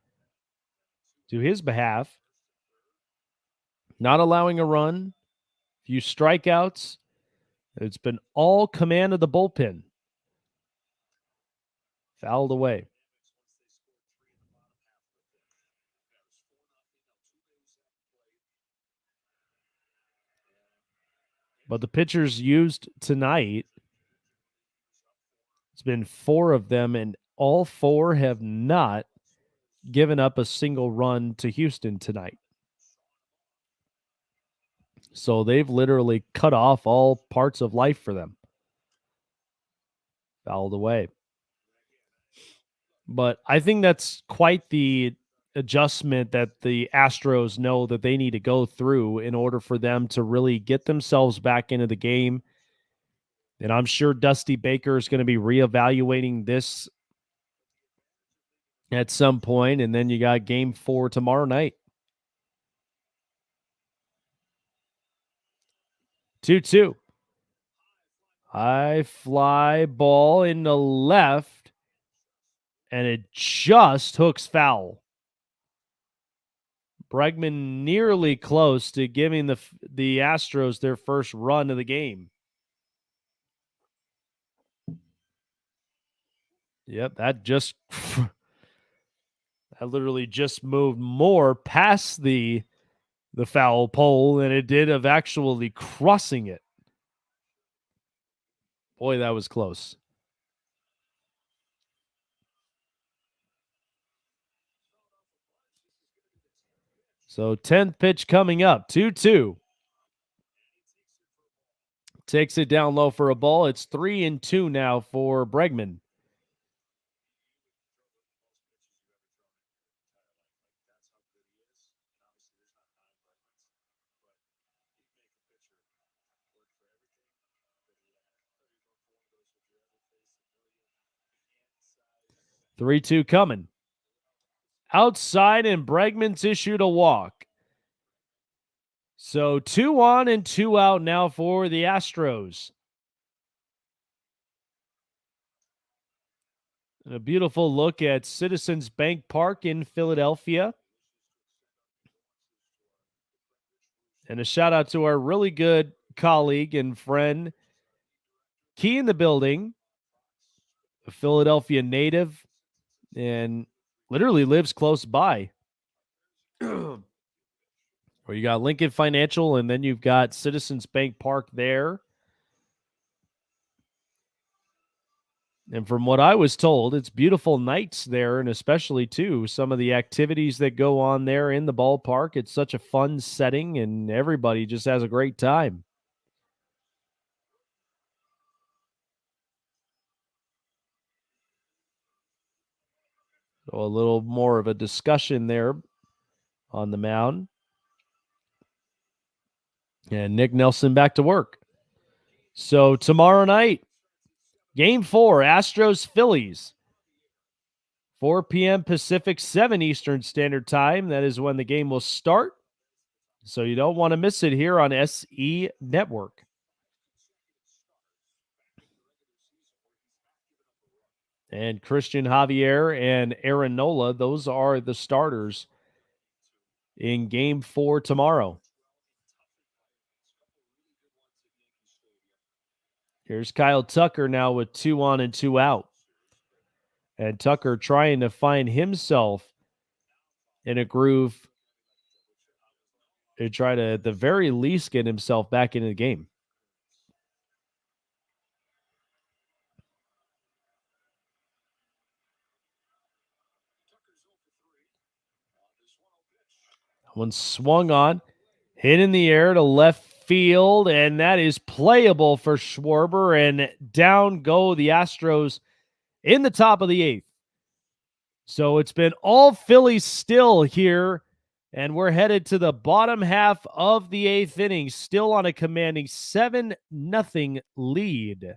Not allowing a run, few strikeouts. It's been all command of the bullpen. Fouled away. But the pitchers used tonight, it's been 4 of them, and all 4 have not given up a single run to Houston tonight. So they've literally cut off all parts of life for them. Fouled away. But I think that's quite the adjustment that the Astros know that they need to go through in order for them to really get themselves back into the game. And I'm sure Dusty Baker is going to be reevaluating this at some point. And then you got game 4 tomorrow night. 2-2. High fly ball in the left, and it just hooks foul. Bregman nearly close to giving the Astros their first run of the game. Yep, that literally just moved more past the foul pole than it did of actually crossing it. Boy, that was close. So 10th pitch coming up, 2-2. Takes it down low for a ball. It's 3-2 now for Bregman. Three, 2 coming. Outside, and Bregman's issued a walk. So 2 on and 2 out now for the Astros. And a beautiful look at Citizens Bank Park in Philadelphia. And a shout out to our really good colleague and friend, Key in the building, a Philadelphia native, and literally lives close by. Where you got Lincoln Financial, and then you've got Citizens Bank Park there. And from what I was told, it's beautiful nights there, and especially, too, some of the activities that go on there in the ballpark. It's such a fun setting, and everybody just has a great time. So a little more of a discussion there on the mound. And Nick Nelson back to work. So tomorrow night, game 4, Astros Phillies. 4 p.m. Pacific, 7 Eastern Standard Time. That is when the game will start. So you don't want to miss it here on SE Network. And Christian Javier and Aaron Nola, those are the starters in game 4 tomorrow. Here's Kyle Tucker now with 2 on and 2 out. And Tucker trying to find himself in a groove to try to, at the very least, get himself back into the game. One swung on, hit in the air to left field, and that is playable for Schwarber, and down go the Astros in the top of the 8th. So it's been all Phillies still here, and we're headed to the bottom half of the 8th inning, still on a commanding 7-0 lead.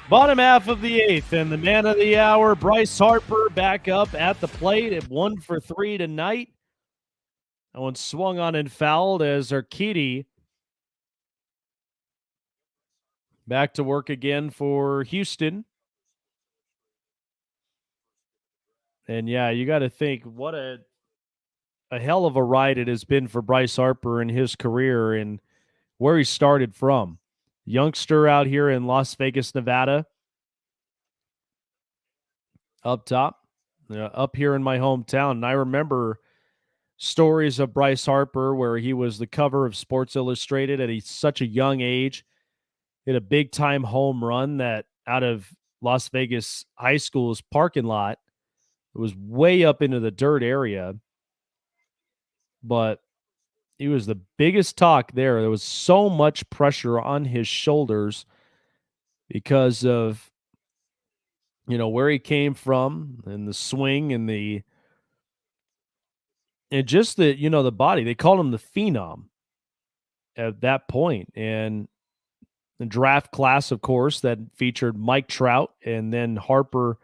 Bottom half of the 8th, and the man of the hour, Bryce Harper, back up at the plate at 1 for 3 tonight. That one swung on and fouled as Urquidy back to work again for Houston. And yeah, you got to think what a hell of a ride it has been for Bryce Harper in his career and where he started from. Youngster out here in Las Vegas, Nevada. Up top, up here in my hometown. And I remember stories of Bryce Harper where he was the cover of Sports Illustrated at such a young age. Hit a big time home run that out of Las Vegas high school's parking lot. It was way up into the dirt area, but he was the biggest talk there. There was so much pressure on his shoulders because of, where he came from and the swing and the And just the body, they called him the Phenom at that point. And the draft class, of course, that featured Mike Trout and then Harper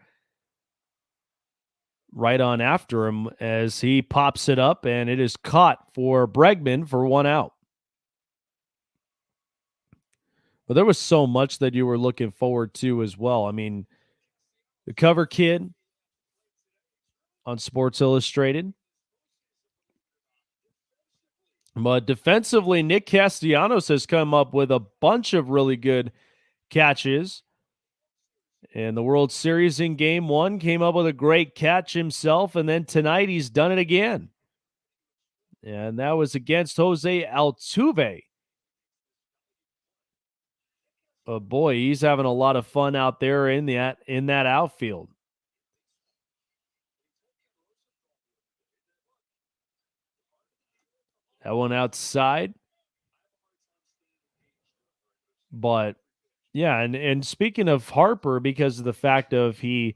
right on after him as he pops it up, and it is caught for Bregman for 1 out. But there was so much that you were looking forward to as well. I mean, the cover kid on Sports Illustrated. But defensively, Nick Castellanos has come up with a bunch of really good catches. And the World Series in Game 1 came up with a great catch himself. And then tonight he's done it again. And that was against Jose Altuve. Oh boy, he's having a lot of fun out there in that outfield. That one outside. But yeah, and speaking of Harper, because of the fact of he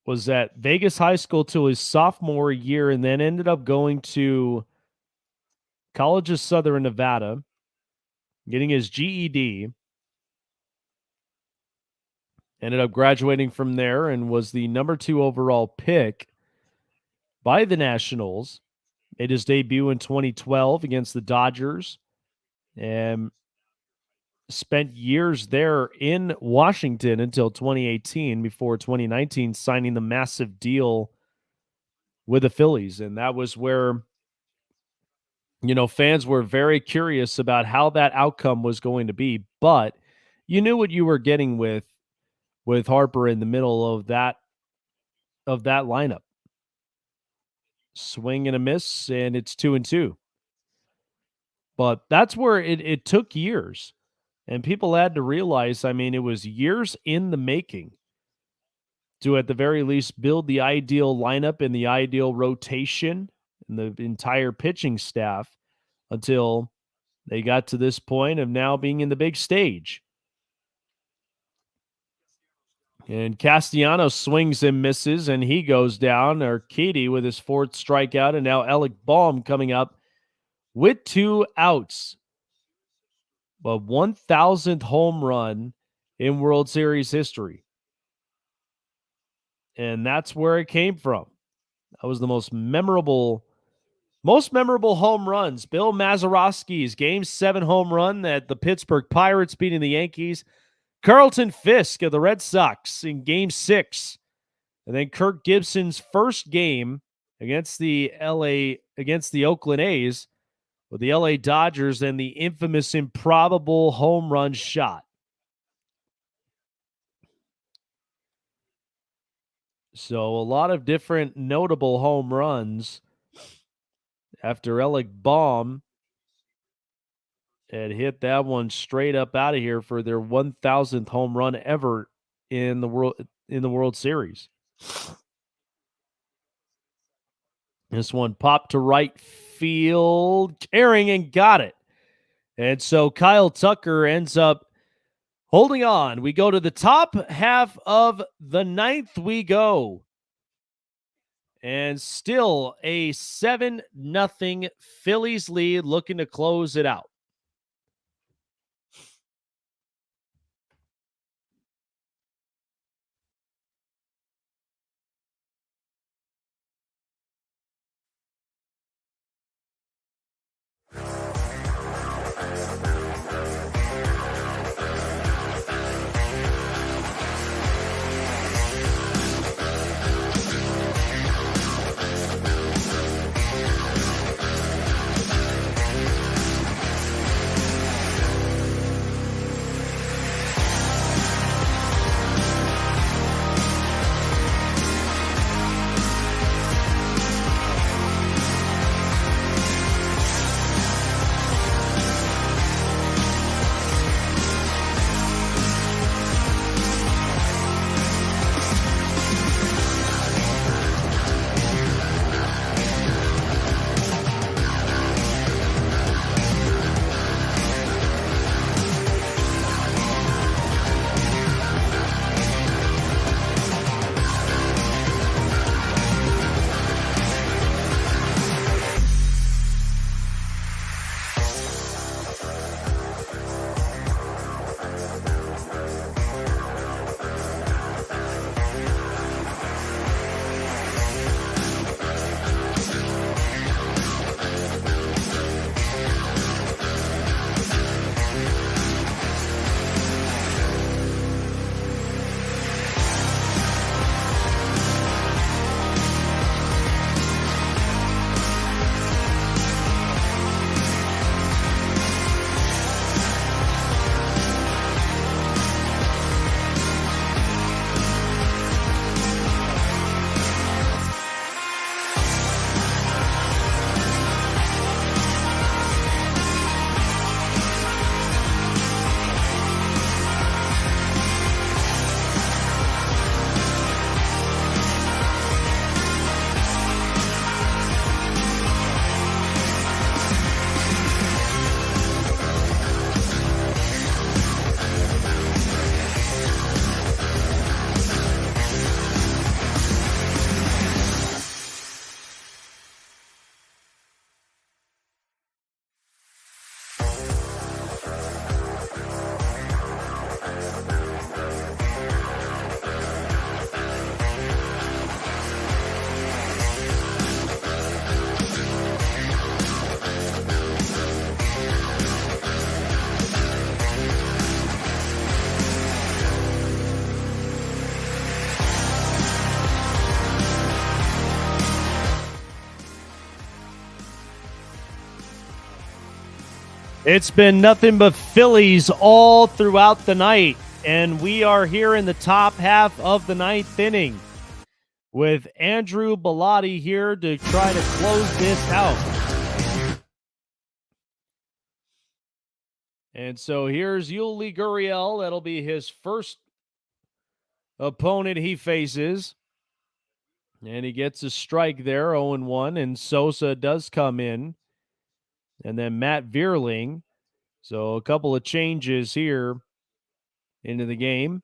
was at Vegas High School till his sophomore year and then ended up going to College of Southern Nevada, getting his GED, ended up graduating from there and was the number 2 overall pick by the Nationals. Made his debut in 2012 against the Dodgers and spent years there in Washington until 2018 before 2019 signing the massive deal with the Phillies. And that was where, fans were very curious about how that outcome was going to be, but you knew what you were getting with Harper in the middle of that lineup. Swing and a miss, and it's 2-2. But that's where it took years. And people had to realize, I mean, it was years in the making to, at the very least, build the ideal lineup and the ideal rotation and the entire pitching staff until they got to this point of now being in the big stage. And Castellanos swings and misses, and he goes down. Urquidy with his 4th strikeout, and now Alec Bohm coming up with 2 outs. But 1,000th home run in World Series history. And that's where it came from. That was the most memorable home runs. Bill Mazeroski's Game 7 home run at the Pittsburgh Pirates beating the Yankees. Carlton Fisk of the Red Sox in Game 6. And then Kirk Gibson's first game against the Oakland A's with the LA Dodgers and the infamous improbable home run shot. So a lot of different notable home runs after Alec Bohm had hit that one straight up out of here for their 1,000th home run ever in the World Series. This one popped to right field, carrying and got it. And so Kyle Tucker ends up holding on. We go to the top half of the 9th. We go. And still a 7-0 Phillies lead, looking to close it out. It's been nothing but Phillies all throughout the night, and we are here in the top half of the ninth inning with Andrew Bellotti here to try to close this out. And so here's Yuli Gurriel. That'll be his first opponent he faces. And he gets a strike there, 0-1, and Sosa does come in. And then Matt Vierling. So a couple of changes here into the game.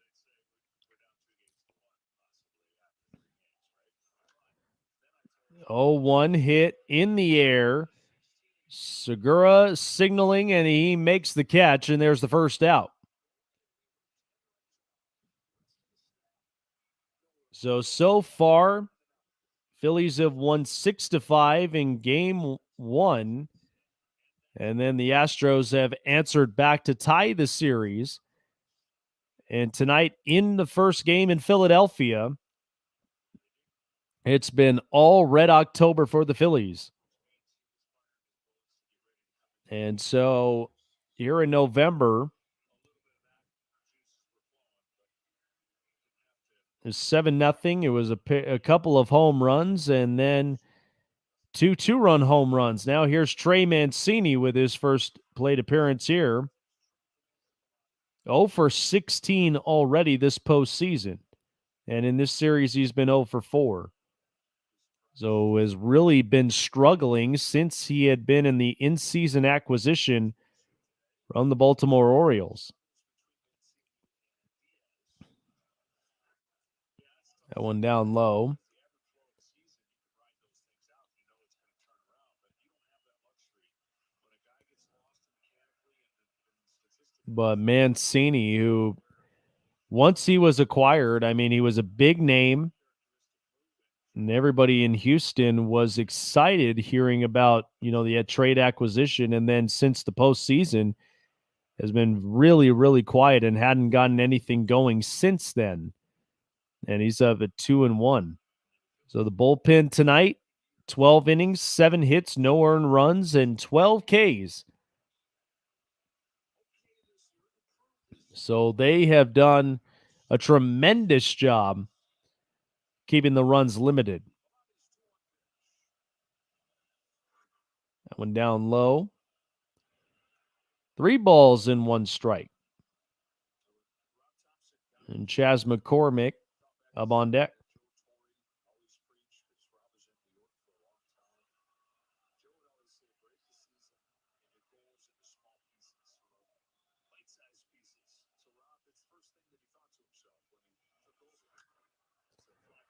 Oh, one hit in the air. Segura signaling, and he makes the catch, and there's the first out. So far, Phillies have won 6-5 in game one. And then the Astros have answered back to tie the series. And tonight in the first game in Philadelphia, it's been all red October for the Phillies. And so here in November, it's 7-0. It was a couple of home runs and then two two-run home runs. Now here's Trey Mancini with his first plate appearance here. 0 for 16 already this postseason. And in this series, he's been 0 for 4. So has really been struggling since he had been in the in-season acquisition from the Baltimore Orioles. That one down low. But Mancini, who once he was acquired, I mean, he was a big name. And everybody in Houston was excited hearing about, the trade acquisition. And then since the postseason has been really, really quiet and hadn't gotten anything going since then. And he's up at 2-1. So the bullpen tonight, 12 innings, 7 hits, no earned runs, and 12 Ks. So they have done a tremendous job keeping the runs limited. That one down low. 3 balls and 1 strike. And Chas McCormick up on deck.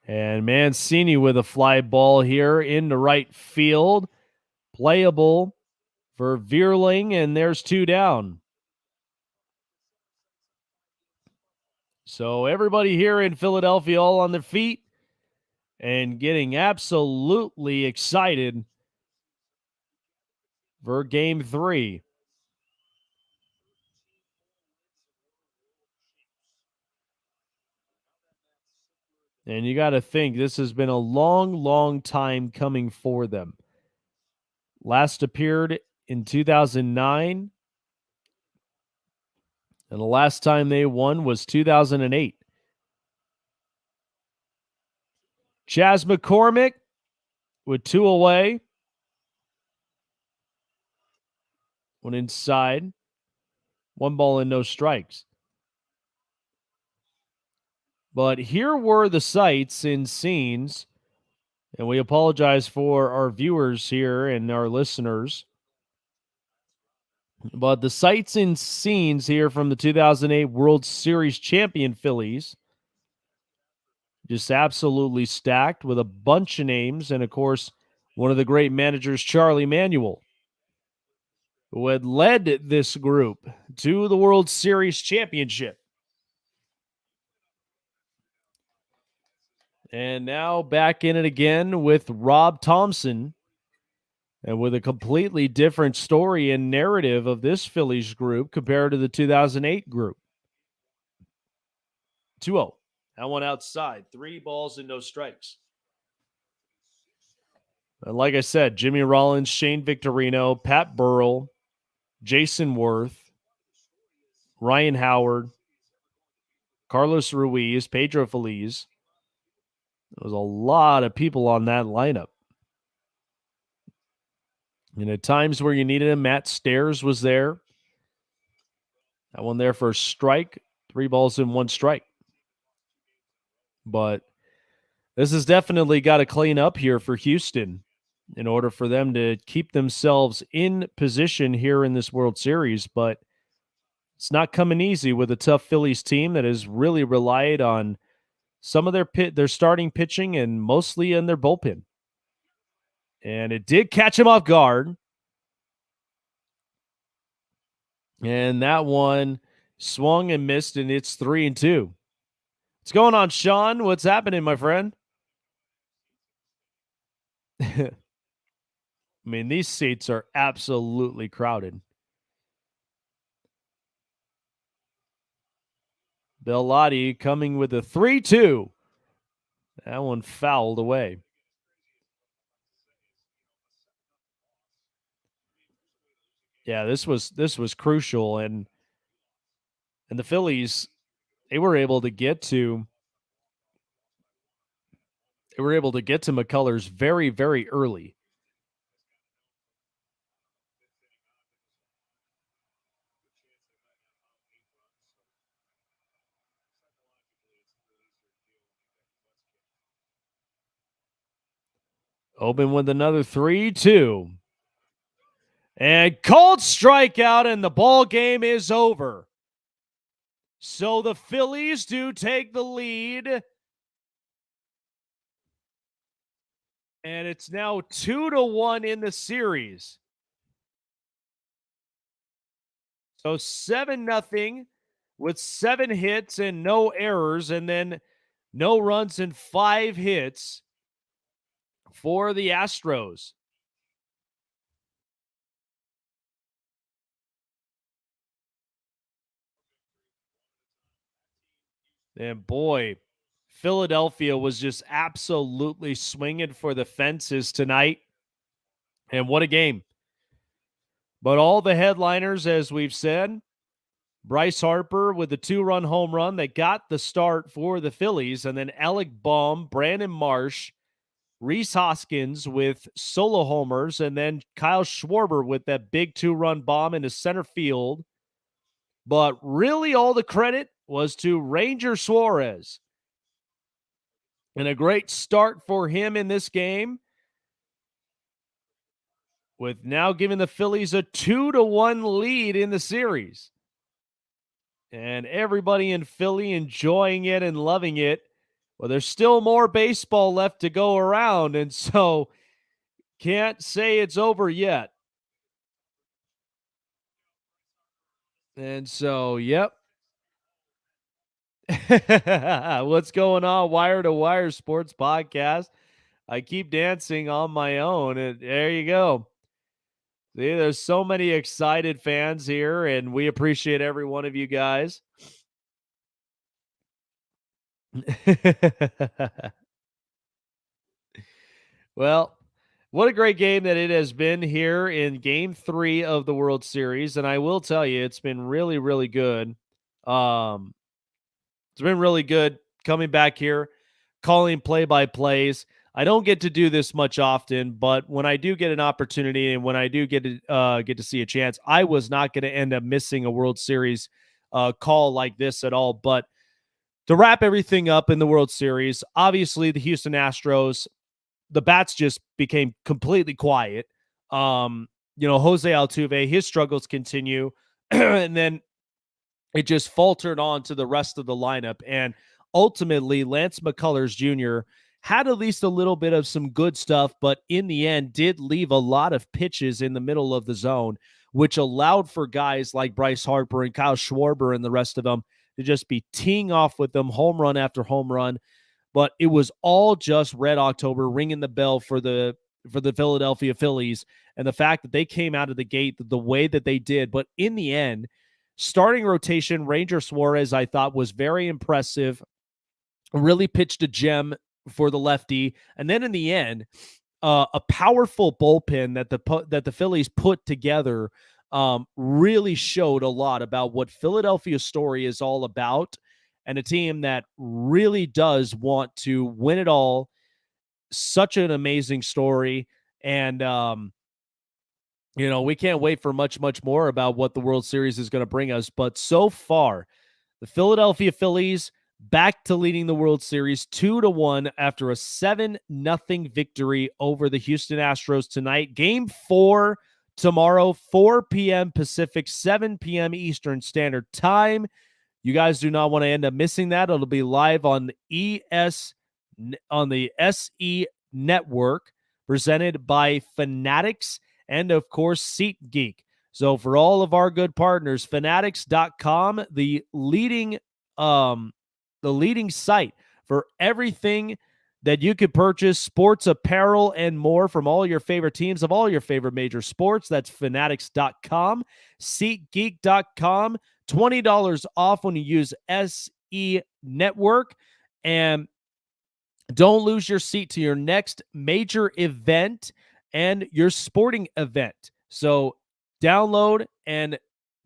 And Mancini with a fly ball here into right field. Playable for Vierling, and there's 2 down. So everybody here in Philadelphia all on their feet and getting absolutely excited for game 3. And you got to think this has been a long, long time coming for them. Last appeared in 2009. And the last time they won was 2008. Chas McCormick with 2 away. One inside. 1 ball and no strikes. But here were the sights and scenes, and we apologize for our viewers here and our listeners. But the sights and scenes here from the 2008 World Series champion Phillies, just absolutely stacked with a bunch of names, and of course, one of the great managers, Charlie Manuel, who had led this group to the World Series championship. And now back in it again with Rob Thompson, and with a completely different story and narrative of this Phillies group compared to the 2008 group. 2-0. That one outside. 3 balls and no strikes. And like I said, Jimmy Rollins, Shane Victorino, Pat Burrell, Jason Worth, Ryan Howard, Carlos Ruiz, Pedro Feliz. There was a lot of people on that lineup. And at times where you needed him, Matt Stairs was there. That one there for a strike. 3 balls and 1 strike. But this has definitely got to clean up here for Houston in order for them to keep themselves in position here in this World Series. But it's not coming easy with a tough Phillies team that has really relied on some of their starting pitching and mostly in their bullpen. And it did catch him off guard. And that one swung and missed, and it's 3-2. What's going on, Sean? What's happening, my friend? I mean, these seats are absolutely crowded. Bellotti coming with a 3-2. That one fouled away. Yeah, this was crucial, and the Phillies, they were able to get to McCullers very, very early. Open with another 3-2. And called strikeout, and the ball game is over. So the Phillies do take the lead. And it's now 2-1 in the series. So 7-0 with 7 hits and no errors, and then no runs and 5 hits for the Astros. And boy, Philadelphia was just absolutely swinging for the fences tonight. And what a game. But all the headliners, as we've said, Bryce Harper with the 2-run home run that got the start for the Phillies, and then Alec Baum, Brandon Marsh, Rhys Hoskins with solo homers, and then Kyle Schwarber with that big 2-run bomb into center field. But really all the credit was to Ranger Suarez. And a great start for him in this game, with now giving the Phillies a 2-1 lead in the series. And everybody in Philly enjoying it and loving it. Well, there's still more baseball left to go around, and so can't say it's over yet. And so, yep. What's going on? Wire to Wire Sports Podcast. I keep dancing on my own, and there you go. See, there's so many excited fans here, and we appreciate every one of you guys. Well, what a great game that it has been here in Game 3 of the World Series, and I will tell you, it's been really, really good. It's been really good coming back here, calling play-by-plays. I don't get to do this much often, but when I do get an opportunity and when I do get to see a chance, I was not going to end up missing a World Series call like this at all. But to wrap everything up in the World Series, obviously the Houston Astros, the bats just became completely quiet. Jose Altuve, his struggles continue, and then it just faltered on to the rest of the lineup. And ultimately, Lance McCullers Jr. had at least a little bit of some good stuff, but in the end did leave a lot of pitches in the middle of the zone, which allowed for guys like Bryce Harper and Kyle Schwarber and the rest of them to just be teeing off with them home run after home run. But it was all just Red October ringing the bell for the Philadelphia Phillies, and the fact that they came out of the gate the way that they did. But in the end, starting rotation, Ranger Suarez, I thought, was very impressive. Really pitched a gem for the lefty. And then in the end, a powerful bullpen that the Phillies put together really showed a lot about what Philadelphia's story is all about, and a team that really does want to win it all. Such an amazing story. And, we can't wait for much, much more about what the World Series is going to bring us. But so far, the Philadelphia Phillies back to leading the World Series 2-1 after a 7-0 victory over the Houston Astros tonight. Game 4 tomorrow, 4 p.m. Pacific, 7 p.m. Eastern Standard Time. You guys do not want to end up missing that. It'll be live on the SE Network, presented by Fanatics and, of course, SeatGeek. So for all of our good partners, Fanatics.com, the leading site for everything that you could purchase, sports apparel and more from all your favorite teams of all your favorite major sports. That's Fanatics.com. SeatGeek.com, $20 off when you use SE Network. And don't lose your seat to your next major event and your sporting event. So download and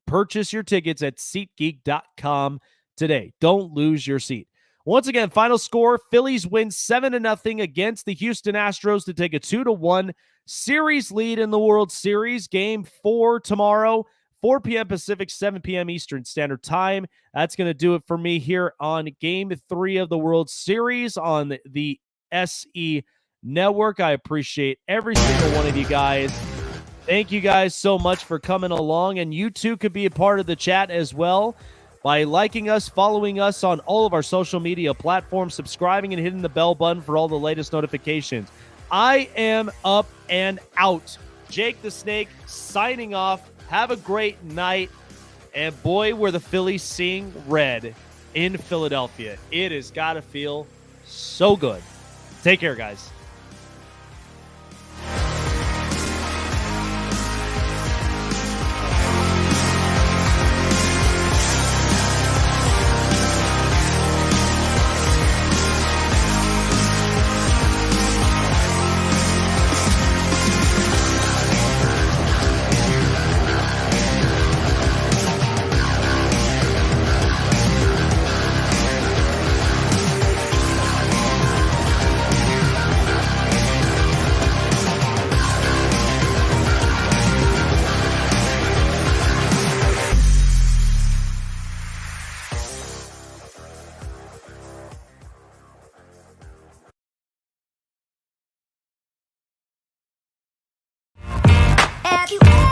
purchase your tickets at SeatGeek.com today. Don't lose your seat. Once again, final score, Phillies win 7-0 against the Houston Astros to take a 2-1 series lead in the World Series. Game 4 tomorrow, 4 p.m. Pacific, 7 p.m. Eastern Standard Time. That's going to do it for me here on Game 3 of the World Series on the SE Network. I appreciate every single one of you guys. Thank you guys so much for coming along, and you too could be a part of the chat as well by liking us, following us on all of our social media platforms, subscribing, and hitting the bell button for all the latest notifications. I am up and out. Jake the Snake signing off. Have a great night. And boy, were the Phillies seeing red in Philadelphia. It has got to feel so good. Take care, guys. Have you